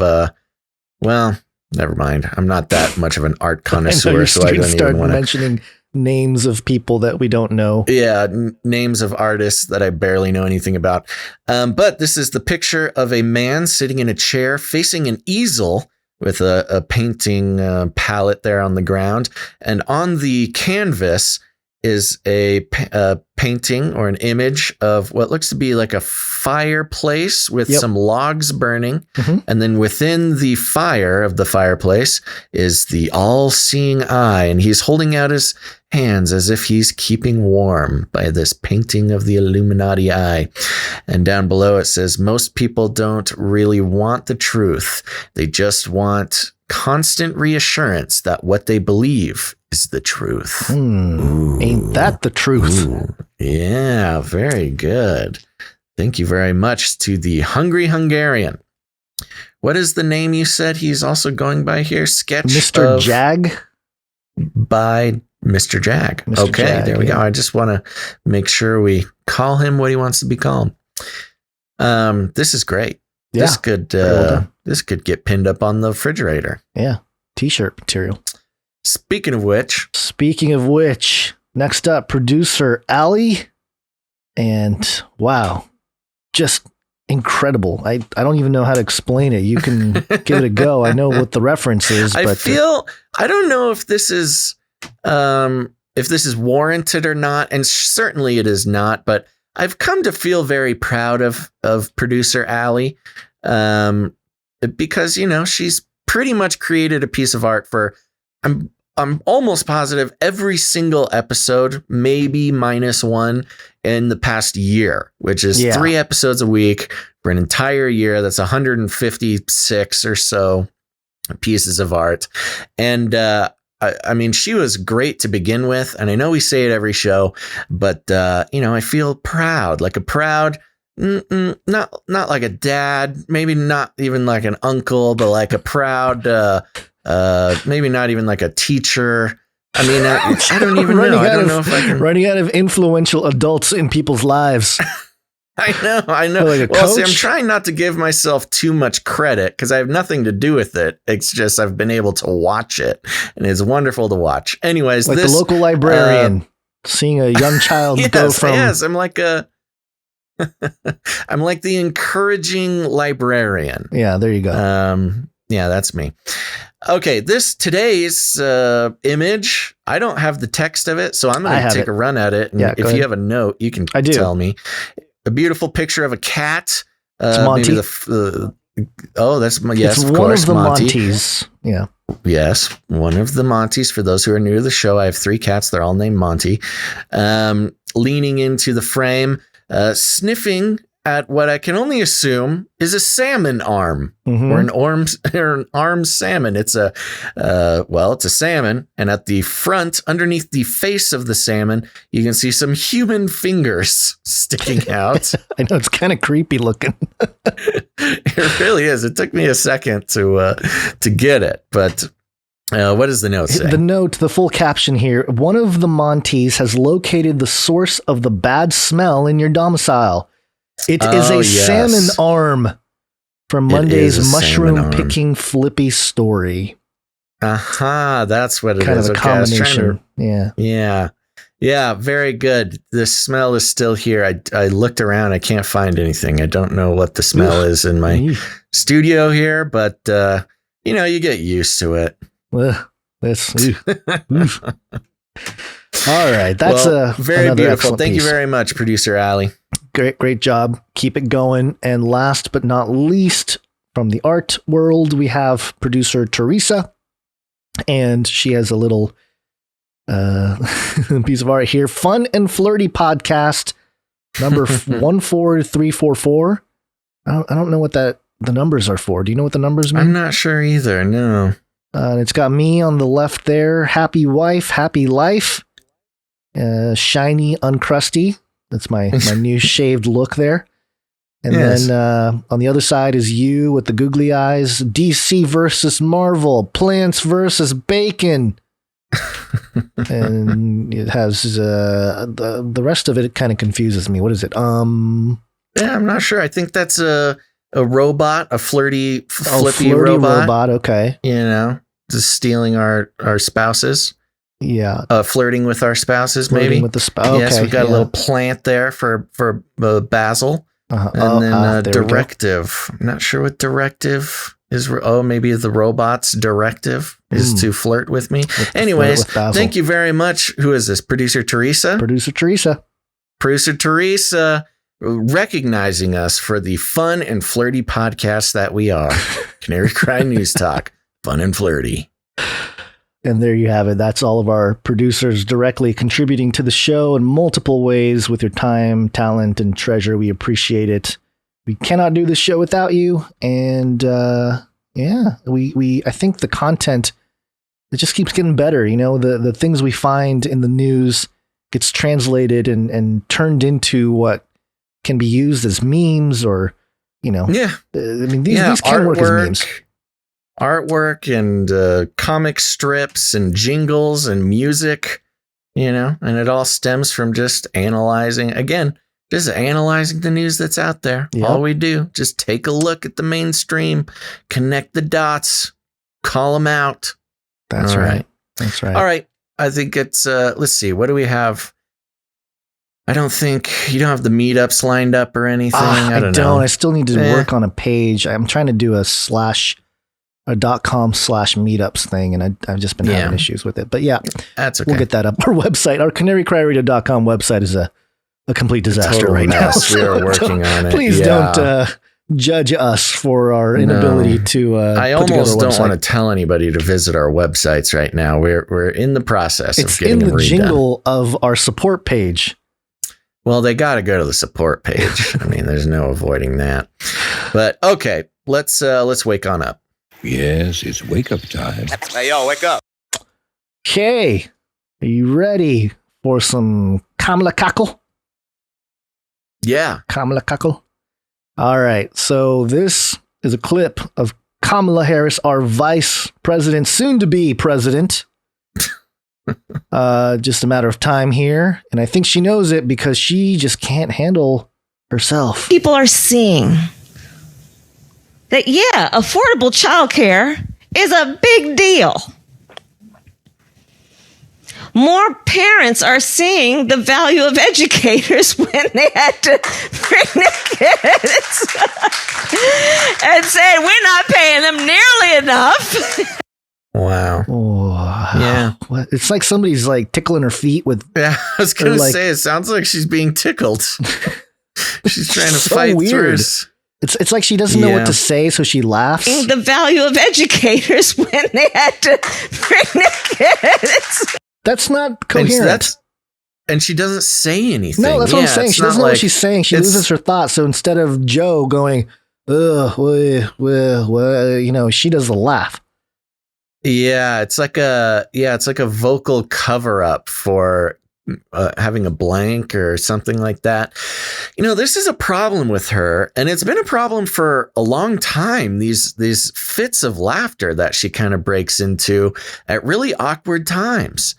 never mind. I'm not that much of an art connoisseur, so I don't even want to mentioning names of people that we don't know. Yeah, names of artists that I barely know anything about. But this is the picture of a man sitting in a chair facing an easel with a painting palette there on the ground. And on the canvas is a painting or an image of what looks to be like a fireplace with some logs burning. Mm-hmm. And then within the fire of the fireplace is the all-seeing eye. And he's holding out his hands as if he's keeping warm by this painting of the Illuminati eye. And down below it says, most people don't really want the truth. They just want constant reassurance that what they believe is the truth. Ain't that the truth? Ooh. Yeah, very good. Thank you very much to the Hungry Hungarian. What is the name you said he's also going by here? Sketch Mr. Jag? By Mr. Jag. Mr. Okay, Jag, there we go. I just want to make sure we call him what he wants to be called. This is great. Yeah, this could get pinned up on the refrigerator. Yeah, t-shirt material. Speaking of which, next up, producer Ali. And wow, just incredible. I don't even know how to explain it. You can give it a go. I know what the reference is, but I don't know if this is warranted or not, and certainly it is not, but I've come to feel very proud of producer Ali, because she's pretty much created a piece of art for I'm almost positive every single episode, maybe minus one, in the past year, which is 3 episodes a week for an entire year. That's 156 or so pieces of art. And I mean, she was great to begin with. And I know we say it every show, but, I feel proud, like a proud, not like a dad, maybe not even like an uncle, but like a proud, maybe not even like a teacher. I mean, I don't even know. I don't know if I can. Running out of influential adults in people's lives. I know. Like well, see, I'm trying not to give myself too much credit because I have nothing to do with it. It's just I've been able to watch it, and it's wonderful to watch. Anyways, like the local librarian seeing a young child go from. Yes, I'm like a. I'm like the encouraging librarian. Yeah, there you go. Yeah, that's me. Okay, today's image, I don't have the text of it, so I'm going to take a run at it. And if you have a note, you can tell me. A beautiful picture of a cat. It's Monty. That's yes, it's of one course, of the Monty. Monties. Yeah. Yes, one of the Monties. For those who are new to the show, I have 3 cats. They're all named Monty. Leaning into the frame, sniffing at what I can only assume is a salmon arm or an armed salmon. It's it's a salmon. And at the front, underneath the face of the salmon, you can see some human fingers sticking out. I know, it's kind of creepy looking. It really is. It took me a second to get it, but what does the note say? The full caption here. One of the Monties has located the source of the bad smell in your domicile. It is a salmon arm from Monday's mushroom picking Flippy story. Aha, that's what it kind is. Kind of a combination. Yeah, very good. The smell is still here. I looked around. I can't find anything. I don't know what the smell is in my studio here, but you get used to it. All right, that's very beautiful. Thank you very much, Producer Allie. Great job. Keep it going. And last but not least, from the art world, we have producer Teresa, and she has a little piece of art here. Fun and Flirty podcast number 14344. I don't know what the numbers are for. Do you know what the numbers mean? I'm not sure either. No. It's got me on the left there. Happy wife, happy life. Shiny, uncrusty. That's my new shaved look there. And then on the other side is you with the googly eyes. DC versus Marvel. Plants versus Bacon. And it has the rest of it kind of confuses me. What is it? I'm not sure. I think that's a robot, a flippy robot. Okay. Just stealing our spouses. Yeah. Flirting with our spouses, flirting maybe. With the spouse. Yes, we got a little plant there for Basil. And then directive. I'm not sure what directive is. Maybe the robot's directive is to flirt with me. Anyways, thank you very much. Who is this? Producer Teresa? Producer Teresa, recognizing us for the fun and flirty podcast that we are. Canary Cry News Talk. Fun and flirty. And there you have it. That's all of our producers directly contributing to the show in multiple ways with your time, talent, and treasure. We appreciate it. We cannot do this show without you. And I think the content, it just keeps getting better. The things we find in the news gets translated and turned into what can be used as memes or, these can work as memes. Artwork and comic strips and jingles and music, and it all stems from just analyzing the news that's out there. Yep. All we do, just take a look at the mainstream, connect the dots, call them out. That's right. That's right. All right. I think it's, let's see, what do we have? I don't think you don't have the meetups lined up or anything. I don't know. I still need to work on a page. I'm trying to do a .com/meetups thing, and I've just been having issues with it. But that's okay. We'll get that up. Our website, our canarycryradio.com website is a complete disaster right now. We are working on it. Please don't judge us for our inability to. I almost don't want to tell anybody to visit our websites right now. We're in the process of getting them redone. It's in the jingle of our support page. Well, they got to go to the support page. I mean, there's no avoiding that. But okay, let's wake on up. Yes, it's wake up time. Hey, yo, wake up. Okay, are you ready for some Kamala cackle? Yeah. Kamala cackle. All right, so this is a clip of Kamala Harris, our vice president, soon to be president. Just a matter of time here. And I think she knows it because she just can't handle herself. People are seeing that, affordable childcare is a big deal. more parents are seeing the value of educators when they had to bring their kids and said, we're not paying them nearly enough. Wow. Oh, yeah. What? It's like somebody's like tickling her feet with. Yeah, I was going to say, it sounds like she's being tickled. She's trying to fight through. It's like she doesn't know what to say, so she laughs. The value of educators when they had to bring their kids. That's not coherent. And she doesn't say anything. No, that's what I'm saying. She doesn't know what she's saying. She loses her thoughts. So instead of Joe going, she does the laugh. Yeah, it's like a vocal cover up for having a blank or something like that. This is a problem with her, and it's been a problem for a long time. These fits of laughter that she kind of breaks into at really awkward times.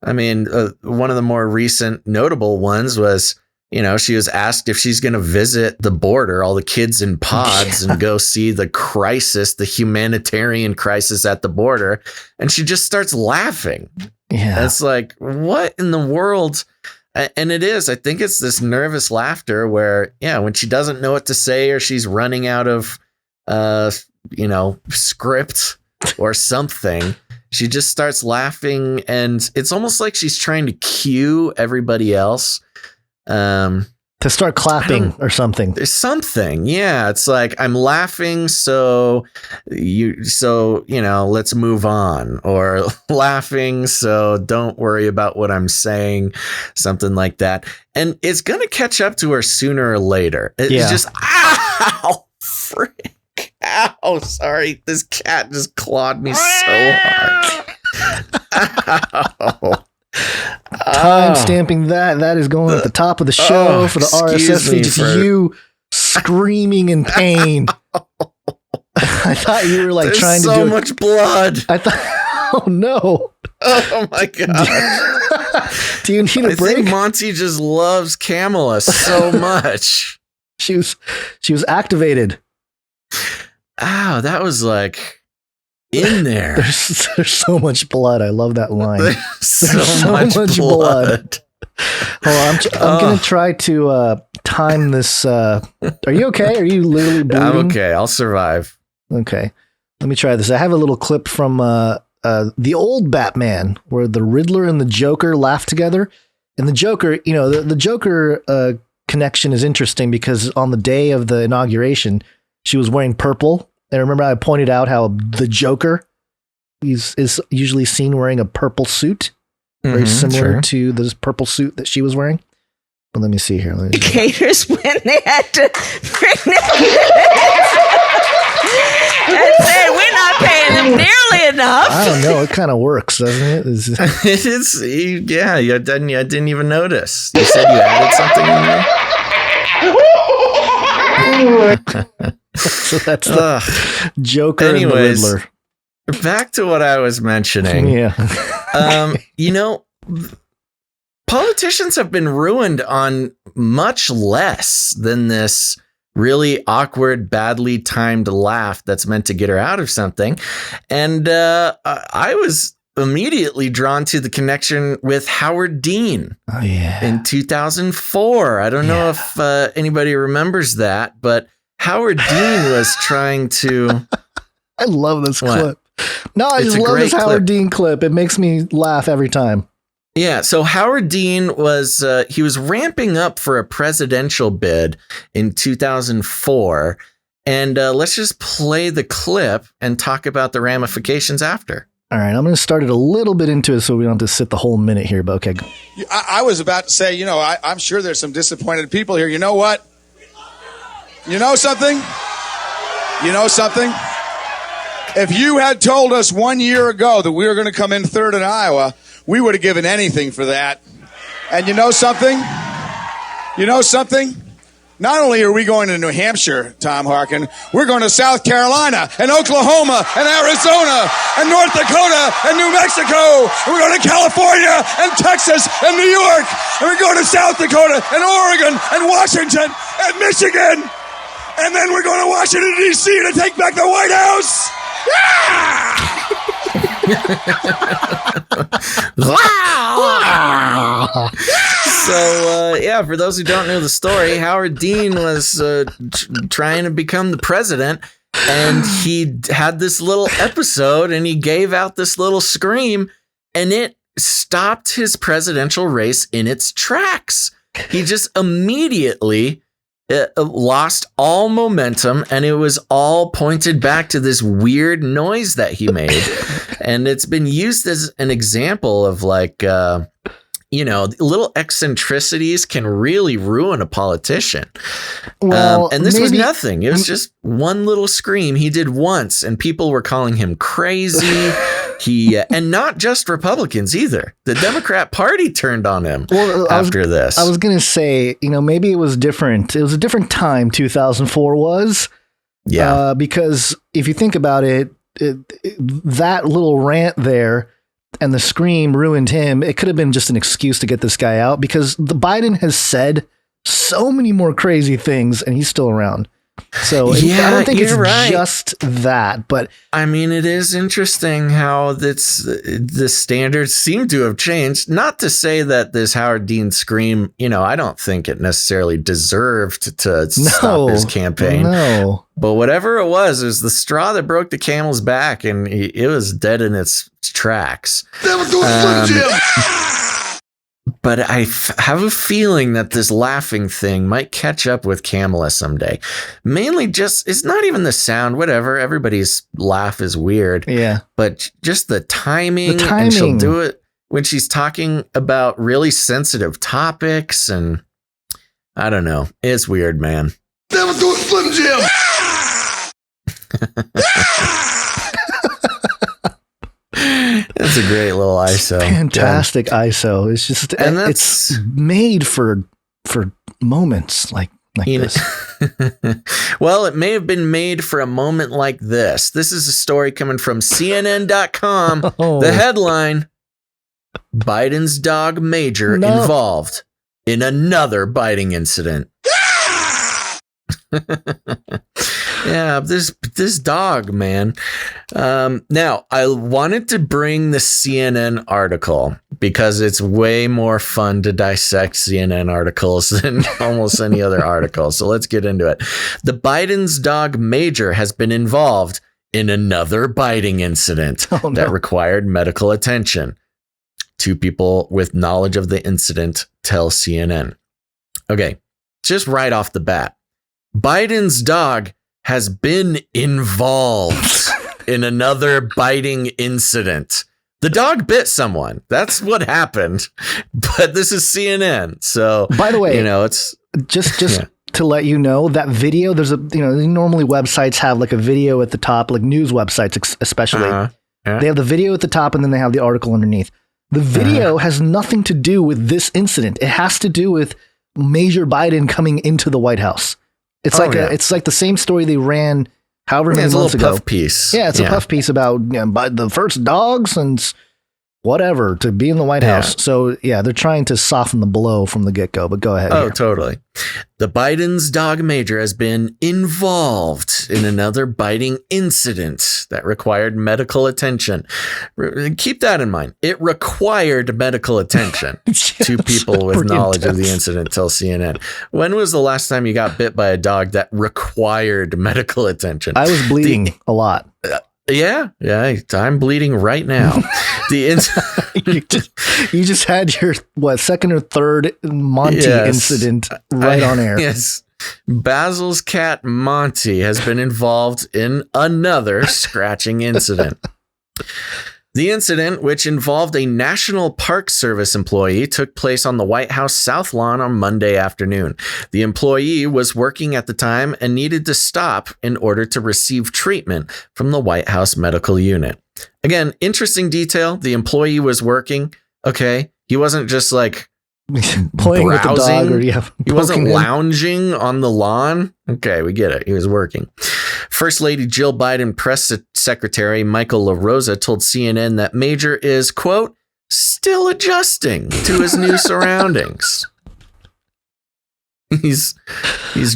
I mean, one of the more recent notable ones was, she was asked if she's going to visit the border, all the kids in pods, and go see the crisis, the humanitarian crisis at the border. And she just starts laughing. Yeah. It's like, what in the world? And it is, I think it's this nervous laughter where, when she doesn't know what to say or she's running out of, script or something, she just starts laughing. And it's almost like she's trying to cue everybody else to start clapping or something. There's something. Yeah. It's like, I'm laughing. So let's move on, or laughing. So don't worry about what I'm saying. Something like that. And it's going to catch up to her sooner or later. It's just, ow, frick. Ow. Sorry. This cat just clawed me so hard. Ow. Time stamping that is going at the top of the show for the RSS feed. Just you screaming in pain. I thought you were like trying to do so much blood. I thought, oh no. Oh my god. Do you need a break? I think Monty just loves Kamala so much. She was activated. Ow, that was like in there. There's so much blood. I love that line. There's so much blood. Hold on, I'm going to try to time this. Are you okay? Are you literally bleeding? I'm okay. I'll survive. Okay. Let me try this. I have a little clip from the old Batman where the Riddler and the Joker laugh together. And the Joker, the Joker connection is interesting because on the day of the inauguration, she was wearing purple. And remember, I pointed out how the Joker is usually seen wearing a purple suit, very similar to this purple suit that she was wearing. But let me see here. Educators when they had to bring their kids and said, we're not paying them nearly enough. I don't know. It kind of works, doesn't it? It is. Yeah, I didn't even notice. You said you added something in there? So that's the Joker and the Riddler. Back to what I was mentioning. Yeah. Politicians have been ruined on much less than this really awkward, badly timed laugh that's meant to get her out of something. And I was immediately drawn to the connection with Howard Dean. Oh, yeah. In 2004. I don't know if anybody remembers that, but Howard Dean was trying to... I love this clip. No, I just love this Howard Dean clip. It makes me laugh every time. Yeah, so Howard Dean was he was ramping up for a presidential bid in 2004. And let's just play the clip and talk about the ramifications after. All right, I'm going to start it a little bit into it so we don't have to sit the whole minute here, but okay. I was about to say, I'm sure there's some disappointed people here. You know what? You know something? If you had told us 1 year ago that we were going to come in third in Iowa, we would have given anything for that. And you know something? Not only are we going to New Hampshire, Tom Harkin, we're going to South Carolina and Oklahoma and Arizona and North Dakota and New Mexico. And we're going to California and Texas and New York. And we're going to South Dakota and Oregon and Washington and Michigan. And then we're going to Washington, D.C. to take back the White House. Yeah! Wow! For those who don't know the story, Howard Dean was trying to become the president, and he had this little episode, and he gave out this little scream, and it stopped his presidential race in its tracks. He just immediately lost all momentum, and it was all pointed back to this weird noise that he made. And it's been used as an example of like, little eccentricities can really ruin a politician. Well, and this was nothing. It was just one little scream he did once, and people were calling him crazy. And not just Republicans either. The Democrat Party turned on him after this. I was going to say, maybe it was different. It was a different time, 2004 was. Yeah. Because if you think about it, that little rant there and the scream ruined him. It could have been just an excuse to get this guy out, because the Biden has said so many more crazy things and he's still around. So I don't think it's just that, but I mean, it is interesting how the standards seem to have changed. Not to say that this Howard Dean scream, I don't think it necessarily deserved to stop his campaign. No. But whatever it was the straw that broke the camel's back, and it was dead in its tracks. That was doing Slim Jim. But I have a feeling that this laughing thing might catch up with Kamala someday. Mainly just, it's not even the sound, whatever. Everybody's laugh is weird. Yeah. But just the timing. And she'll do it when she's talking about really sensitive topics. And I don't know. It's weird, man. That was doing Slim Jim. That's a great little ISO. Fantastic ISO. It's just, and it's made for moments like this. Well, it may have been made for a moment like this. This is a story coming from CNN.com. The headline: Biden's dog Major involved in another biting incident. Yeah, this dog, man. Now, I wanted to bring the CNN article because it's way more fun to dissect CNN articles than almost any other article. So let's get into it. The Biden's dog Major has been involved in another biting incident that required medical attention. 2 people with knowledge of the incident tell CNN. Okay, just right off the bat, Biden's dog has been involved in another biting incident. The dog bit someone. That's what happened. But this is CNN. So, by the way, it's just to let you know, that video, there's normally websites have like a video at the top, like news websites, especially. They have the video at the top and then they have the article underneath. The video has nothing to do with this incident. It has to do with Major Biden coming into the White House. It's it's like the same story they ran however many months ago. Puff piece. Yeah, it's a puff piece about the first dog since whatever to be in the White House. So they're trying to soften the blow from the get-go, but go ahead. Oh, totally. The Biden's dog Major has been involved in another biting incident that required medical attention. Keep that in mind. It required medical attention. 2 people with knowledge of the incident tell CNN. When was the last time you got bit by a dog that required medical attention? I was bleeding a lot. Yeah, I'm bleeding right now. You just had your second or third Monty incident right on air. Yes. Basil's cat Monty has been involved in another scratching incident. The incident, which involved a National Park Service employee, took place on the White House South Lawn on Monday afternoon. The employee was working at the time and needed to stop in order to receive treatment from the White House medical unit. Again, interesting detail. The employee was working. Okay. He wasn't just like playing with the dog, or he wasn't lounging on the lawn. Okay, we get it. He was working. First Lady Jill Biden press secretary Michael LaRosa told CNN that Major is, quote, still adjusting to his new surroundings. He's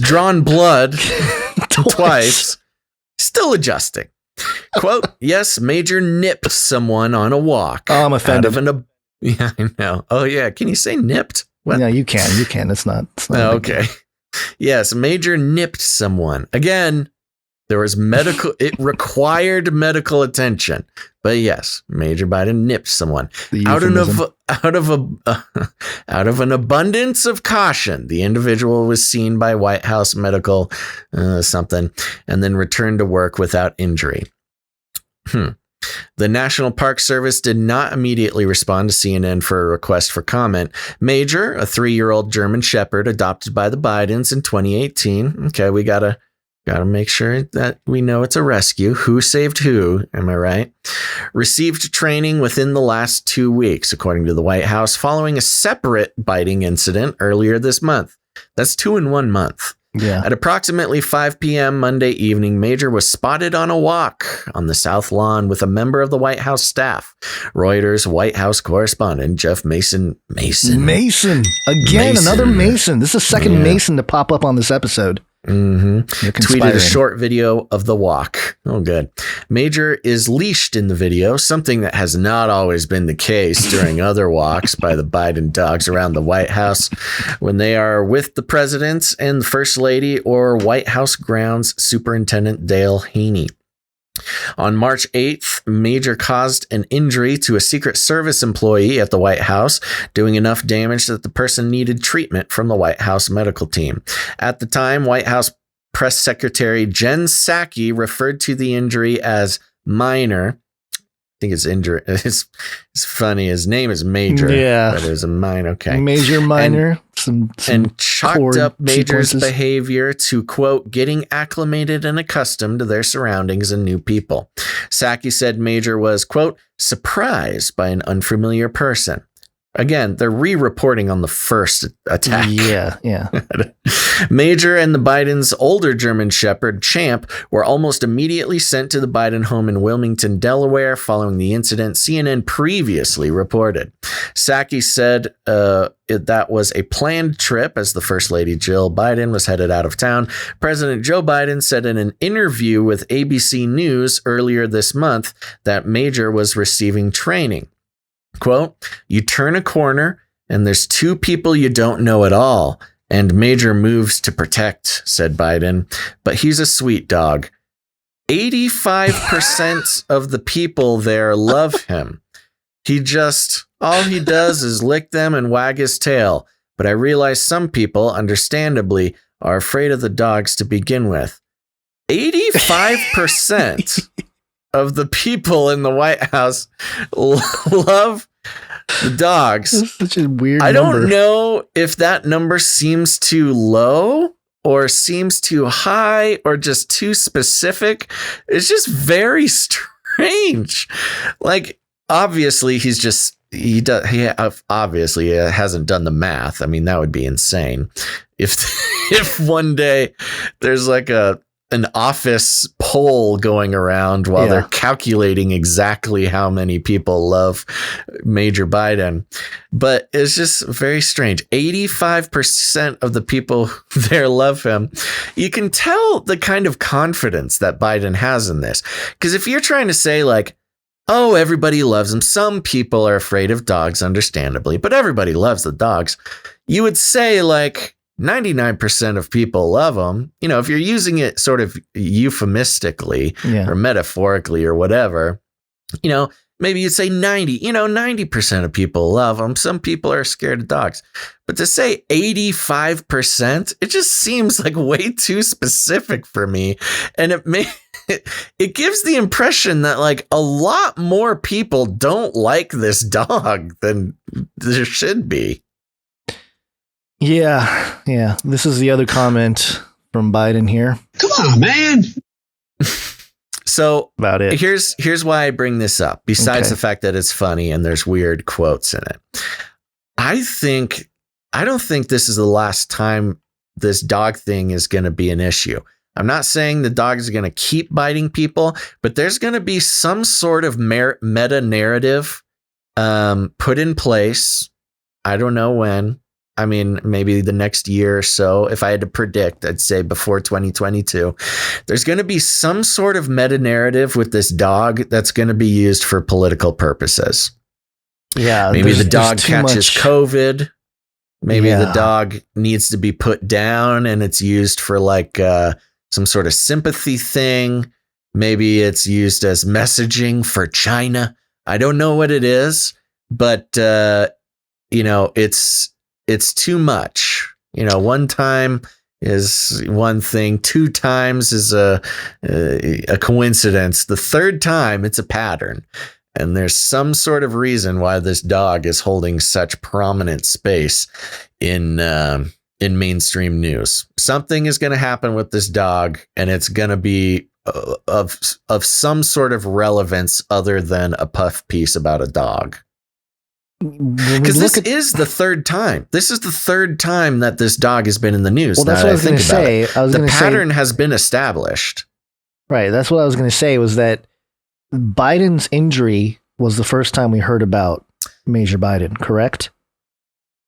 drawn blood twice, still adjusting. Quote, yes, Major nipped someone on a walk. Oh, I'm offended. Yeah, I know. Oh, yeah. Can you say nipped? What? No, you can. It's not. Okay. Yes, Major nipped someone. Again, there was it required medical attention. But yes, Major Biden nipped someone. Out of an abundance of caution, the individual was seen by White House medical something and then returned to work without injury. The National Park Service did not immediately respond to CNN for a request for comment. Major, a 3-year-old German Shepherd adopted by the Bidens in 2018. Okay, we gotta make sure that we know it's a rescue. Who saved who? Am I right? Received training within the last 2 weeks, according to the White House, following a separate biting incident earlier this month. That's 2 in 1 month. Yeah. At approximately 5 p.m. Monday evening, Major was spotted on a walk on the South Lawn with a member of the White House staff. Reuters White House correspondent Jeff Mason. Again, another Mason. This is the second Mason to pop up on this episode. Tweeted a short video of the walk. Oh, good. Major is leashed in the video, something that has not always been the case during other walks by the Biden dogs around the White House when they are with the president and the First Lady or White House grounds Superintendent Dale Haney. On March 8th, Major caused an injury to a Secret Service employee at the White House, doing enough damage that the person needed treatment from the White House medical team. At the time, White House Press Secretary Jen Psaki referred to the injury as minor. I think it's injury. It's funny. His name is Major. Yeah. But it was a minor. Okay. Major, minor. And chalked up Major's behavior to, quote, getting acclimated and accustomed to their surroundings and new people. Psaki said Major was, quote, surprised by an unfamiliar person. Again, they're re-reporting on the first attack. Yeah. Major and the Bidens' older German Shepherd, Champ, were almost immediately sent to the Biden home in Wilmington, Delaware, following the incident, CNN previously reported. Psaki said that was a planned trip as the First Lady Jill Biden was headed out of town. President Joe Biden said in an interview with ABC News earlier this month that Major was receiving training. Quote, you turn a corner and there's 2 people you don't know at all. And Major moves to protect, said Biden. But he's a sweet dog. 85% of the people there love him. All he does is lick them and wag his tail. But I realize some people, understandably, are afraid of the dogs to begin with. 85% of the people in the White House love the dogs. That's such a weird number. I don't know if that number seems too low or seems too high or just too specific. It's just very strange. Like, obviously, he obviously hasn't done the math. I mean, that would be insane. If one day there's like an office poll going around while they're calculating exactly how many people love Major Biden. But it's just very strange. 85% of the people there love him. You can tell the kind of confidence that Biden has in this. Because if you're trying to say like, oh, everybody loves him. Some people are afraid of dogs, understandably, but everybody loves the dogs. You would say like, 99% of people love them. You know, if you're using it sort of euphemistically or metaphorically or whatever, you know, maybe you'd say 90% of people love them. Some people are scared of dogs. But to say 85%, it just seems like way too specific for me. And it gives the impression that like a lot more people don't like this dog than there should be. Yeah. This is the other comment from Biden here. Come on, man. So about it. Here's why I bring this up. Besides the fact that it's funny and there's weird quotes in it, I don't think this is the last time this dog thing is going to be an issue. I'm not saying the dogs are going to keep biting people, but there's going to be some sort of meta narrative put in place. I don't know when. I mean, maybe the next year or so. If I had to predict, I'd say before 2022. There's going to be some sort of meta narrative with this dog that's going to be used for political purposes. Yeah. Maybe the dog catches COVID Maybe the dog needs to be put down and it's used for like some sort of sympathy thing. Maybe it's used as messaging for China. I don't know what it is, but it's too much. One time is one thing. 2 times is a coincidence. The 3rd time, it's a pattern. And there's some sort of reason why this dog is holding such prominent space in mainstream news. Something is going to happen with this dog, and it's going to be of some sort of relevance other than a puff piece about a dog. Because this is the 3rd time. This is the 3rd time that this dog has been in the news. Well, that's what I was going to say. The pattern has been established. Right. That's what I was going to say, was that Biden's injury was the first time we heard about Major Biden, correct?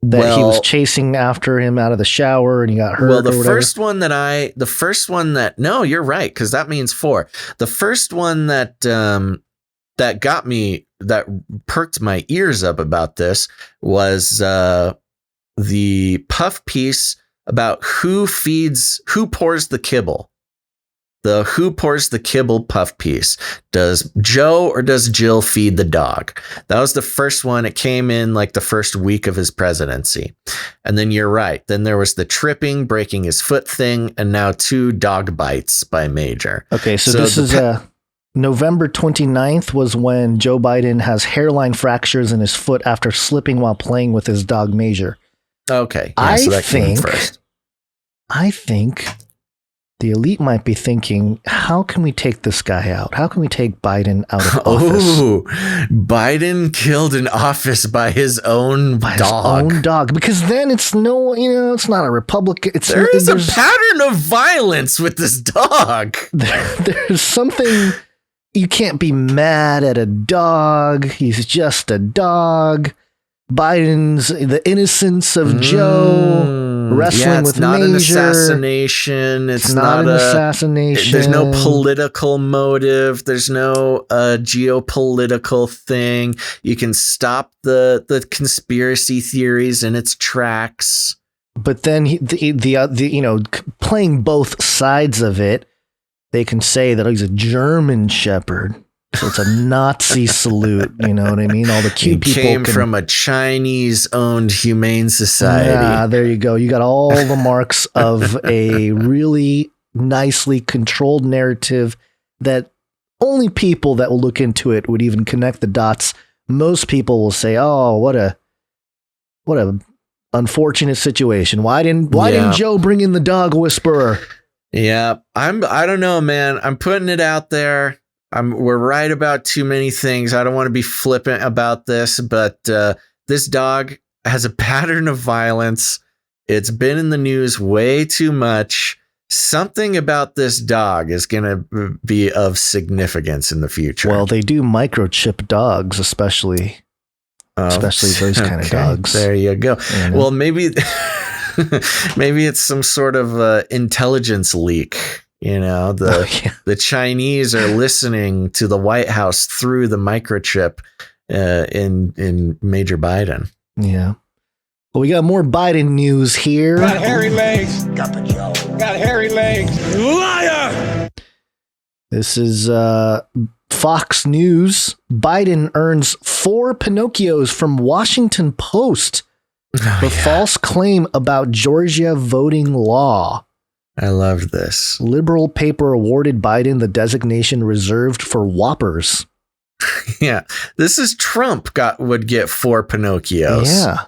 That he was chasing after him out of the shower and he got hurt. Well, first one that no, you're right, because that means 4. The first one that got me, that perked my ears up about this, was the puff piece about who pours the kibble. The who pours the kibble puff piece. Does Joe or does Jill feed the dog? That was the first one. It came in like the first week of his presidency. And then you're right. Then there was the tripping, breaking his foot thing, and now 2 dog bites by Major. Okay, so this is November 29th was when Joe Biden has hairline fractures in his foot after slipping while playing with his dog Major. Okay. Yeah, so that came first. I think the elite might be thinking, how can we take this guy out? How can we take Biden out of office? Oh, Biden killed in office by his own dog. His own dog. Because then it's it's not a Republican. There is a pattern of violence with this dog. There's something, you can't be mad at a dog. He's just a dog. Biden's the innocence of Joe wrestling with Major. An assassination. It's not an assassination. There's no political motive. There's no geopolitical thing. You can stop the conspiracy theories in its tracks. But then playing both sides of it, they can say that he's a German Shepherd. So it's a Nazi salute, you know what I mean? All the cute people came from a Chinese-owned humane society. Yeah, there you go. You got all the marks of a really nicely controlled narrative that only people that will look into it would even connect the dots. Most people will say, "Oh, what a unfortunate situation. Why didn't Joe bring in the dog whisperer?" Yeah, I don't know, man. I'm putting it out there. We're right about too many things. I don't want to be flippant about this, but this dog has a pattern of violence. It's been in the news way too much. Something about this dog is going to be of significance in the future. Well, they do microchip dogs, especially those kind of dogs. There you go. You know? Well, maybe it's some sort of intelligence leak. The Chinese are listening to the White House through the microchip in Major Biden. Yeah. Well, we got more Biden news here. Got hairy legs. Got hairy legs. Liar! This is Fox News. Biden earns 4 Pinocchios from Washington Post for false claim about Georgia voting law. I loved this. Liberal paper awarded Biden the designation reserved for whoppers. Yeah, this is Trump would get 4 Pinocchios. Yeah.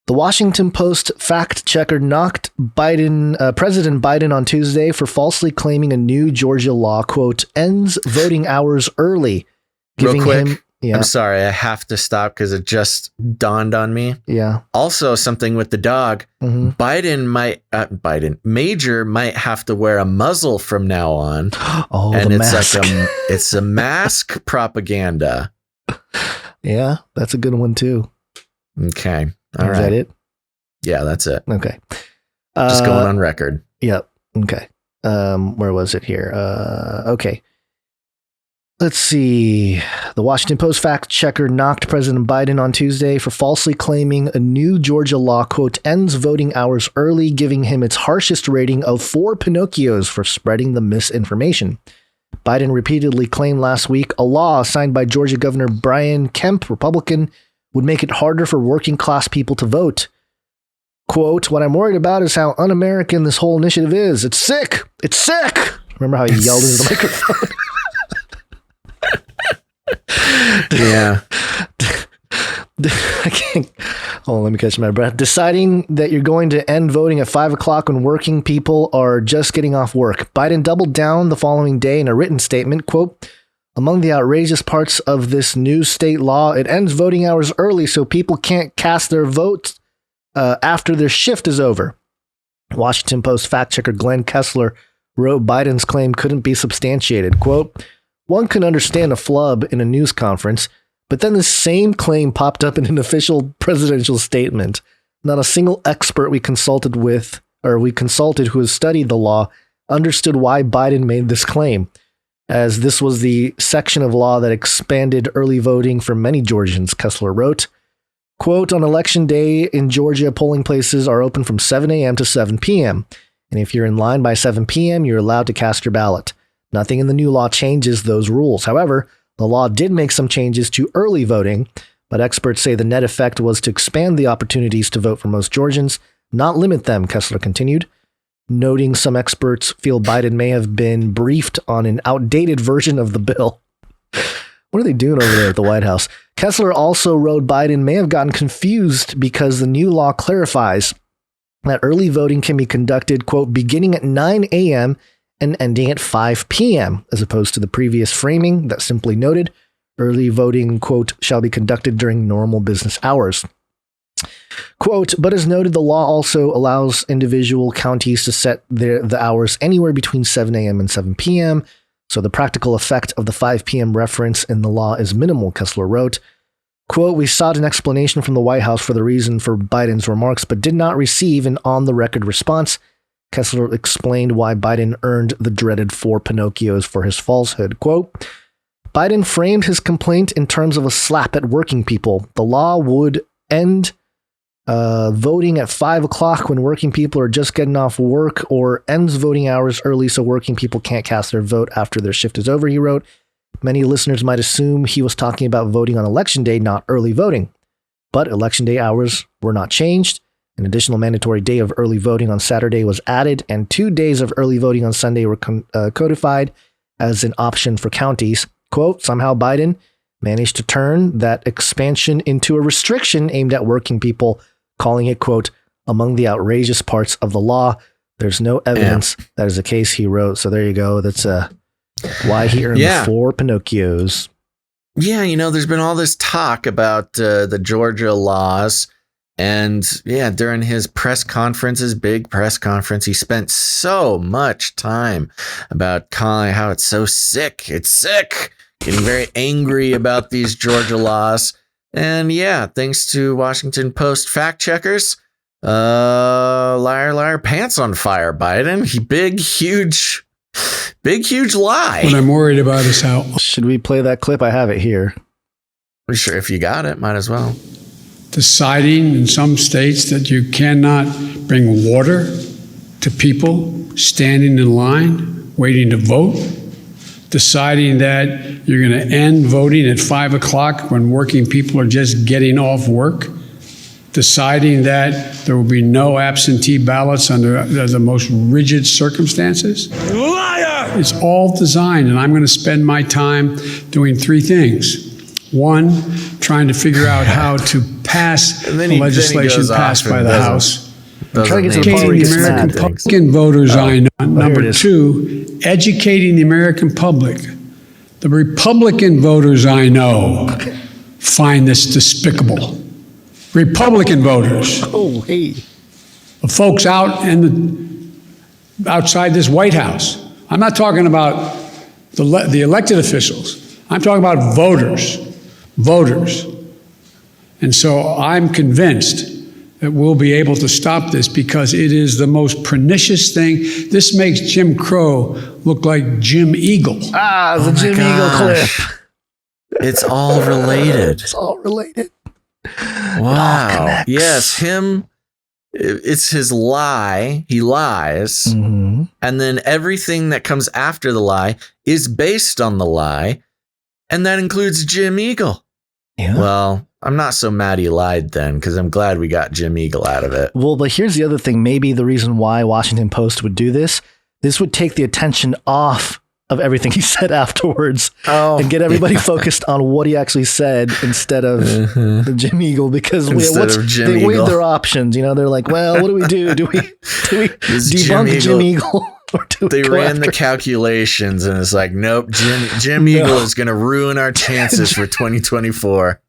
The Washington Post fact checker knocked President Biden on Tuesday for falsely claiming a new Georgia law, quote, ends voting hours early. Real quick, I'm sorry, I have to stop because it just dawned on me. Yeah. Also, something with the dog. Mm-hmm. Major might have to wear a muzzle from now on. Oh, and the it's mask. It's a mask propaganda. Yeah, that's a good one too. Okay. All right. Is that it? Yeah, that's it. Okay. Just going on record. Yep. Okay. Where was it here? Okay. Let's see. The Washington Post fact checker knocked President Biden on Tuesday for falsely claiming a new Georgia law, quote, ends voting hours early, giving him its harshest rating of 4 Pinocchios for spreading the misinformation. Biden repeatedly claimed last week a law signed by Georgia Governor Brian Kemp, Republican, would make it harder for working class people to vote. Quote, what I'm worried about is how un-American this whole initiative is. It's sick. It's sick. Remember how he yelled into the microphone? Yeah. I can't. Oh, let me catch my breath. Deciding that you're going to end voting at 5 o'clock when working people are just getting off work. Biden doubled down the following day in a written statement, quote, among the outrageous parts of this new state law, it ends voting hours early so people can't cast their votes after their shift is over. Washington Post fact checker Glenn Kessler wrote Biden's claim couldn't be substantiated. Quote, one can understand a flub in a news conference, but then the same claim popped up in an official presidential statement. Not a single expert we consulted who has studied the law understood why Biden made this claim, as this was the section of law that expanded early voting for many Georgians, Kessler wrote. Quote, on election day in Georgia, polling places are open from 7 a.m. to 7 p.m. And if you're in line by 7 p.m., you're allowed to cast your ballot. Nothing in the new law changes those rules. However, the law did make some changes to early voting, but experts say the net effect was to expand the opportunities to vote for most Georgians, not limit them, Kessler continued, noting some experts feel Biden may have been briefed on an outdated version of the bill. What are they doing over there at the White House? Kessler also wrote Biden may have gotten confused because the new law clarifies that early voting can be conducted, quote, beginning at 9 a.m. and ending at 5 p.m., as opposed to the previous framing that simply noted early voting, quote, shall be conducted during normal business hours. Quote, but as noted, the law also allows individual counties to set the hours anywhere between 7 a.m. and 7 p.m., so the practical effect of the 5 p.m. reference in the law is minimal, Kessler wrote. Quote, we sought an explanation from the White House for the reason for Biden's remarks, but did not receive an on-the-record response. Kessler explained why Biden earned the dreaded 4 Pinocchios for his falsehood. Quote, Biden framed his complaint in terms of a slap at working people. The law would end voting at 5 o'clock when working people are just getting off work, or ends voting hours early so working people can't cast their vote after their shift is over, he wrote. Many listeners might assume he was talking about voting on Election Day, not early voting. But Election Day hours were not changed. An additional mandatory day of early voting on Saturday was added, and 2 days of early voting on Sunday were codified as an option for counties. Quote, somehow Biden managed to turn that expansion into a restriction aimed at working people, calling it, quote, among the outrageous parts of the law. There's no evidence that is the case, he wrote. So there you go. That's why he earned 4 Pinocchios. Yeah, there's been all this talk about the Georgia laws. And during his press conference, his big press conference, he spent so much time about calling how it's so sick. It's sick. Getting very angry about these Georgia laws. And thanks to Washington Post fact checkers, liar, pants on fire, Biden. Big, huge lie. What I'm worried about is how... Should we play that clip? I have it here. Sure, if you got it, might as well. Deciding in some states that you cannot bring water to people standing in line, waiting to vote. Deciding that you're going to end voting at 5 o'clock when working people are just getting off work. Deciding that there will be no absentee ballots under the most rigid circumstances. Liar! It's all designed, and I'm going to spend my time doing 3 things. 1, trying to figure out how to pass the legislation passed by the House. Educating the American Republican voters I know. Number 2, educating the American public. The Republican voters I know find this despicable. Republican voters. Oh, hey. The folks outside this White House. I'm not talking about the elected officials. I'm talking about voters. And so I'm convinced that we'll be able to stop this because it is the most pernicious thing. This makes Jim Crow look like Jim Eagle. The Jim Eagle clip. It's all related. It's all related. Wow. Yes, him. It's his lie. He lies. Mm-hmm. And then everything that comes after the lie is based on the lie. And that includes Jim Eagle. Yeah. Well, I'm not so mad he lied then, because I'm glad we got Jim Eagle out of it. Well, but here's the other thing. Maybe the reason why Washington Post would do this would take the attention off of everything he said afterwards and get everybody focused on what he actually said instead of the Jim Eagle, because they weighed their options. You know, they're like, well, what do we do? Do we debunk Jim Eagle? They ran the calculations and it's like, nope, Jim Eagle is going to ruin our chances for 2024.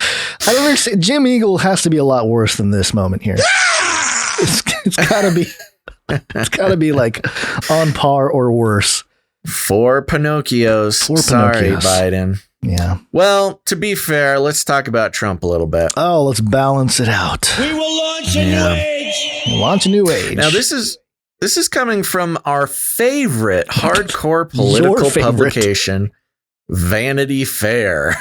I don't understand. Jim Eagle has to be a lot worse than this moment here. It's gotta be. It's gotta be like on par or worse. 4 Pinocchios. Sorry, Biden. Yeah. Well, to be fair, let's talk about Trump a little bit. Oh, let's balance it out. We will launch a new age. Launch a new age. Now, this is coming from our favorite hardcore political publication, Vanity Fair.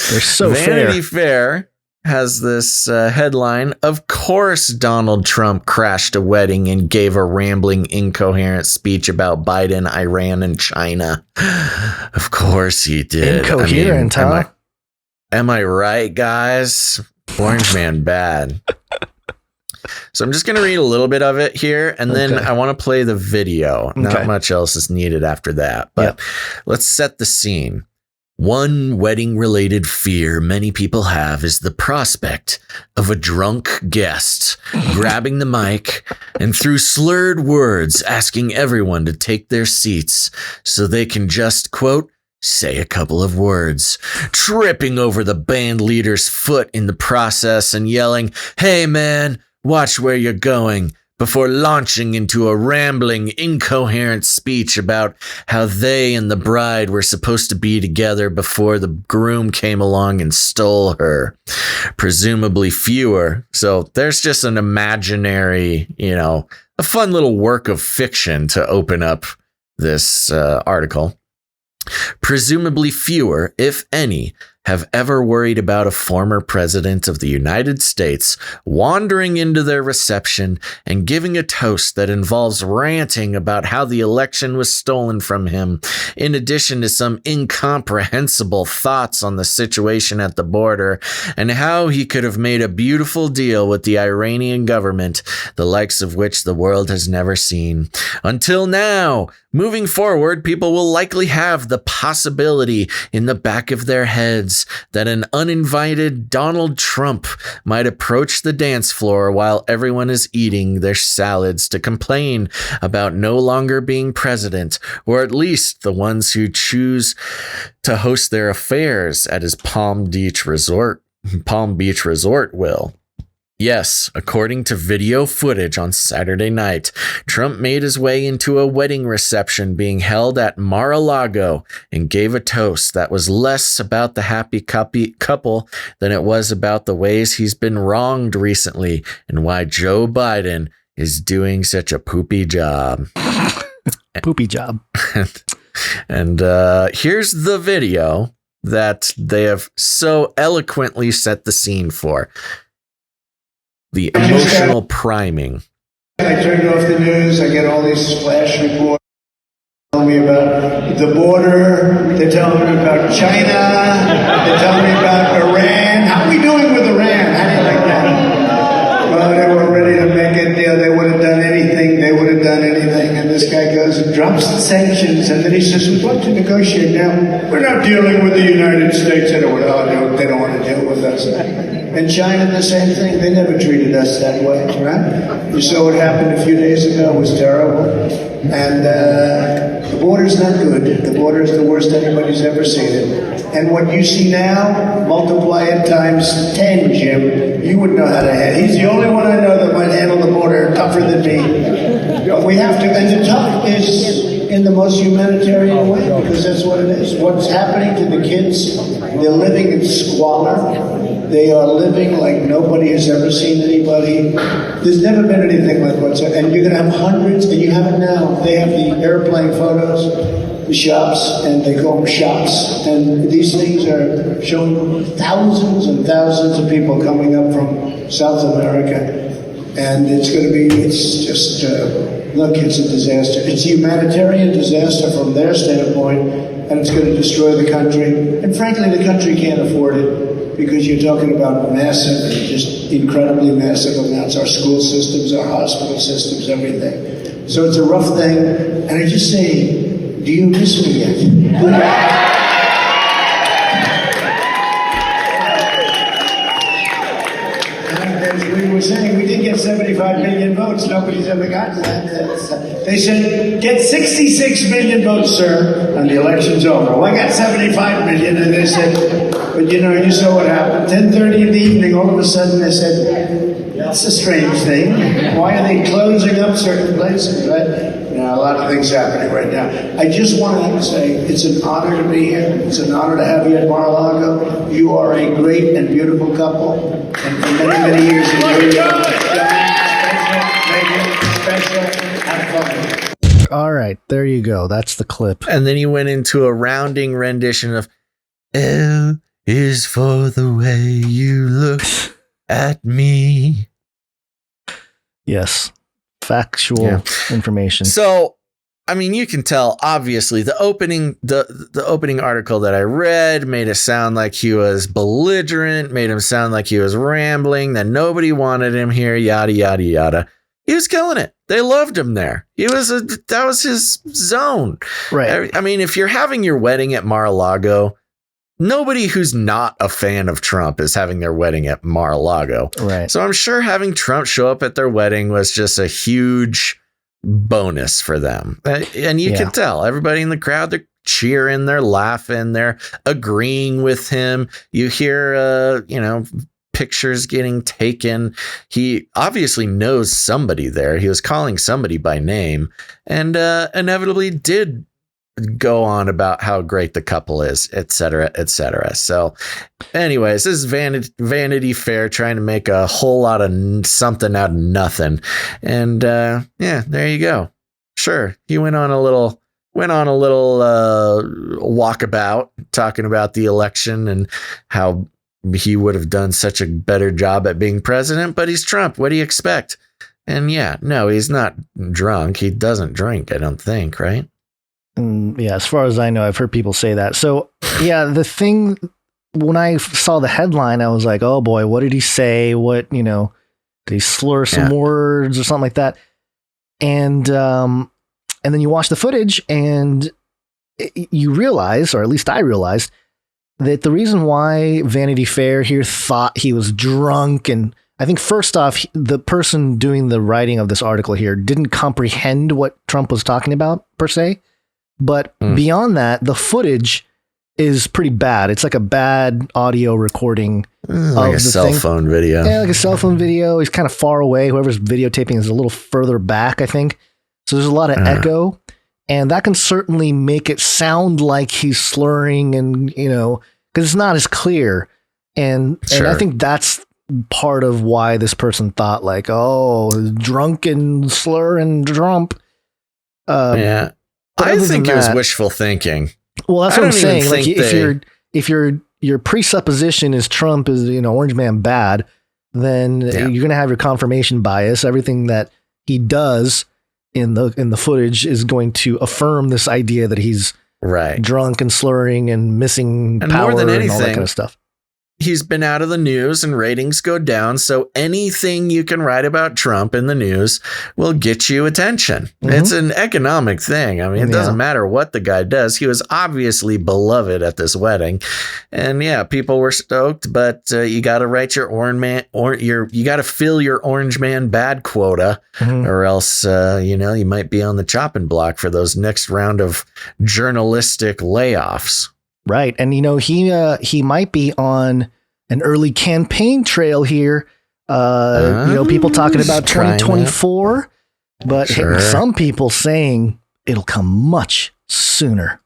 They're so Vanity Fair has this headline: "Of course, Donald Trump crashed a wedding and gave a rambling, incoherent speech about Biden, Iran, and China." Of course he did. Incoherent, huh? Am I right, guys? Orange Man bad. So I'm just going to read a little bit of it here, and then I want to play the video. Not much else is needed after that, but let's set the scene. One wedding-related fear many people have is the prospect of a drunk guest grabbing the mic and through slurred words asking everyone to take their seats so they can just, quote, say a couple of words, tripping over the band leader's foot in the process and yelling, "Hey man, watch where you're going," before launching into a rambling, incoherent speech about how they and the bride were supposed to be together before the groom came along and stole her. Presumably fewer. So there's just an imaginary, a fun little work of fiction to open up this article. Presumably fewer, if any, have ever worried about a former president of the United States wandering into their reception and giving a toast that involves ranting about how the election was stolen from him, in addition to some incomprehensible thoughts on the situation at the border and how he could have made a beautiful deal with the Iranian government, the likes of which the world has never seen. Until now, moving forward, people will likely have the possibility in the back of their heads that an uninvited Donald Trump might approach the dance floor while everyone is eating their salads to complain about no longer being president, or at least the ones who choose to host their affairs at his Palm Beach Resort will. Yes, according to video footage on Saturday night, Trump made his way into a wedding reception being held at Mar-a-Lago and gave a toast that was less about the happy couple than it was about the ways he's been wronged recently and why Joe Biden is doing such a poopy job. Poopy job. And here's the video that they have so eloquently set the scene for. The emotional priming. I turned off the news. I get all these flash reports. Tell me about the border. They're telling me about China. They're telling me about Iran. How are we doing with Iran? How do you like that? Well, they were ready to make a deal. They would have done anything. They would have done anything. And this guy goes and drops the sanctions. And then he says, we'd like to negotiate now. We're not dealing with the United States. They don't want to deal with us. And China, the same thing. They never treated us that way, right? You saw what happened a few days ago. It was terrible. And the border's not good. The border is the worst anybody's ever seen it. And what you see now, multiply it times 10, Jim. You would know how to handle it. He's the only one I know that might handle the border tougher than me. But we have to. And the tough is in the most humanitarian way, because that's what it is. What's happening to the kids, they're living in squalor. They are living like nobody has ever seen anybody. There's never been anything like what's happening. And you're going to have hundreds, and you have it now. They have the airplane photos. the shops, and they call them shops. And these things are showing thousands and thousands of people coming up from South America. And it's just, look, it's a disaster. It's a humanitarian disaster from their standpoint, and it's going to destroy the country. And frankly, the country can't afford it because you're talking about massive, just incredibly massive amounts. Our school systems, our hospital systems, everything. So it's a rough thing. And I just say, do you miss me yet? Saying we did get 75 million votes. Nobody's ever gotten that. They said, get 66 million votes, sir, and the election's over. Well, I got 75 million, and they said, but you saw what happened. 10:30 in the evening, all of a sudden they said, that's a strange thing. Why are they closing up certain places, right? A lot of things happening right now. I just wanted to say it's an honor to be here. It's an honor to have you at Mar-a-Lago. You are a great and beautiful couple. And for many, many years, special. All right, there you go. That's the clip. And then he went into a rounding rendition of L is for the way you look at me. Yes. Factual information. So, I mean, you can tell, obviously, the opening article that I read made it sound like he was belligerent, made him sound like he was rambling, that nobody wanted him here, yada, yada, yada. He was killing it. They loved him there. That was his zone. Right. I mean, if you're having your wedding at Mar-a-Lago, nobody who's not a fan of Trump is having their wedding at Mar-a-Lago. Right. So I'm sure having Trump show up at their wedding was just a huge bonus for them. And you can tell everybody in the crowd, they're cheering, they're laughing, they're agreeing with him. You hear, pictures getting taken. He obviously knows somebody there. He was calling somebody by name and inevitably did go on about how great the couple is, et cetera, et cetera. So anyways, this is Vanity Fair trying to make a whole lot of something out of nothing. And there you go. Sure. He went on a little walkabout talking about the election and how he would have done such a better job at being president, but he's Trump. What do you expect? And no, he's not drunk. He doesn't drink, I don't think, right? As far as I know, I've heard people say that. So, the thing, when I saw the headline, I was like, oh boy, what did he say? What, did he slur some words or something like that? And then you watch the footage and you realize, or at least I realized, that the reason why Vanity Fair here thought he was drunk, and I think first off, the person doing the writing of this article here didn't comprehend what Trump was talking about per se. But beyond that, the footage is pretty bad. It's like a bad audio recording. Like a cell phone video. Yeah, like a cell phone video. He's kind of far away. Whoever's videotaping is a little further back, I think. So there's a lot of echo. And that can certainly make it sound like he's slurring and, because it's not as clear. And I think that's part of why this person thought like, drunken slur and Trump. I think it was wishful thinking. Well, that's what I'm saying. Like if your presupposition is Trump is, Orange Man bad, then you're going to have your confirmation bias. Everything that he does in the footage is going to affirm this idea that he's drunk and slurring and missing and power more than anything, and all that kind of stuff. He's been out of the news and ratings go down. So anything you can write about Trump in the news will get you attention. It's an economic thing. I mean, it doesn't matter what the guy does. He was obviously beloved at this wedding. And people were stoked, but you got to write your orange man or you got to fill your Orange Man bad quota or else, you might be on the chopping block for those next round of journalistic layoffs. Right. And, he might be on an early campaign trail here. People talking about 2024, but some people saying it'll come much sooner.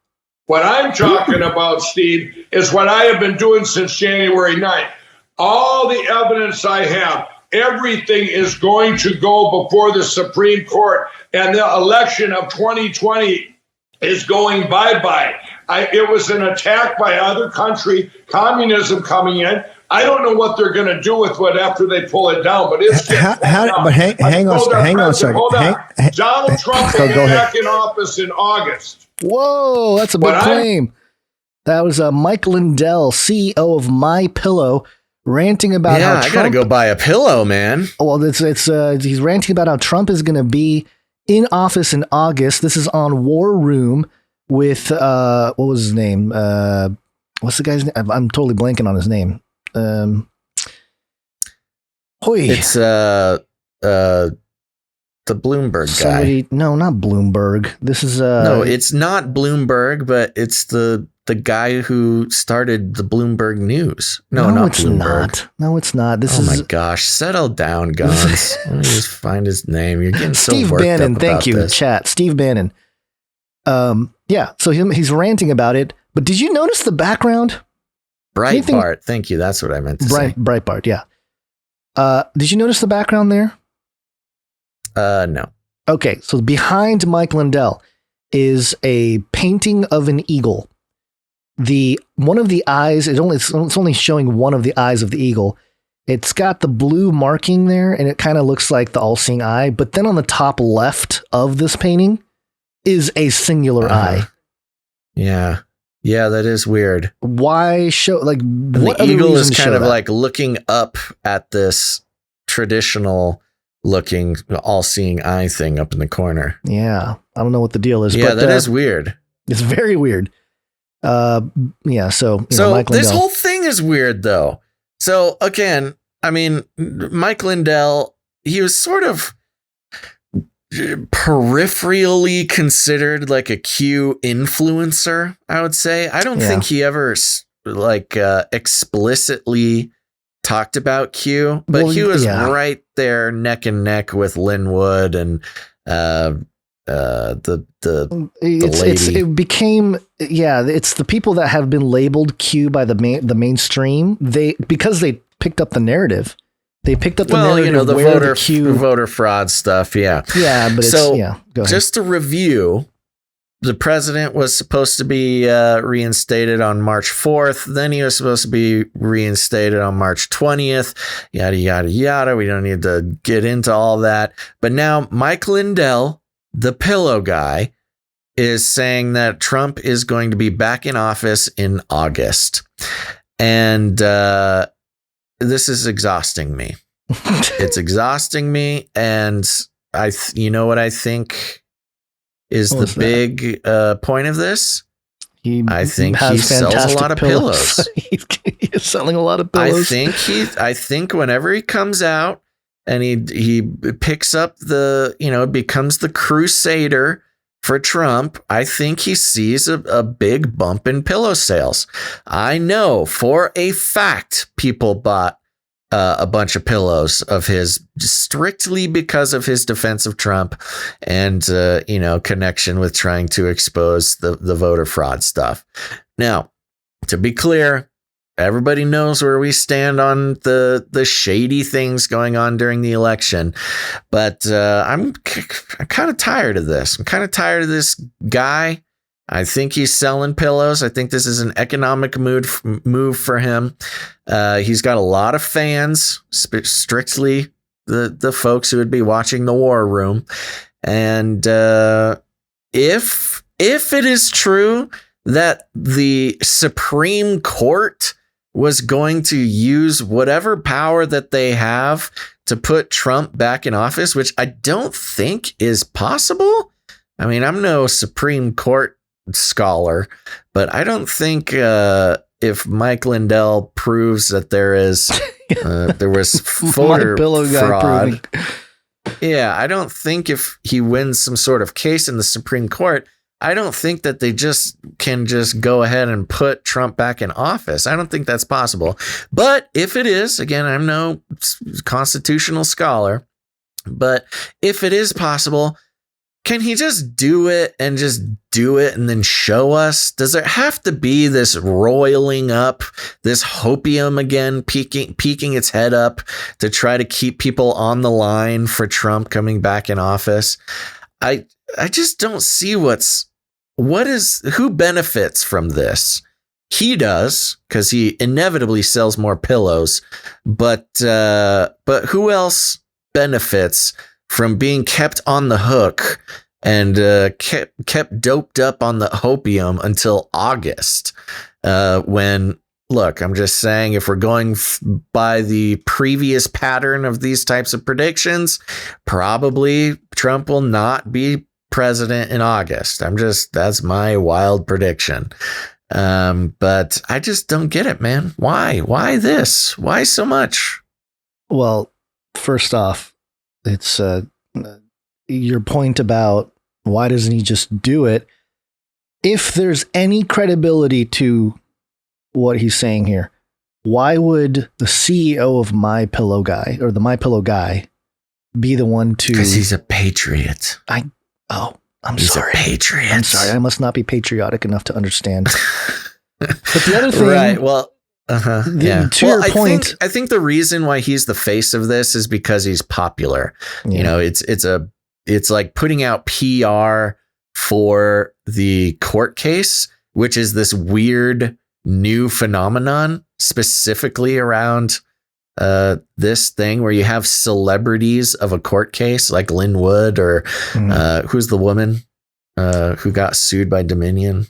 What I'm talking about, Steve, is what I have been doing since January 9th. All the evidence I have, everything is going to go before the Supreme Court, and the election of 2020 is going bye-bye. It was an attack by other country, communism coming in. I don't know what they're going to do with it after they pull it down, but it's hang on a second. Hold on. Donald Trump will be back in office in August. Whoa, that's a big claim. That was Mike Lindell, CEO of My Pillow, ranting about how Trump, I gotta go buy a pillow, man. Well, he's ranting about how Trump is going to be in office in August. This is on War Room with what was his name? What's the guy's name? I'm totally blanking on his name. It's the Bloomberg guy. No, not Bloomberg. This is no, it's not Bloomberg, but it's the guy who started the Bloomberg News. No, not it's Bloomberg. Not. No, it's not. This is. Oh my gosh! Settle down, Guns. Let me just find his name. You're getting Steve so worked Bannon. up Thank you, this. chat. Steve Bannon. Yeah. So he's ranting about it. But did you notice the background? Breitbart. Thank you. That's what I meant to say. Breitbart. Yeah. Did you notice the background there? No. Okay. So behind Mike Lindell is a painting of an eagle. One of the eyes, it's only showing one of the eyes of the eagle. It's got the blue marking there, and it kind of looks like the all-seeing eye. But then on the top left of this painting is a singular eye. Yeah. Yeah, that is weird. Why show what the eagle is kind of like looking up at this traditional looking all-seeing eye thing up in the corner. Yeah. I don't know what the deal is. Yeah, but, that is weird. It's very weird. Yeah, so Mike this whole thing is weird though. So again, I mean, Mike Lindell, he was sort of peripherally considered like a Q influencer, I would say. I don't think he ever explicitly talked about Q, but he was right there neck and neck with Linwood and the lady. It became it's the people that have been labeled Q by the mainstream. Because they picked up the narrative. They picked up the narrative. The voter fraud stuff. Yeah. Yeah. But so go ahead. Just to review, the president was supposed to be reinstated on March 4th. Then he was supposed to be reinstated on March 20th. Yada, yada, yada. We don't need to get into all that. But now Mike Lindell, the pillow guy, is saying that Trump is going to be back in office in August. And this is exhausting me. It's exhausting me. And you know what I think is the big point of this? I think he sells a lot of pillows. He's selling a lot of pillows. I think whenever he comes out and he picks up becomes the crusader for Trump, I think he sees a big bump in pillow sales. I know for a fact people bought a bunch of pillows of his strictly because of his defense of Trump and, connection with trying to expose the voter fraud stuff. Now, to be clear, everybody knows where we stand on the shady things going on during the election. But I'm kind of tired of this. I'm kind of tired of this guy. I think he's selling pillows. I think this is an economic move for him. He's got a lot of fans, strictly the folks who would be watching the War Room. And if it is true that the Supreme Court was going to use whatever power that they have to put Trump back in office, which I don't think is possible. I mean, I'm no Supreme Court scholar, but I don't think if Mike Lindell proves that there was voter fraud. Yeah, I don't think if he wins some sort of case in the Supreme Court, I don't think that they can go ahead and put Trump back in office. I don't think that's possible. But if it is, again, I'm no constitutional scholar, but if it is possible, can he just do it and then show us? Does there have to be this roiling up, this hopium again, peeking its head up to try to keep people on the line for Trump coming back in office? I just don't see what's who benefits from this? He does, because he inevitably sells more pillows, but who else benefits from being kept on the hook and kept doped up on the opium until August? When, look, I'm just saying, if we're going by the previous pattern of these types of predictions, probably Trump will not be president in August. That's my wild prediction. But I just don't get it, man. Why this? Why so much? Well, first off, it's your point about why doesn't he just do it? If there's any credibility to what he's saying here, why would the CEO of MyPillow guy or the MyPillow guy be the one to? Because he's a patriot. He's sorry. A patriot. I'm sorry. I must not be patriotic enough to understand. But the other thing, right? Well, yeah. To your point, I think the reason why he's the face of this is because he's popular. Yeah. You know, it's like putting out PR for the court case, which is this weird new phenomenon specifically around this thing where you have celebrities of a court case like Lynn Wood or who's the woman who got sued by Dominion?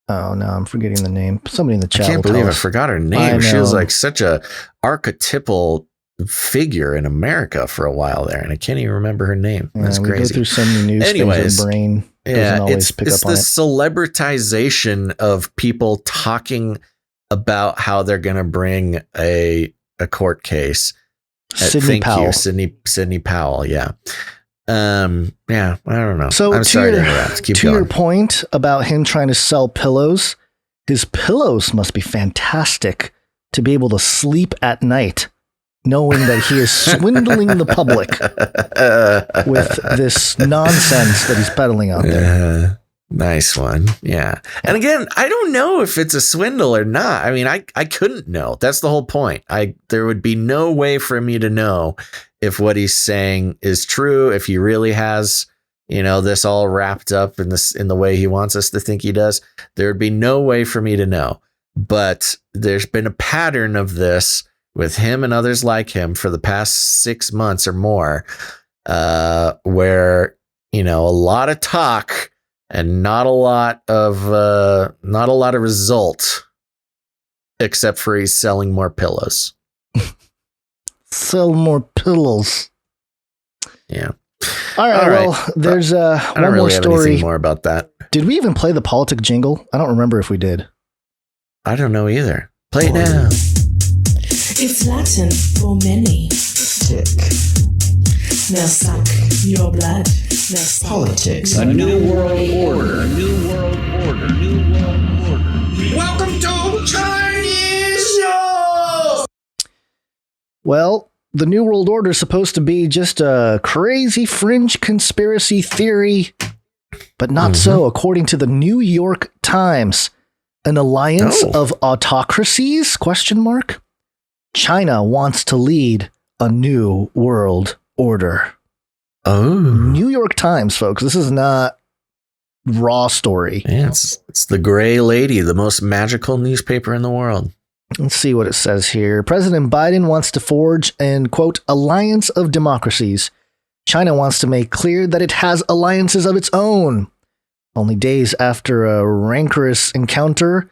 Oh no, I'm forgetting the name. Somebody in the chat. I can't believe I forgot her name. She was like such a archetypal figure in America for a while there, and I can't even remember her name. That's crazy. We go through so many news things. Our brain doesn't always pick up on it. It's the celebritization of people talking about how they're going to bring a court case. Sidney Powell. Sidney Powell. Yeah. Yeah, I don't know. So I'm sorry to interrupt. Keep going. Your point about him trying to sell pillows, his pillows must be fantastic to be able to sleep at night, knowing that he is swindling the public with this nonsense that he's peddling out there. Nice one. Yeah. And again, I don't know if it's a swindle or not. I mean, I couldn't know. That's the whole point. There would be no way for me to know if what he's saying is true, if he really has, this all wrapped up in the way he wants us to think he does. There would be no way for me to know. But there's been a pattern of this with him and others like him for the past 6 months or more, where, a lot of talk and not a lot of result, except for he's selling more pillows. Sell more pillows. Yeah. All right. Well, there's one more story. More about that. Did we even play the politic jingle? I don't remember if we did. I don't know either. Play it now. It's Latin for many. Tick. Now suck your blood. Politics. A new world order. A new world order. New world order. Welcome to Chinese Show! Well, the New World Order is supposed to be just a crazy fringe conspiracy theory, but not so, according to the New York Times. An alliance of autocracies? ? China wants to lead a new world order. Oh. New York Times, folks. This is not raw story. Yeah, it's the Gray Lady, the most magical newspaper in the world. Let's see what it says here. President Biden wants to forge an, quote, alliance of democracies. China wants to make clear that it has alliances of its own. Only days after a rancorous encounter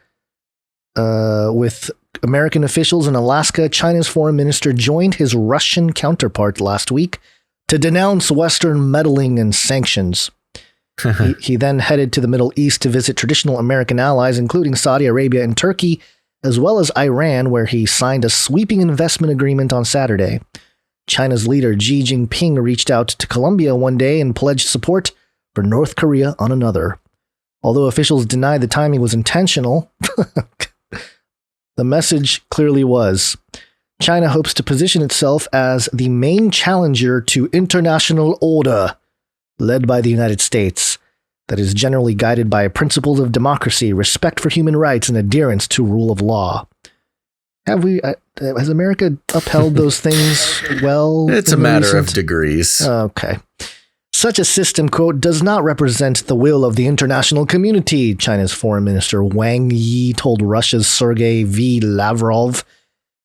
with American officials in Alaska, China's foreign minister joined his Russian counterpart last week to denounce Western meddling and sanctions. He then headed to the Middle East to visit traditional American allies, including Saudi Arabia and Turkey, as well as Iran, where he signed a sweeping investment agreement on Saturday. China's leader Xi Jinping reached out to Colombia one day and pledged support for North Korea on another. Although officials denied the timing was intentional, the message clearly was. China hopes to position itself as the main challenger to international order, led by the United States, that is generally guided by principles of democracy, respect for human rights, and adherence to rule of law. Has America upheld those things well? It's a matter of degrees. Okay. Such a system, quote, does not represent the will of the international community, China's Foreign Minister Wang Yi told Russia's Sergei V. Lavrov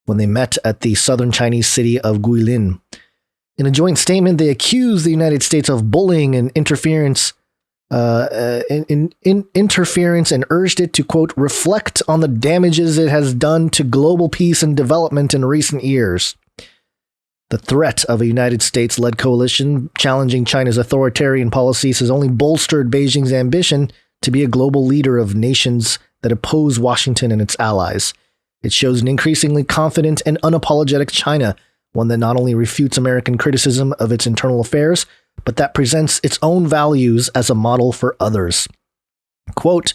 when they met at the southern Chinese city of Guilin. In a joint statement, they accused the United States of bullying and interference interference and urged it to, quote, reflect on the damages it has done to global peace and development in recent years. The threat of a United States-led coalition challenging China's authoritarian policies has only bolstered Beijing's ambition to be a global leader of nations that oppose Washington and its allies. It shows an increasingly confident and unapologetic China, one that not only refutes American criticism of its internal affairs, but that presents its own values as a model for others. Quote,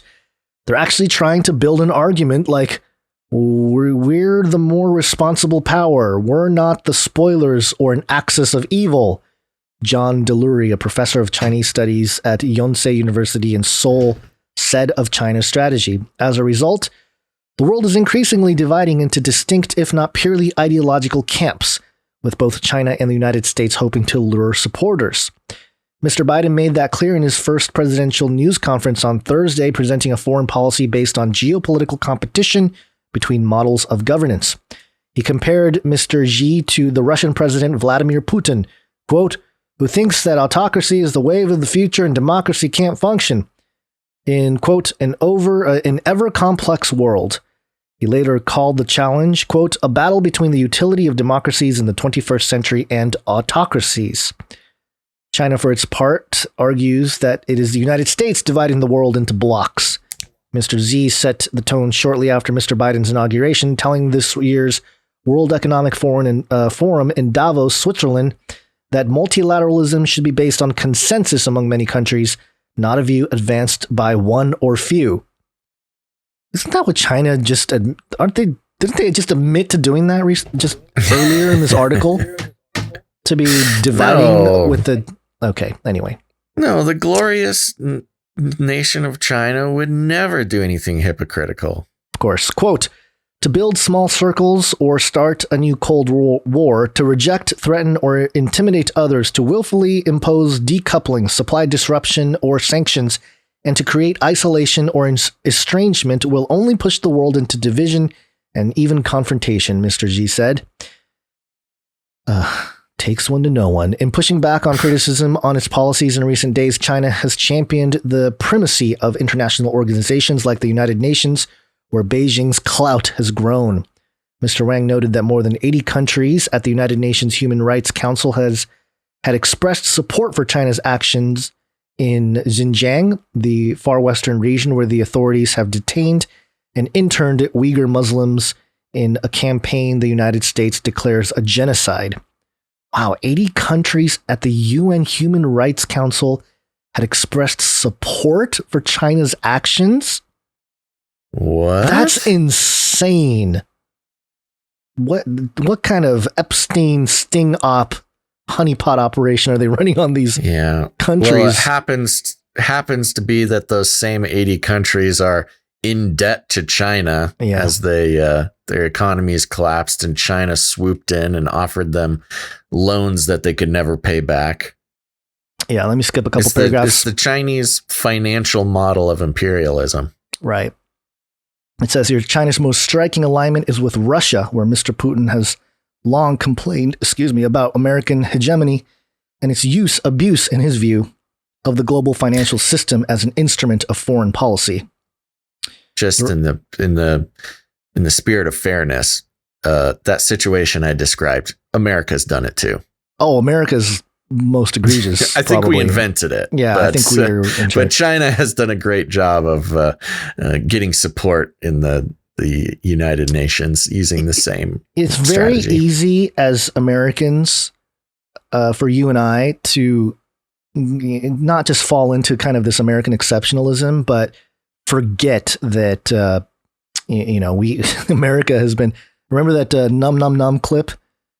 they're actually trying to build an argument like, we're the more responsible power. We're not the spoilers or an axis of evil. John Delury, a professor of Chinese studies at Yonsei University in Seoul, said of China's strategy. As a result, the world is increasingly dividing into distinct, if not purely ideological camps, with both China and the United States hoping to lure supporters. Mr. Biden made that clear in his first presidential news conference on Thursday, presenting a foreign policy based on geopolitical competition between models of governance. He compared Mr. Xi to the Russian President Vladimir Putin, quote, who thinks that autocracy is the wave of the future and democracy can't function in, quote, an ever complex world. He later called the challenge, quote, a battle between the utility of democracies in the 21st century and autocracies. China, for its part, argues that it is the United States dividing the world into blocks. Mr. Xi set the tone shortly after Mr. Biden's inauguration, telling this year's World Economic Forum in Davos, Switzerland, that multilateralism should be based on consensus among many countries, not a view advanced by one or few. Isn't that what China just, didn't they just admit to doing that just earlier in this article? To be dividing with the, okay, anyway. No, the glorious nation of China would never do anything hypocritical. Of course, quote, to build small circles or start a new Cold War, to reject, threaten, or intimidate others, to willfully impose decoupling, supply disruption, or sanctions, and to create isolation or estrangement will only push the world into division and even confrontation, Mr. Xi said. Takes one to know one. In pushing back on criticism on its policies in recent days, China has championed the primacy of international organizations like the United Nations, where Beijing's clout has grown. Mr. Wang noted that more than 80 countries at the United Nations Human Rights Council had expressed support for China's actions in Xinjiang, the far western region where the authorities have detained and interned Uyghur Muslims in a campaign the United States declares a genocide. Wow, 80 countries at the UN Human Rights Council had expressed support for China's actions? What? That's insane. What kind of Epstein sting op honeypot operation are they running on these countries? Well, it happens to be that those same 80 countries are in debt to China as their economies collapsed and China swooped in and offered them loans that they could never pay back. Yeah, let me skip a couple paragraphs. It's the Chinese financial model of imperialism. Right. It says here, China's most striking alignment is with Russia, where Mr. Putin has long complained, about American hegemony and its abuse, in his view, of the global financial system as an instrument of foreign policy. Just in the spirit of fairness, that situation I described, America's done it too. Oh, America's most egregious. I think we invented it. Yeah, but, I think we're. But China has done a great job of getting support in the United Nations using the same. It's strategy. Very easy as Americans for you and I to not just fall into kind of this American exceptionalism, but forget that America has been. Remember that num num num clip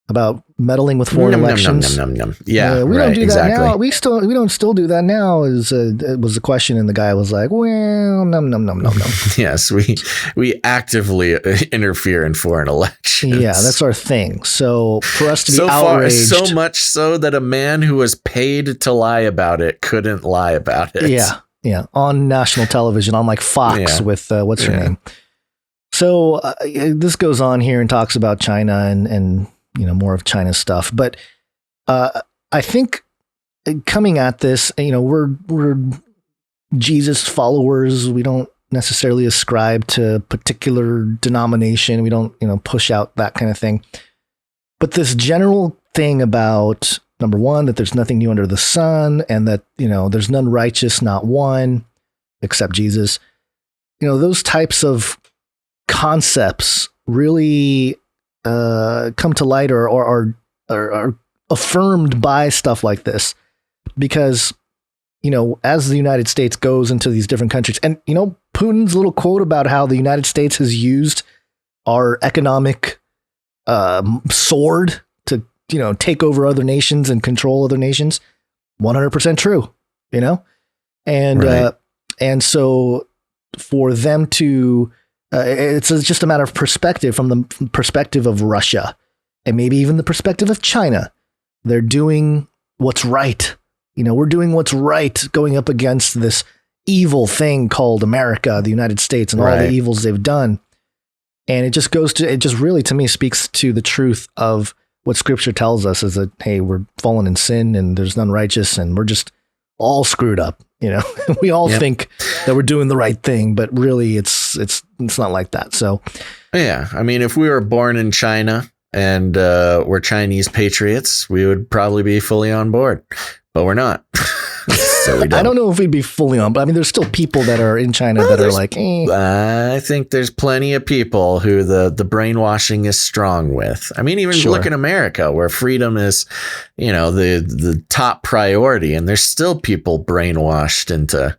about meddling with foreign elections. Yeah, we right, don't do that exactly. now. We don't still do that now. It was the question, and the guy was like, "Well, no." Yes, we actively interfere in foreign elections. Yeah, that's our thing. So for us to be outraged, so much so that a man who was paid to lie about it couldn't lie about it. Yeah, on national television, on like Fox with what's her name. So this goes on here and talks about China and more of China's stuff. But I think coming at this, we're Jesus followers. We don't necessarily ascribe to a particular denomination. We don't, push out that kind of thing. But this general thing about, number one, that there's nothing new under the sun, and that, there's none righteous, not one, except Jesus. Those types of concepts really come to light or are affirmed by stuff like this, because as the United States goes into these different countries, and Putin's little quote about how the United States has used our economic sword to take over other nations and control other nations, 100% true, and right. And so for them to it's just a matter of perspective, from the perspective of Russia and maybe even the perspective of China. They're doing what's right. We're doing what's right, going up against this evil thing called America, the United States, and all the evils they've done. And it just really, to me, speaks to the truth of what Scripture tells us, is that, hey, we're fallen in sin and there's none righteous, and we're just all screwed up. We all think that we're doing the right thing, but really it's not like that. So, yeah, I mean, if we were born in China and we're Chinese patriots, we would probably be fully on board, but we're not. So we don't. I don't know if we'd be fully on, but I mean, there's still people that are in China that are like, I think there's plenty of people who the brainwashing is strong with. I mean, even look in America, where freedom is, the top priority, and there's still people brainwashed into,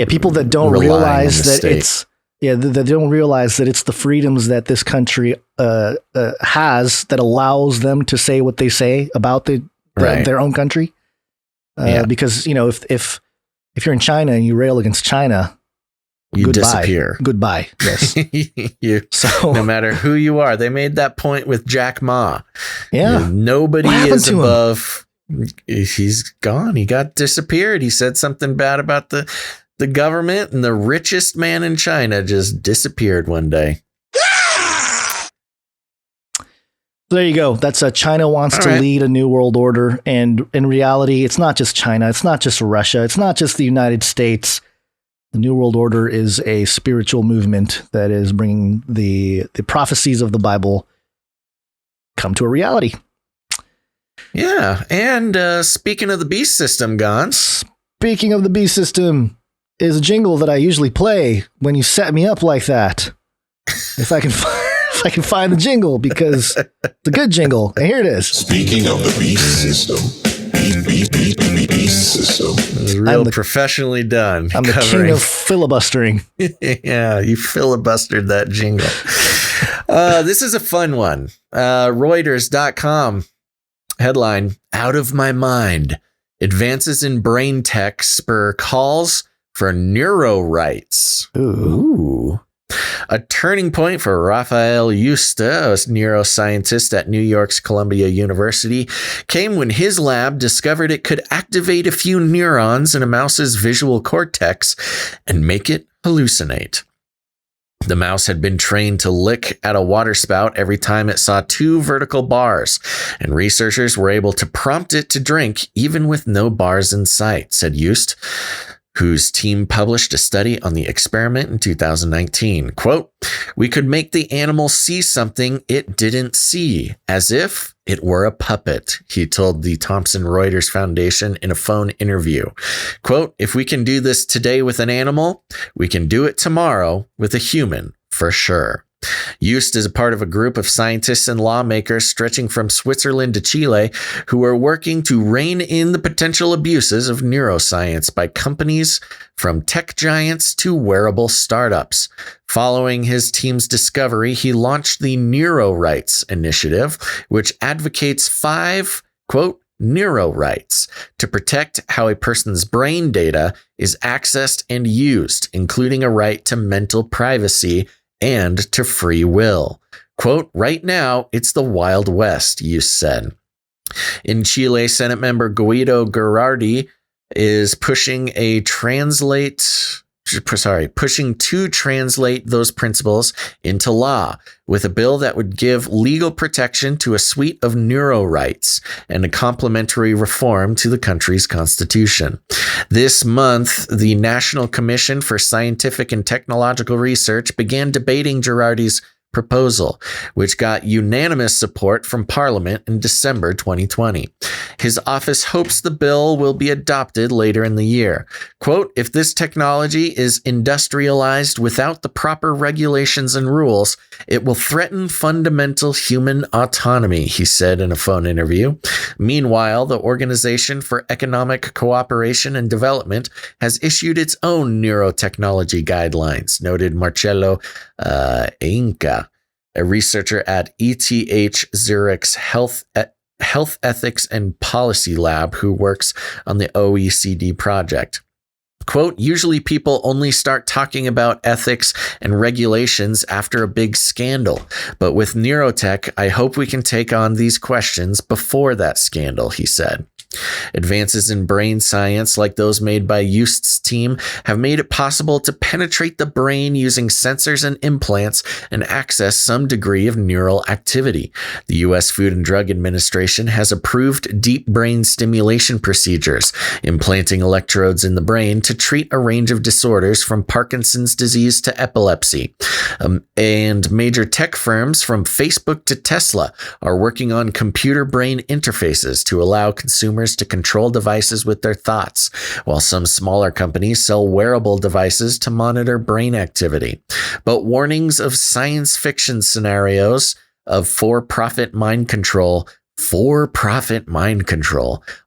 people that don't realize that it's, that don't realize that it's the freedoms that this country has that allows them to say what they say about their own country. Because if you're in China and you rail against China, you disappear. Goodbye. Yes. No matter who you are, they made that point with Jack Ma. Yeah. Nobody is above. He's gone. He got disappeared. He said something bad about the government, and the richest man in China just disappeared one day. There you go. That's China wants to lead a new world order. And in reality, it's not just China. It's not just Russia. It's not just the United States. The new world order is a spiritual movement that is bringing the prophecies of the Bible come to a reality. Yeah. And speaking of the beast system, Gons. Speaking of the beast system is a jingle that I usually play when you set me up like that. If I can find the jingle, because it's a good jingle. And here it is. Speaking of the beast system. Beast system. It was real professionally done. I'm the king of filibustering. Yeah, you filibustered that jingle. This is a fun one. Reuters.com headline: Out of my mind. Advances in brain tech spur calls for neuro rights. Ooh. A turning point for Raphael Yusta, a neuroscientist at New York's Columbia University, came when his lab discovered it could activate a few neurons in a mouse's visual cortex and make it hallucinate. The mouse had been trained to lick at a water spout every time it saw two vertical bars, and researchers were able to prompt it to drink even with no bars in sight, said Yust, whose team published a study on the experiment in 2019. Quote, "We could make the animal see something it didn't see, as if it were a puppet," he told the Thomson Reuters Foundation in a phone interview. Quote, "If we can do this today with an animal, we can do it tomorrow with a human, for sure." Joost is a part of a group of scientists and lawmakers stretching from Switzerland to Chile who are working to rein in the potential abuses of neuroscience by companies from tech giants to wearable startups. Following his team's discovery, he launched the Neuro Rights Initiative, which advocates 5, quote, neuro rights to protect how a person's brain data is accessed and used, including a right to mental privacy and to free will. Quote, right now, it's the Wild West, Joost said. In Chile, Senate member Guido Gerardi is pushing to translate those principles into law with a bill that would give legal protection to a suite of neuro rights and a complementary reform to the country's constitution. This month, the National Commission for Scientific and Technological Research began debating Gerardi's proposal, which got unanimous support from Parliament in December 2020. His office hopes the bill will be adopted later in the year. Quote, if this technology is industrialized without the proper regulations and rules, it will threaten fundamental human autonomy, he said in a phone interview. Meanwhile, the Organization for Economic Cooperation and Development has issued its own neurotechnology guidelines, noted Marcelo Inca, a researcher at ETH Zurich's Health Ethics and Policy Lab who works on the OECD project. Quote, usually people only start talking about ethics and regulations after a big scandal. But with neurotech, I hope we can take on these questions before that scandal, he said. Advances in brain science, like those made by Joost's team, have made it possible to penetrate the brain using sensors and implants and access some degree of neural activity. The U.S. Food and Drug Administration has approved deep brain stimulation procedures, implanting electrodes in the brain to treat a range of disorders from Parkinson's disease to epilepsy. And major tech firms from Facebook to Tesla are working on computer-brain interfaces to allow consumers to control devices with their thoughts, while some smaller companies sell wearable devices to monitor brain activity. But warnings of science fiction scenarios of for-profit mind control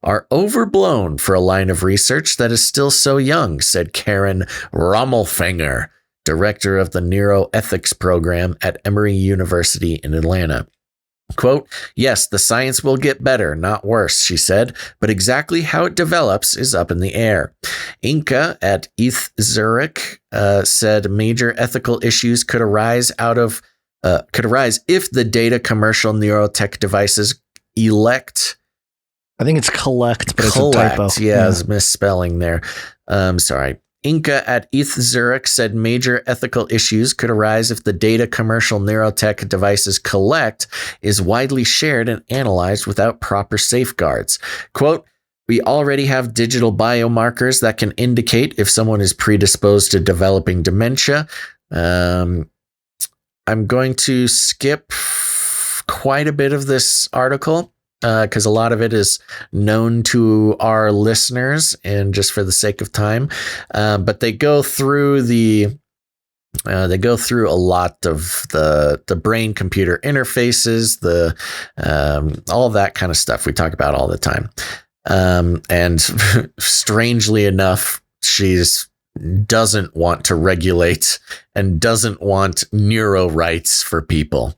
are overblown for a line of research that is still so young, said Karen Rommelfinger, director of the Neuroethics program at Emory University in Atlanta. Quote, yes, the science will get better, not worse, she said, but exactly how it develops is up in the air. Inca at ETH Zurich said major ethical issues could arise if the data commercial neurotech devices elect. I think it's collect, but it's a typo. Yeah, it's misspelling there. Sorry. Inca at ETH Zurich said major ethical issues could arise if the data commercial neurotech devices collect is widely shared and analyzed without proper safeguards. Quote, we already have digital biomarkers that can indicate if someone is predisposed to developing dementia. I'm going to skip quite a bit of this article, because a lot of it is known to our listeners, and just for the sake of time, but they go through a lot of the brain computer interfaces, all that kind of stuff we talk about all the time. And strangely enough, she doesn't want to regulate and doesn't want neuro rights for people.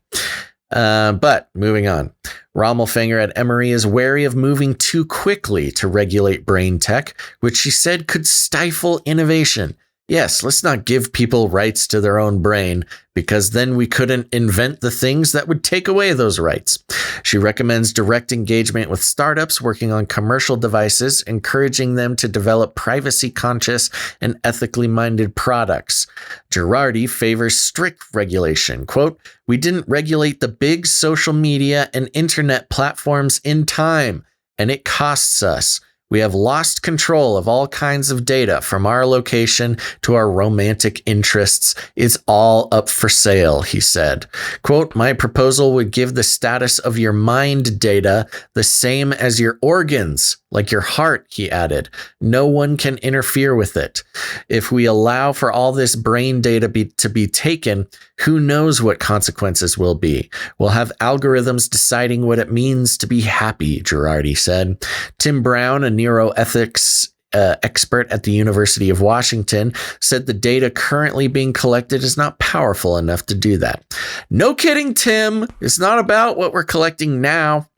But moving on, Rommelfinger at Emory is wary of moving too quickly to regulate brain tech, which she said could stifle innovation. Yes, let's not give people rights to their own brain, because then we couldn't invent the things that would take away those rights. She recommends direct engagement with startups working on commercial devices, encouraging them to develop privacy-conscious and ethically minded products. Gerardi favors strict regulation. Quote, we didn't regulate the big social media and internet platforms in time, and it costs us. We have lost control of all kinds of data, from our location to our romantic interests. It's all up for sale, he said. Quote, my proposal would give the status of your mind data the same as your organs, like your heart, he added. No one can interfere with it. If we allow for all this brain data to be taken, who knows what consequences will be? We'll have algorithms deciding what it means to be happy, Girardi said. Tim Brown, a neuroethics expert at the University of Washington, said the data currently being collected is not powerful enough to do that. No kidding, Tim. It's not about what we're collecting now.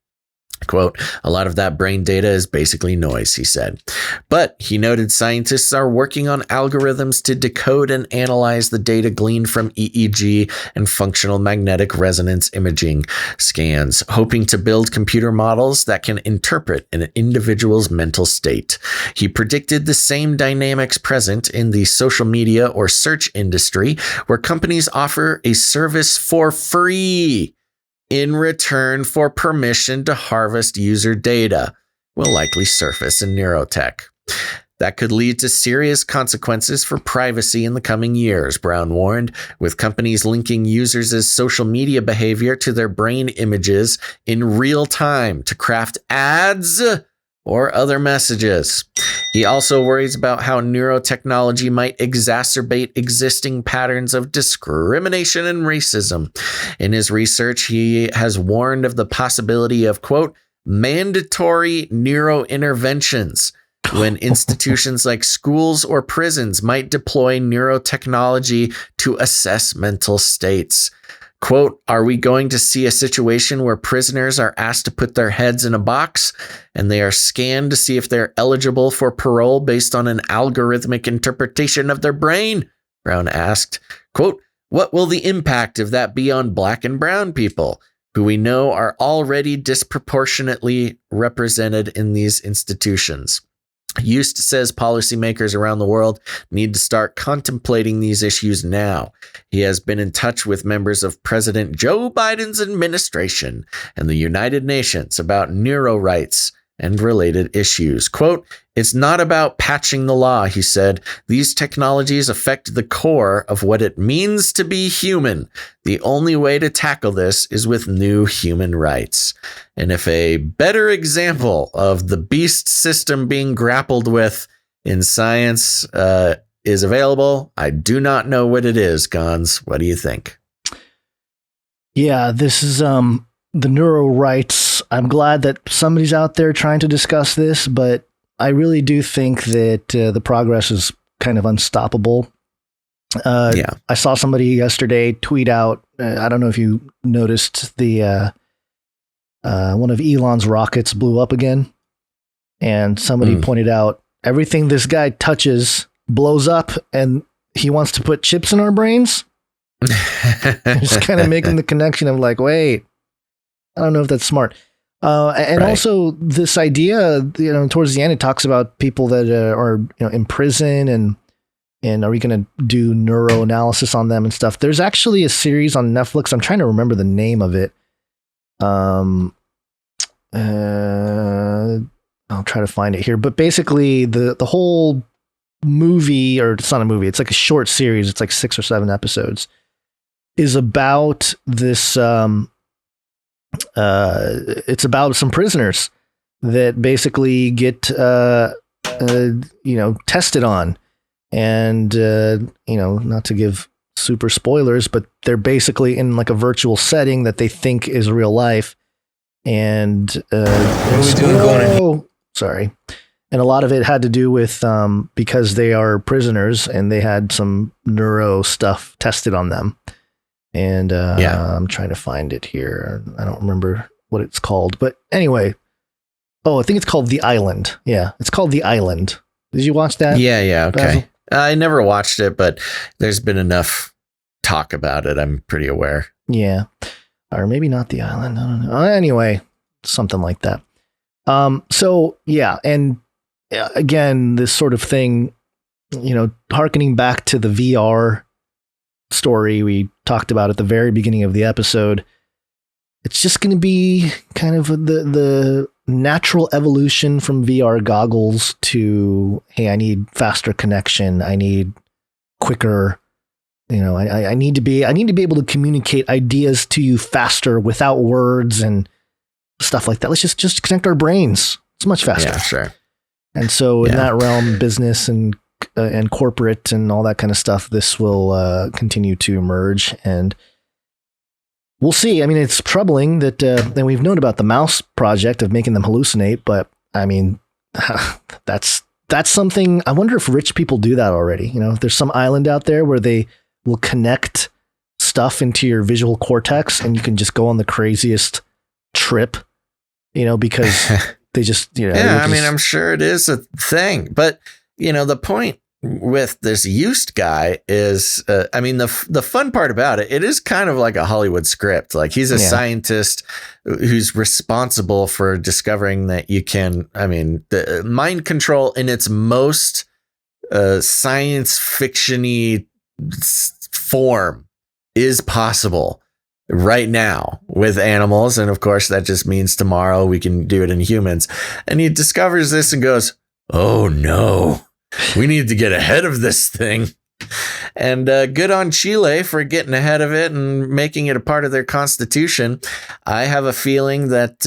Quote, a lot of that brain data is basically noise, he said. But he noted scientists are working on algorithms to decode and analyze the data gleaned from EEG and functional magnetic resonance imaging scans, hoping to build computer models that can interpret an individual's mental state. He predicted the same dynamics present in the social media or search industry, where companies offer a service for free in return for permission to harvest user data, will likely surface in neurotech. That could lead to serious consequences for privacy in the coming years, Brown warned, with companies linking users' social media behavior to their brain images in real time to craft ads or other messages. He also worries about how neurotechnology might exacerbate existing patterns of discrimination and racism. In his research, he has warned of the possibility of, quote, mandatory neurointerventions when institutions like schools or prisons might deploy neurotechnology to assess mental states. Quote, are we going to see a situation where prisoners are asked to put their heads in a box and they are scanned to see if they're eligible for parole based on an algorithmic interpretation of their brain? Brown asked. Quote, what will the impact of that be on black and brown people, who we know are already disproportionately represented in these institutions? Yost says policymakers around the world need to start contemplating these issues now. He has been in touch with members of President Joe Biden's administration and the United Nations about neuro rights and related issues. Quote, it's not about patching the law, he said. These technologies affect the core of what it means to be human. The only way to tackle this is with new human rights. And if a better example of the beast system being grappled with in science is available, I do not know what it is, Gons. What do you think? Yeah, this is the neuro rights. I'm glad that somebody's out there trying to discuss this, but I really do think that the progress is kind of unstoppable. I saw somebody yesterday tweet out, I don't know if you noticed, the one of Elon's rockets blew up again. And somebody pointed out, everything this guy touches blows up, and he wants to put chips in our brains. Just kind of making the connection of like, wait, I don't know if that's smart. And also this idea, towards the end, it talks about people that are in prison and are we going to do neuroanalysis on them and stuff. There's actually a series on Netflix. I'm trying to remember the name of it. I'll try to find it here. But basically the whole movie, or it's not a movie, it's like a short series. It's like 6 or 7 episodes, is about this, it's about some prisoners that basically get, tested on, and, not to give super spoilers, but they're basically in like a virtual setting that they think is real life. And, sorry. And a lot of it had to do with, because they are prisoners and they had some neuro stuff tested on them. And I'm trying to find it here. I don't remember what it's called. But anyway, I think it's called The Island. Yeah, it's called The Island. Did you watch that? Yeah, okay. Basil? I never watched it, but there's been enough talk about it. I'm pretty aware. Yeah. Or maybe not The Island. I don't know. Anyway, something like that. So, yeah. And again, this sort of thing, hearkening back to the VR story we talked about at the very beginning of the episode, it's just going to be kind of the natural evolution from VR goggles to, hey, I need faster connection, I need quicker, I need to be able to communicate ideas to you faster without words and stuff like that. Let's just connect our brains. It's much faster. Yeah, sure. And so in that realm, business and corporate and all that kind of stuff, this will continue to emerge, and we'll see. I mean, it's troubling that, and we've known about the mouse project of making them hallucinate, but I mean, that's something. I wonder if rich people do that already. You know, if there's some island out there where they will connect stuff into your visual cortex and you can just go on the craziest trip, you know, because they just, you know. Yeah, I mean, I'm sure it is a thing, but you know, the point with this Youst guy is, I mean, the fun part about it, it is kind of like a Hollywood script. Like he's a scientist who's responsible for discovering that you can, I mean, the mind control in its most science fiction-y form is possible right now with animals. And of course, that just means tomorrow we can do it in humans. And he discovers this and goes, oh no, we need to get ahead of this thing. And good on Chile for getting ahead of it and making it a part of their constitution. I have a feeling that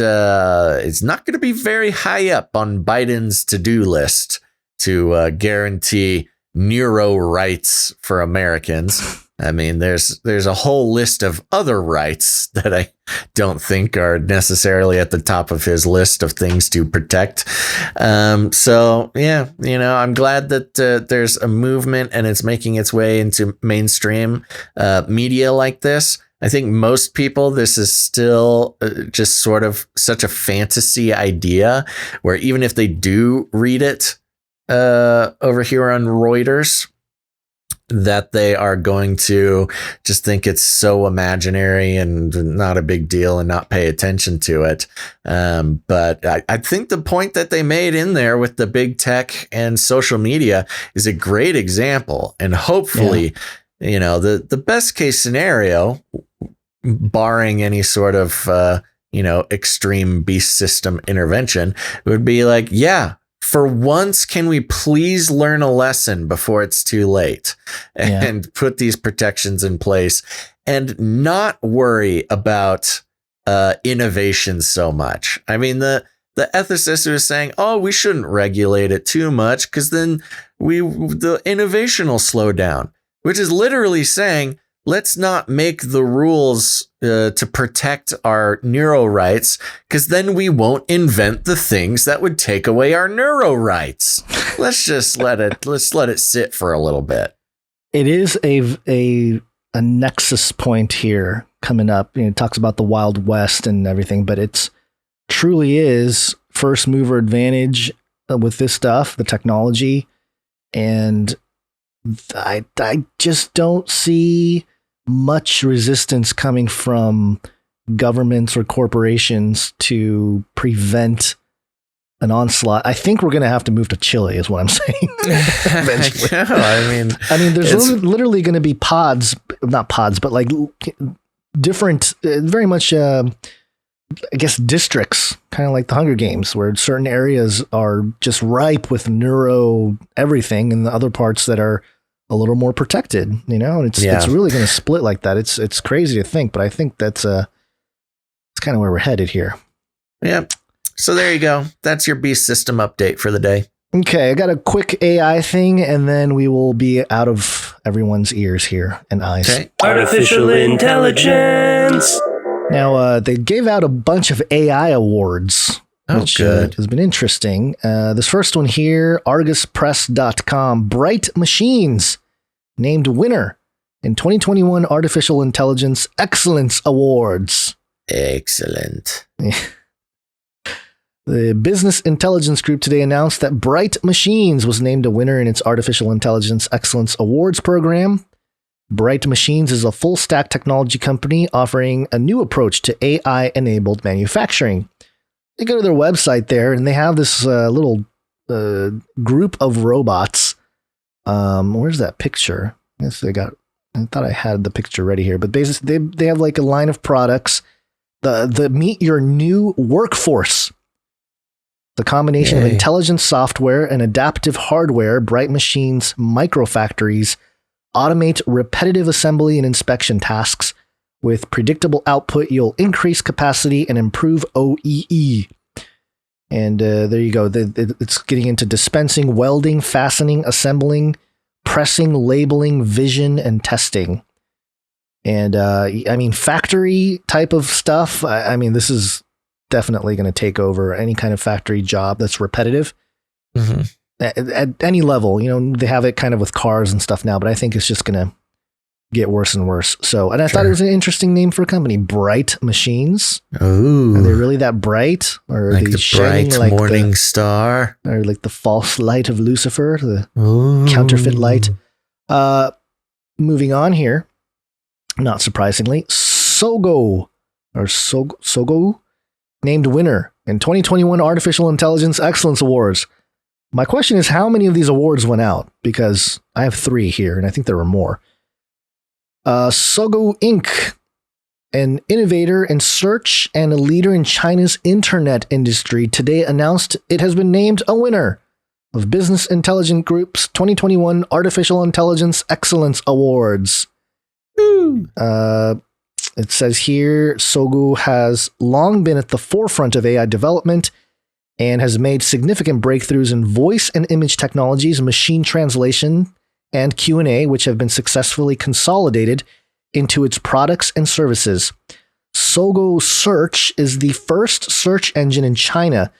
it's not going to be very high up on Biden's to-do list to guarantee neuro rights for Americans. I mean, there's a whole list of other rights that I don't think are necessarily at the top of his list of things to protect. So, yeah, you know, I'm glad that there's a movement and it's making its way into mainstream media like this. I think most people, this is still just sort of such a fantasy idea where even if they do read it over here on Reuters, that they are going to just think it's so imaginary and not a big deal and not pay attention to it. But I think the point that they made in there with the big tech and social media is a great example. And hopefully, you know, the best case scenario, barring any sort of, you know, extreme beast system intervention, would be like, yeah, for once, can we please learn a lesson before it's too late and put these protections in place and not worry about innovation so much? I mean, the ethicist who was saying, oh, we shouldn't regulate it too much because then the innovation will slow down, which is literally saying, let's not make the rules to protect our neuro rights, because then we won't invent the things that would take away our neuro rights. Let's just let it sit for a little bit. It is a nexus point here coming up. You know, it talks about the Wild West and everything, but it's truly is first mover advantage with this stuff, the technology, and I just don't see much resistance coming from governments or corporations to prevent an onslaught. I think we're going to have to move to Chile is what I'm saying. Eventually. I mean, there's literally going to be not pods, but like different, very much, I guess, districts, kind of like the Hunger Games, where certain areas are just ripe with neuro everything and the other parts that are a little more protected, you know, and it's really going to split like that. It's crazy to think, but I think that's it's kind of where we're headed here. Yeah. So there you go. That's your beast system update for the day. Okay. I got a quick AI thing and then we will be out of everyone's ears here and eyes. Okay. Artificial intelligence. Now, they gave out a bunch of AI awards, which has been interesting. This first one here, ArgusPress.com, Bright Machines, named winner in 2021 Artificial Intelligence Excellence Awards. Excellent. The Business Intelligence Group today announced that Bright Machines was named a winner in its Artificial Intelligence Excellence Awards program. Bright Machines is a full-stack technology company offering a new approach to AI-enabled manufacturing. You go to their website there, and they have this little group of robots. Where's that picture? I thought I had the picture ready here, but basically they have like a line of products. The meet your new workforce. The combination of intelligent software and adaptive hardware, Bright Machines microfactories automate repetitive assembly and inspection tasks. With predictable output, you'll increase capacity and improve OEE. And there you go. It's getting into dispensing, welding, fastening, assembling, pressing, labeling, vision, and testing. And I mean, factory type of stuff. I mean, this is definitely going to take over any kind of factory job that's repetitive. Mm-hmm. At any level. You know, they have it kind of with cars and stuff now, but I think it's just going to get worse and worse. So, and I thought it was an interesting name for a company, Bright Machines. Ooh. Are they really that bright? Or are like they the shining bright like morning star? Or like the false light of Lucifer, the Ooh. counterfeit light? Moving on here, not surprisingly, Sogo named winner in 2021 Artificial Intelligence Excellence Awards. My question is, how many of these awards went out? Because I have 3 here, and I think there were more. Sogo Inc., an innovator in search and a leader in China's internet industry, today announced it has been named a winner of Business Intelligence Group's 2021 Artificial Intelligence Excellence Awards. It says here, Sogo has long been at the forefront of AI development and has made significant breakthroughs in voice and image technologies, machine translation, and Q&A, which have been successfully consolidated into its products and services. Sogo Search is the first search engine in China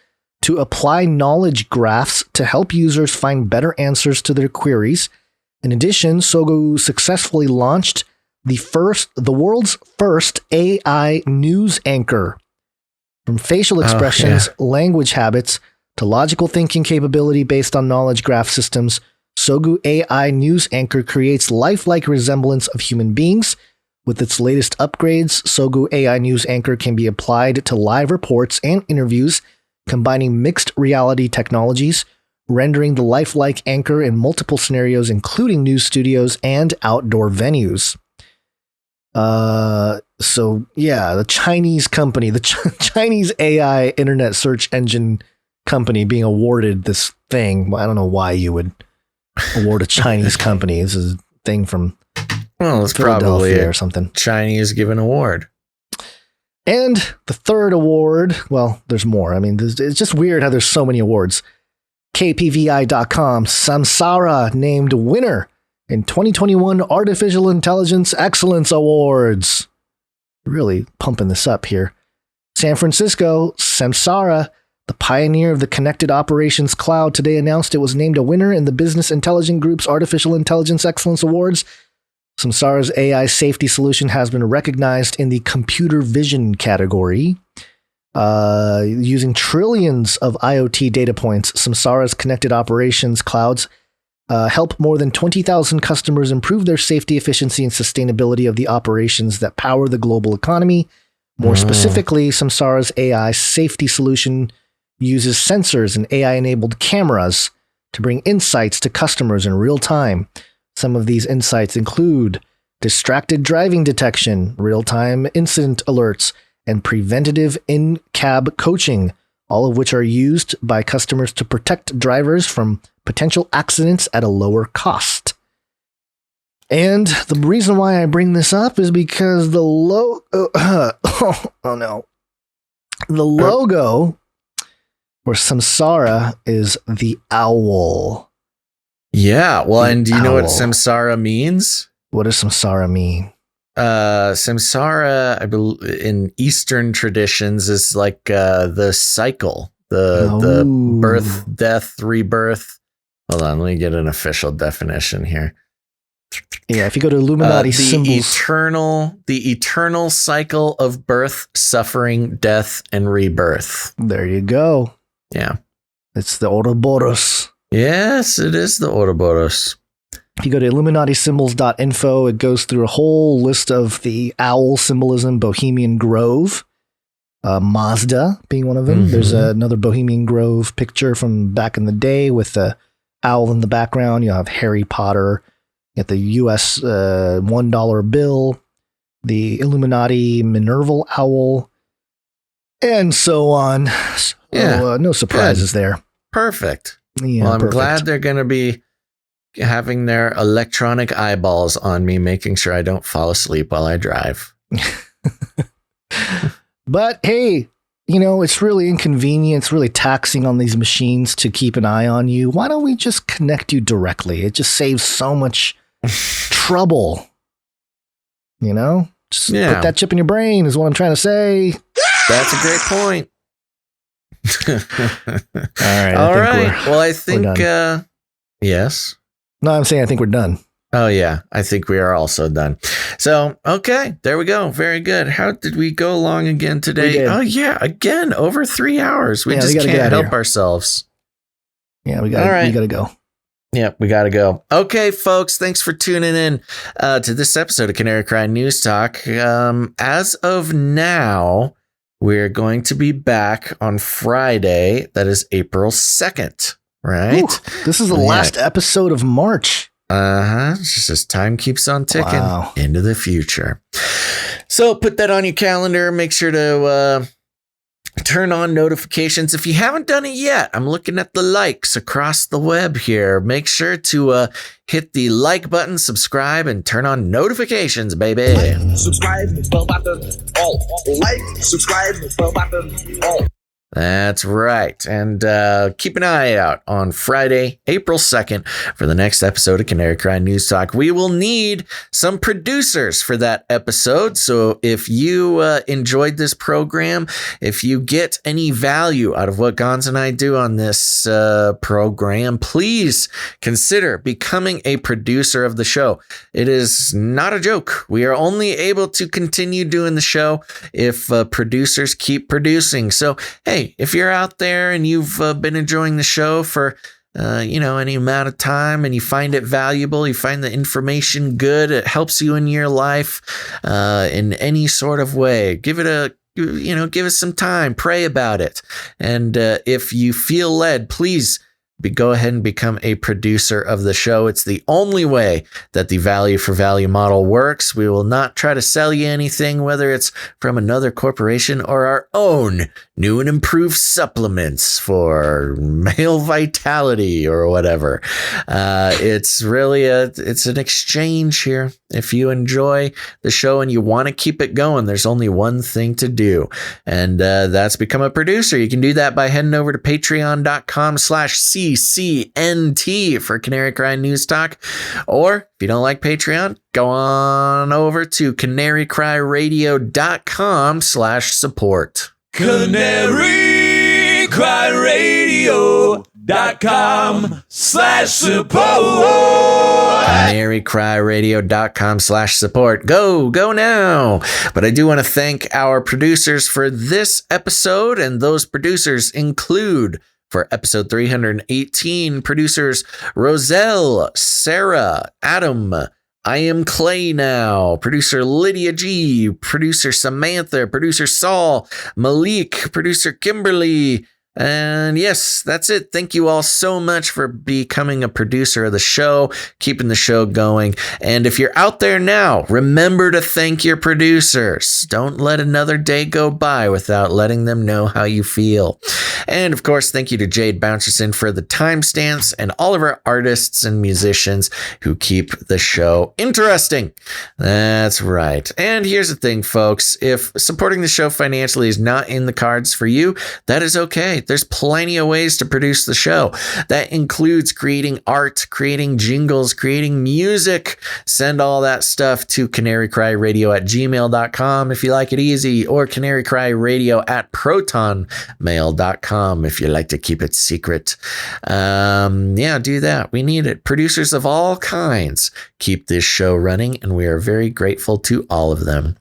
to apply knowledge graphs to help users find better answers to their queries. In addition, Sogo successfully launched the world's first AI news anchor. From facial expressions, language habits, to logical thinking capability based on knowledge graph systems, Sogo AI News Anchor creates lifelike resemblance of human beings. With its latest upgrades, Sogo AI News Anchor can be applied to live reports and interviews, combining mixed reality technologies, rendering the lifelike anchor in multiple scenarios, including news studios and outdoor venues. So yeah, the Chinese company, the Chinese AI internet search engine company being awarded this thing. Well, I don't know why you would award a Chinese company. This is a thing from it's probably or something. Chinese given award. And the third award, well, there's more. I mean, it's just weird how there's so many awards. KPVI.com, Samsara named winner in 2021 Artificial Intelligence Excellence Awards. Really pumping this up here. San Francisco, Samsara, the pioneer of the connected operations cloud, today announced it was named a winner in the Business Intelligence Group's Artificial Intelligence Excellence Awards. Samsara's AI safety solution has been recognized in the computer vision category. Using trillions of IoT data points, Samsara's connected operations clouds help more than 20,000 customers improve their safety, efficiency, and sustainability of the operations that power the global economy. More specifically, Samsara's AI safety solution uses sensors and AI-enabled cameras to bring insights to customers in real time. Some of these insights include distracted driving detection, real-time incident alerts, and preventative in-cab coaching, all of which are used by customers to protect drivers from potential accidents at a lower cost. And the reason why I bring this up is because the logo for Samsara is the owl. Yeah, well, and do you know what Samsara means? What does Samsara mean? Samsara, I believe, in Eastern traditions, is like the cycle, the birth, death, rebirth. Hold on, let me get an official definition here. Yeah, if you go to Illuminati symbols, the eternal cycle of birth, suffering, death, and rebirth. There you go. Yeah, it's the Ouroboros. Yes, it is the Ouroboros. If you go to IlluminatiSymbols.info, it goes through a whole list of the owl symbolism, Bohemian Grove, Mazda being one of them. Mm-hmm. There's another Bohemian Grove picture from back in the day with the owl in the background. You have Harry Potter. You got the US $1 bill, the Illuminati Minerval owl, and so on. So, no surprises there. Perfect. Yeah, well, I'm glad they're going to be having their electronic eyeballs on me, making sure I don't fall asleep while I drive. But hey, it's really inconvenient. It's really taxing on these machines to keep an eye on you. Why don't we just connect you directly? It just saves so much trouble. Just put that chip in your brain is what I'm trying to say. That's a great point. All right. Well, I think, yes. No, I'm saying I think we're done. Oh, yeah. I think we are also done. So, okay. There we go. Very good. How did we go along again today? Oh, yeah. Again, over 3 hours. We just can't help ourselves. Yeah, we got to go. Yeah, we got to go. Okay, folks. Thanks for tuning in to this episode of Canary Cry News Talk. As of now, we're going to be back on Friday. That is April 2nd, right? Ooh, this is the last episode of March. Just as time keeps on ticking into the future. So put that on your calendar. Make sure to turn on notifications. If you haven't done it yet, I'm looking at the likes across the web here. Make sure to hit the like button, subscribe, and turn on notifications, baby. Subscribe, bell button, all. Like, subscribe, bell button, all. That's right. And keep an eye out on Friday, April 2nd for the next episode of Canary Cry News Talk. We will need some producers for that episode. So if you enjoyed this program, if you get any value out of what Gonz and I do on this program, please consider becoming a producer of the show. It is not a joke. We are only able to continue doing the show if producers keep producing. So, hey, if you're out there and you've been enjoying the show for, any amount of time and you find it valuable, you find the information good, it helps you in your life in any sort of way, give us some time, pray about it. And if you feel led, please go ahead and become a producer of the show. It's the only way that the value for value model works. We will not try to sell you anything, whether it's from another corporation or our own new and improved supplements for male vitality or whatever. It's really it's an exchange here. If you enjoy the show and you want to keep it going, there's only one thing to do, and that's become a producer. You can do that by heading over to patreon.com/CCNT for Canary Cry News Talk. Or if you don't like Patreon, go on over to canarycryradio.com/support. canarycryradio.com/support. canarycryradio.com/support. Go now. But I do want to thank our producers for this episode, and those producers include, for episode 318, producers Roselle, Sarah, Adam, I Am Clay Now, producer Lydia G, producer Samantha, producer Saul, Malik, producer Kimberly. And yes, that's it. Thank you all so much for becoming a producer of the show, keeping the show going. And if you're out there now, remember to thank your producers. Don't let another day go by without letting them know how you feel. And of course, thank you to Jade Bouncerson for the timestamps and all of our artists and musicians who keep the show interesting. That's right. And here's the thing, folks. If supporting the show financially is not in the cards for you, that is okay. There's plenty of ways to produce the show. That includes creating art, creating jingles, creating music. Send all that stuff to canarycryradio@gmail.com if you like it easy, or canarycryradio@protonmail.com if you like to keep it secret. Do that. We need it. Producers of all kinds keep this show running, and we are very grateful to all of them.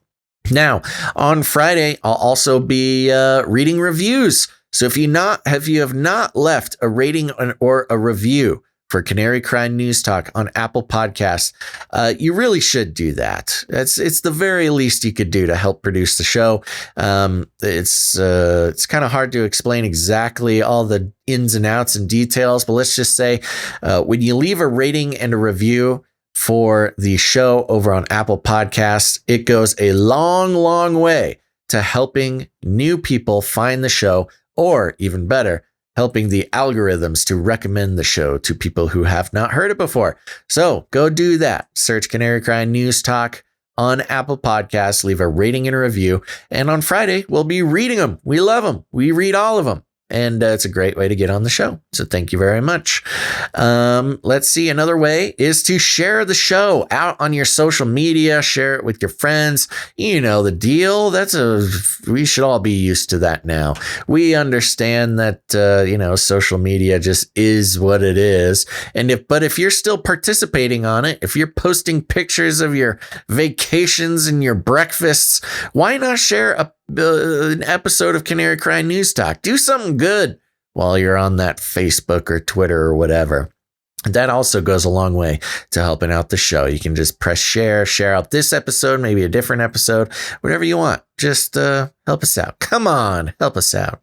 Now, on Friday, I'll also be reading reviews. So if you have not left a rating or a review for Canary Cry News Talk on Apple Podcasts, you really should do that. It's the very least you could do to help produce the show. It's kind of hard to explain exactly all the ins and outs and details, but let's just say when you leave a rating and a review for the show over on Apple Podcasts, it goes a long, long way to helping new people find the show, or even better, helping the algorithms to recommend the show to people who have not heard it before. So go do that. Search Canary Cry News Talk on Apple Podcasts. Leave a rating and a review. And on Friday, we'll be reading them. We love them. We read all of them. And it's a great way to get on the show. So thank you very much. Let's see. Another way is to share the show out on your social media. Share it with your friends. You know the deal. We should all be used to that now. We understand that, social media just is what it is. But if you're still participating on it, if you're posting pictures of your vacations and your breakfasts, why not share an episode of Canary Cry News Talk? Do something good while you're on that Facebook or Twitter or whatever. That also goes a long way to helping out the show. You can just press share out this episode, maybe a different episode, whatever you want. Just help us out. Come on, help us out.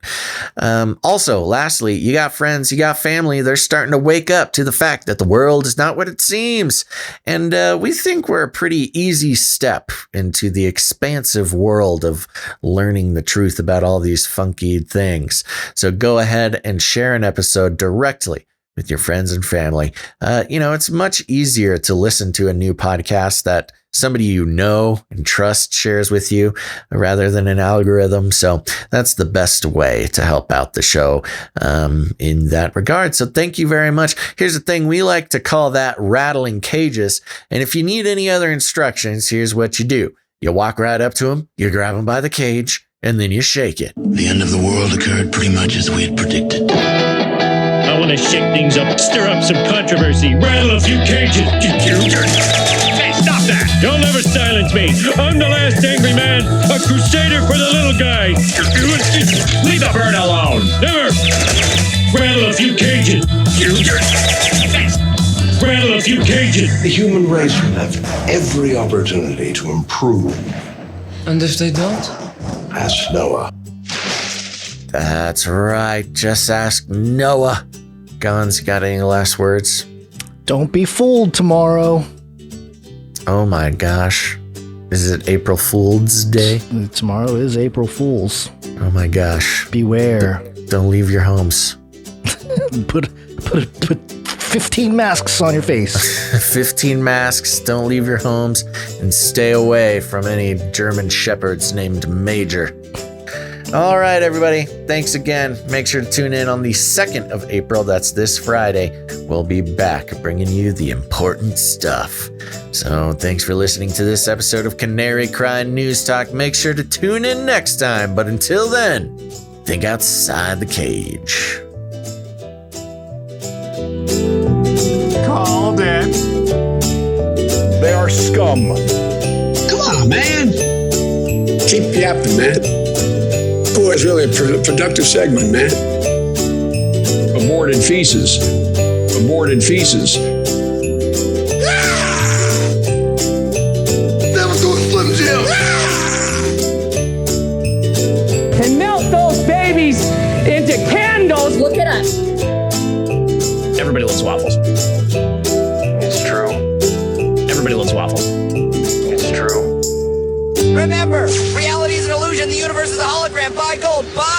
Also, lastly, you got friends, you got family. They're starting to wake up to the fact that the world is not what it seems. And we think we're a pretty easy step into the expansive world of learning the truth about all these funky things. So go ahead and share an episode directly with your friends and family. It's much easier to listen to a new podcast that somebody you know and trust shares with you rather than an algorithm. So that's the best way to help out the show in that regard. So thank you very much. Here's the thing. We like to call that rattling cages. And if you need any other instructions, here's what you do. You walk right up to them, you grab them by the cage, and then you shake it. The end of the world occurred pretty much as we had predicted. I want to shake things up, stir up some controversy, rattle a few cages. Hey, stop that! You'll never silence me. I'm the last angry man, a crusader for the little guy. Leave the bird alone. Never. Rattle a few cages. Rattle a few cages. The human race will have every opportunity to improve. And if they don't? Ask Noah. That's right. Just ask Noah. Gons, got any last words? Don't be fooled tomorrow. Oh my gosh. Is it April Fool's Day? Tomorrow is April Fool's. Oh my gosh. Beware. Don't leave your homes. Put 15 masks on your face. 15 masks. Don't leave your homes. And stay away from any German shepherds named Major. All right, everybody. Thanks again. Make sure to tune in on the 2nd of April. That's this Friday. We'll be back bringing you the important stuff. So thanks for listening to this episode of Canary Cry News Talk. Make sure to tune in next time. But until then, think outside the cage. Called it. They are scum. Come on, man. Keep yapping, man. Boy, it's really a productive segment, man. Aborted feces. Aborted feces. That was going Slim Jim. And melt those babies into candles. Look at us. Everybody loves waffles. It's true. Everybody loves waffles. It's true. Remember, reality is an illusion. The universe is a hologram. Buy gold. Buy